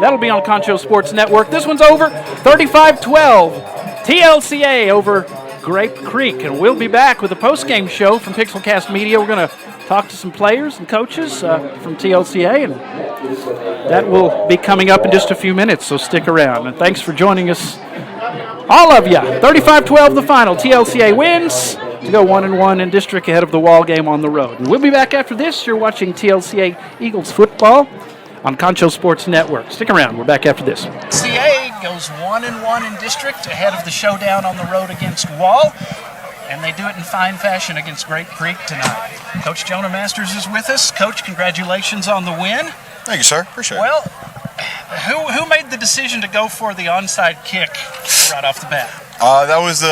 A: That'll be on Concho Sports Network. This one's over, 35-12. TLCA over Grape Creek. And we'll be back with a post-game show from Pixelcast Media. We're going to talk to some players and coaches from TLCA, and that will be coming up in just a few minutes, so stick around. And thanks for joining us, all of you. 35-12 the final. TLCA wins to go 1-1 in district ahead of the Wall game on the road. And we'll be back after this. You're watching TLCA Eagles football on Concho Sports Network. Stick around. We're back after this.
F: TLCA goes 1-1 in district ahead of the showdown on the road against Wall. And they do it in fine fashion against Grape Creek tonight. Coach Jonah Masters is with us. Coach, congratulations on the win.
G: Thank you, sir. Appreciate it.
F: Well, who made the decision to go for the onside kick right off the bat?
G: That was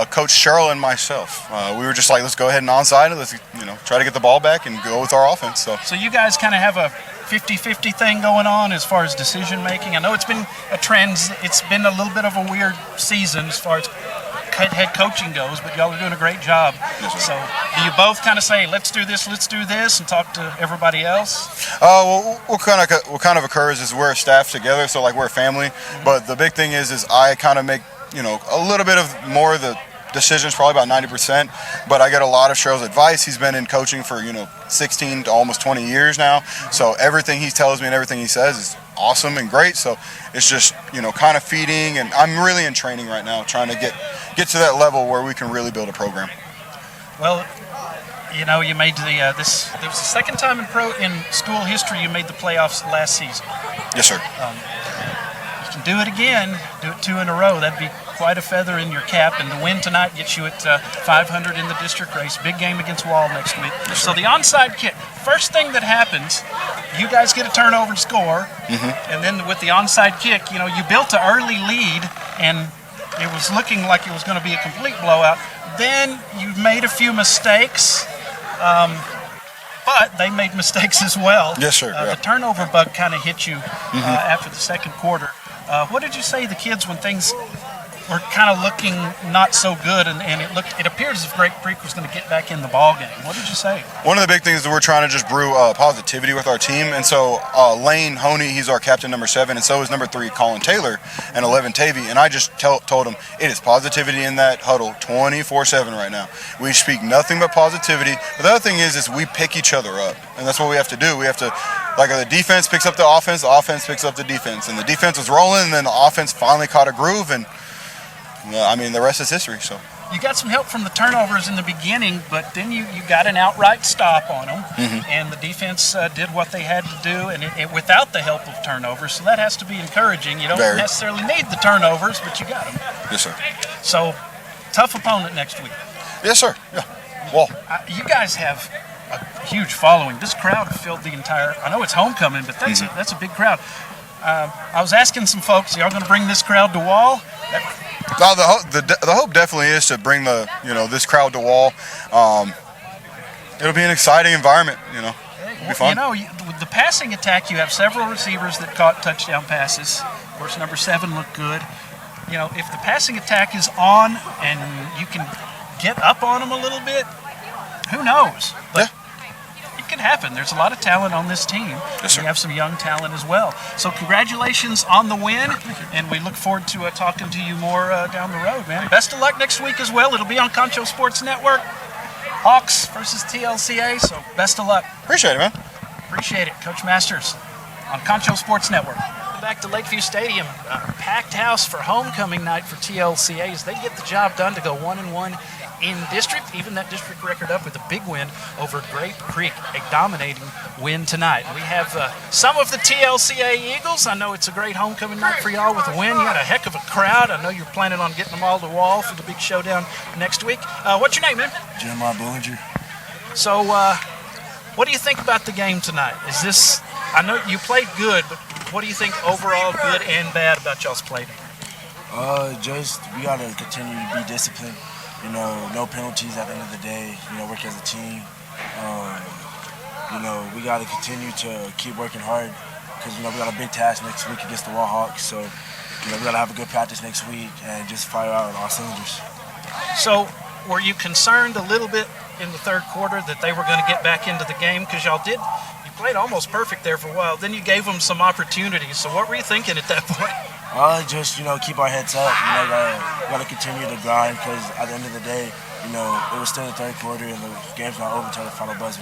G: Coach Cheryl and myself. We were just like, let's go ahead and onside it. Let's try to get the ball back and go with our offense.
F: So you guys kind of have a 50-50 thing going on as far as decision making. I know it's been it's been a little bit of a weird season as far as head coaching goes, but y'all are doing a great job.
G: Yes,
F: so do you both kind of say, let's do this, and talk to everybody else?
G: Well, what kind of occurs is we're a staff together, so like we're a family. Mm-hmm. But the big thing is I kind of make a little bit of more of the decisions, probably about 90%. But I get a lot of Cheryl's advice. He's been in coaching for 16 to almost 20 years now. So everything he tells me and everything he says is awesome and great. So it's just kind of feeding, and I'm really in training right now, trying to get to that level where we can really build a program.
F: Well, you made there was the second time in school history you made the playoffs last season.
G: Yes, sir.
F: You can do it again, do it 2 in a row. That'd be quite a feather in your cap, and the win tonight gets you at 500 in the district race. Big game against Wall next week.
G: Yes,
F: so the onside kick, first thing that happens, you guys get a turnover and score, and then with the onside kick, you built an early lead, and it was looking like it was going to be a complete blowout. Then you made a few mistakes, but they made mistakes as well.
G: Yes, sir.
F: The turnover bug kind of hit you after the second quarter. What did you say to the kids when things were kind of looking not so good, and it appears as if Grape Creek was going to get back in the ball game? What did you say?
G: One of the big things is that we're trying to just brew positivity with our team, and so Lane Honey, he's our captain number 7, and so is number 3 Colin Taylor, and 11 Tavy, and I just told him it is positivity in that huddle 24/7 right now. We speak nothing but positivity. But the other thing is we pick each other up, and that's what we have to do. We have to, like, the defense picks up the offense picks up the defense, and the defense was rolling, and then the offense finally caught a groove, and the rest is history. So
F: you got some help from the turnovers in the beginning, but then you got an outright stop on them, and the defense did what they had to do, and it without the help of turnovers. So that has to be encouraging. You don't necessarily need the turnovers, but you got them.
G: Yes, sir.
F: So tough opponent next week.
G: Yes, sir. Yeah. Well,
F: you guys have a huge following. This crowd filled the entire. I know it's homecoming, but that's a big crowd. I was asking some folks, y'all going to bring this crowd to Wall? The
G: hope definitely is to bring this crowd to Wall. it'll be an exciting environment. It'll be fun.
F: With the passing attack, you have several receivers that caught touchdown passes. Of course, number 7 looked good. If the passing attack is on and you can get up on them a little bit, who knows? But it can happen. There's a lot of talent on this team.
G: Yes, sir.
F: We have some young talent as well. So congratulations on the win, and we look forward to talking to you more down the road, man. Best of luck next week as well. It'll be on Concho Sports Network. Hawks versus TLCA, so best of luck.
G: Appreciate it, man.
F: Appreciate it. Coach Masters on Concho Sports Network. Back to Lakeview Stadium. Packed house for homecoming night for TLCA as they get the job done to go 1-1 in district. Even that district record up with a big win over Grape Creek, a dominating win tonight. We have some of the TLCA Eagles. I know it's a great homecoming night for y'all with a win. You had a heck of a crowd. I know you're planning on getting them all to the wall for the big showdown next week. What's your name, man?
H: Jeremiah Bollinger.
F: So, what do you think about the game tonight? I know you played good, but what do you think overall, good and bad, about y'all's play?
H: Just we gotta continue to be disciplined. No penalties at the end of the day. Work as a team. We gotta continue to keep working hard because we got a big task next week against the Wall Hawks. So we gotta have a good practice next week and just fire out on all cylinders.
F: So, were you concerned a little bit in the third quarter that they were going to get back into the game? Because you played almost perfect there for a while. Then you gave them some opportunities. So what were you thinking at that point?
H: Just keep our heads up. Gotta continue to grind because at the end of the day, it was still the third quarter and the game's not over until the final buzzer.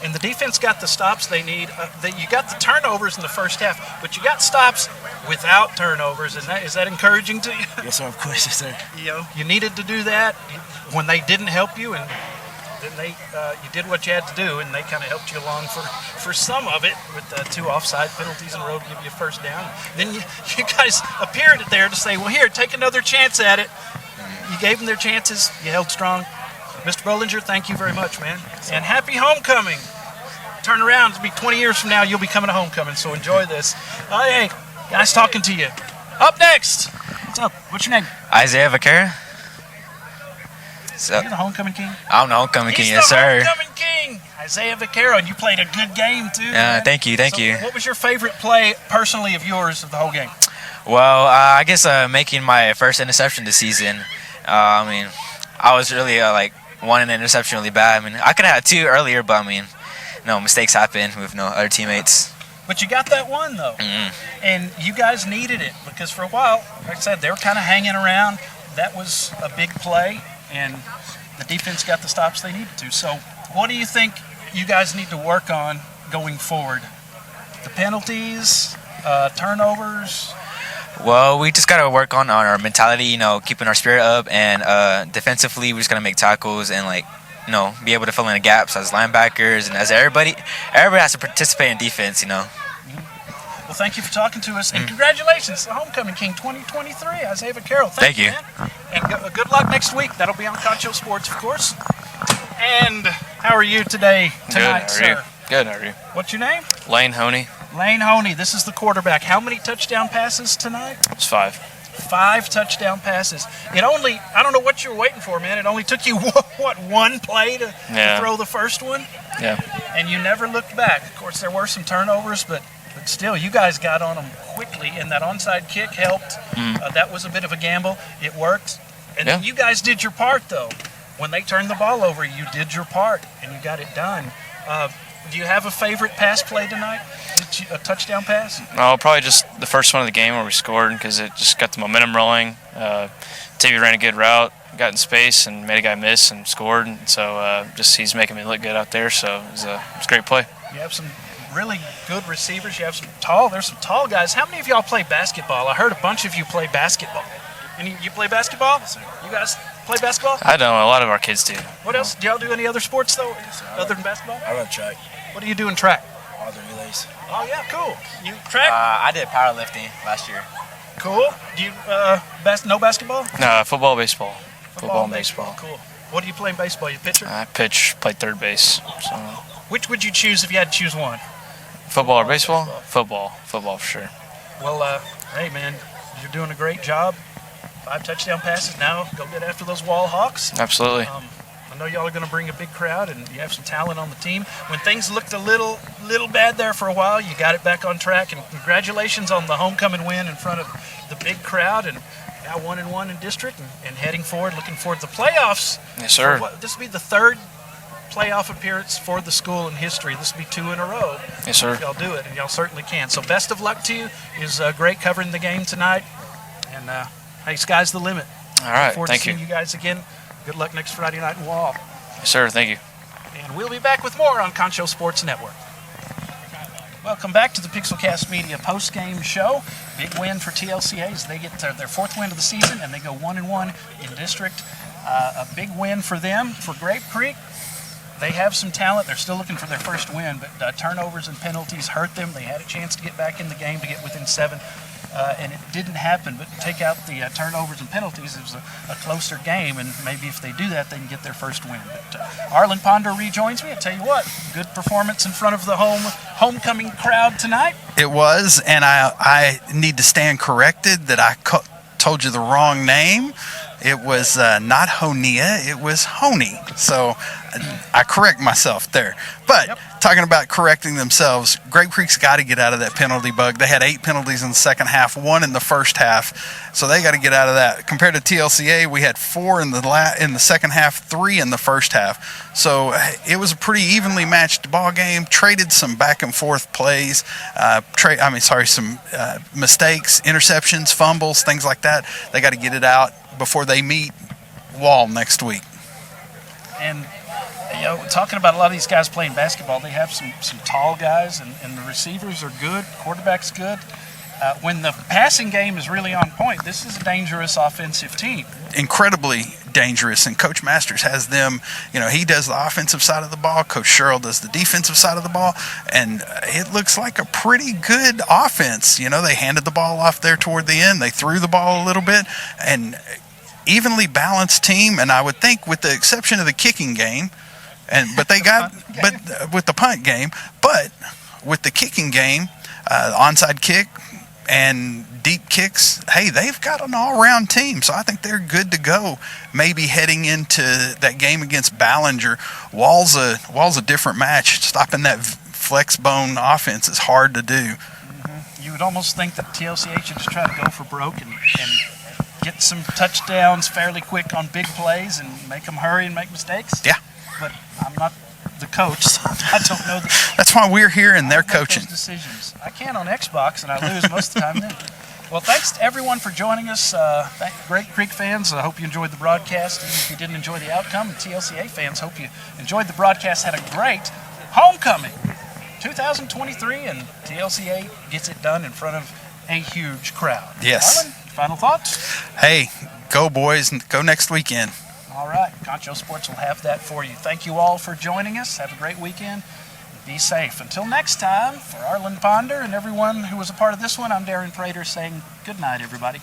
F: And the defense got the stops they need. You got the turnovers in the first half, but you got stops without turnovers. And is that encouraging to you?
H: Yes, sir. Of course, yes, sir.
F: You needed to do that when they didn't help you, and then you did what you had to do, and they kind of helped you along for some of it with 2 offside penalties in a row to give you a first down. Then you guys appeared there to say, well, here, take another chance at it. You gave them their chances. You held strong. Mr. Bollinger, thank you very much, man. And happy homecoming. Turn around. It'll be 20 years from now, you'll be coming to homecoming, so enjoy this. Hey, nice talking to you. Up next. What's up? What's your name?
I: Isaiah Vaquera.
F: You're the homecoming king?
I: I'm the homecoming king, yes,
F: He's the
I: sir.
F: homecoming king, Isaiah Vaquera, and you played a good game, too.
I: Thank you.
F: What was your favorite play, personally, of yours of the whole game?
I: Well, I guess making my first interception this season. I was really wanting an interception really bad. I could have had 2 earlier, but mistakes happen with other teammates.
F: But you got that one, though.
I: Mm-hmm.
F: And you guys needed it because for a while, like I said, they were kind of hanging around. That was a big play, and the defense got the stops they needed to. So what do you think you guys need to work on going forward? The penalties, turnovers?
I: Well, we just got to work on our mentality, keeping our spirit up, and defensively, we just got to make tackles and, be able to fill in the gaps as linebackers and as everybody has to participate in defense, Well,
F: thank you for talking to us, and congratulations, the Homecoming King 2023, Isaiah Vaquera. Thank you, man. And good luck next week. That'll be on Concho Sports, of course. And how are you tonight, sir?
J: Good, how are you?
F: What's your name?
J: Lane Honey.
F: Lane Honey, this is the quarterback. How many touchdown passes tonight?
J: It's 5.
F: 5 touchdown passes. I don't know what you were waiting for, man. It only took you, one play to throw the first one?
J: Yeah.
F: And you never looked back. Of course, there were some turnovers, but still, you guys got on them quickly, and that onside kick helped. That was a bit of a gamble. It worked. And then you guys did your part, though. When they turned the ball over, you did your part, and you got it done. Do you have a favorite pass play tonight? A touchdown pass?
J: No, probably just the first one of the game where we scored because it just got the momentum rolling. Tavy ran a good route, got in space, and made a guy miss and scored. And so he's making me look good out there. So it was a great play. You
F: have some really good receivers. There's some tall guys. How many of y'all play basketball? I heard a bunch of you play basketball. You play basketball? Yes, sir. You guys play basketball?
J: I don't know. A lot of our kids do.
F: What else? Do y'all do any other sports, though, other than basketball?
H: I run track.
F: What do you do in track?
H: All the relays.
F: Oh, yeah, cool. You track?
I: I did powerlifting last year.
F: Cool. Do you no basketball?
J: No, football, baseball.
F: Football and baseball. Cool. What do you play in baseball? You pitcher?
J: I play third base. So.
F: Which would you choose if you had to choose one?
J: Football or baseball? Football. Football for sure.
F: Well, hey, man, you're doing a great job. 5 touchdown passes. Now go get after those Wall Hawks.
J: Absolutely.
F: I know y'all are going to bring a big crowd, and you have some talent on the team. When things looked a little bad there for a while, you got it back on track, and congratulations on the homecoming win in front of the big crowd, and now 1-1 in district, and heading forward, looking forward to the playoffs.
J: Yes, sir.
F: This will be the third playoff appearance for the school in history. This will be 2 in a row.
J: Yes, sir.
F: If y'all do it, and y'all certainly can. So best of luck to you. It was great covering the game tonight, and hey, sky's the limit.
J: All right,
F: Look forward
J: thank
F: to
J: you.
F: seeing you guys again. Good luck next Friday night in Wall.
J: Yes, sir, thank you.
F: And we'll be back with more on Concho Sports Network. Welcome back to the Pixelcast Media post-game show. Big win for TLCA as they get their 4th win of the season, and they go 1-1 in district. A big win for them. For Grape Creek, they have some talent. They're still looking for their first win, but turnovers and penalties hurt them. They had a chance to get back in the game to get within 7. And it didn't happen, but take out the turnovers and penalties, it was a closer game, and maybe if they do that, they can get their first win. But Arlen Ponder rejoins me. I tell you what, good performance in front of the homecoming crowd tonight.
K: It was, and I need to stand corrected that I told you the wrong name. It was not Honia, it was Honey. So I correct myself there. But talking about correcting themselves, Grape Creek's got to get out of that penalty bug. They had 8 penalties in the second half, 1 in the first half. So they got to get out of that. Compared to TLCA, we had 4 in the second half, 3 in the first half. So it was a pretty evenly matched ball game. Traded some back and forth plays. Some mistakes, interceptions, fumbles, things like that. They got to get it out before they meet Wall next week.
F: And talking about a lot of these guys playing basketball, they have some tall guys, and the receivers are good, quarterback's good. When the passing game is really on point, this is a dangerous offensive team.
K: Incredibly dangerous, and Coach Masters has them, he does the offensive side of the ball, Coach Sherrill does the defensive side of the ball, and it looks like a pretty good offense. They handed the ball off there toward the end, they threw the ball a little bit, and evenly balanced team, and I would think with the exception of the kicking game, with the punt game, but with the kicking game, onside kick and deep kicks, hey, they've got an all-round team, so I think they're good to go. Maybe heading into that game against Ballinger, Wall's a different match. Stopping that flex bone offense is hard to do.
F: Mm-hmm. You would almost think that TLCA should just try to go for broke and get some touchdowns fairly quick on big plays and make them hurry and make mistakes.
K: Yeah.
F: But I'm not the coach, so I don't know.
K: That's why we're here and they're coaching.
F: Those decisions. I can on Xbox, and I lose most of the time then. Well, thanks to everyone for joining us. Grape Creek fans, I hope you enjoyed the broadcast. Even if you didn't enjoy the outcome, TLCA fans, hope you enjoyed the broadcast. Had a great homecoming 2023, and TLCA gets it done in front of a huge crowd.
K: Yes.
F: Arlen, final thoughts?
K: Hey, go boys, go next weekend.
F: All right, Concho Sports will have that for you. Thank you all for joining us. Have a great weekend. Be safe. Until next time, for Arlen Ponder and everyone who was a part of this one, I'm Darren Prater saying good night, everybody.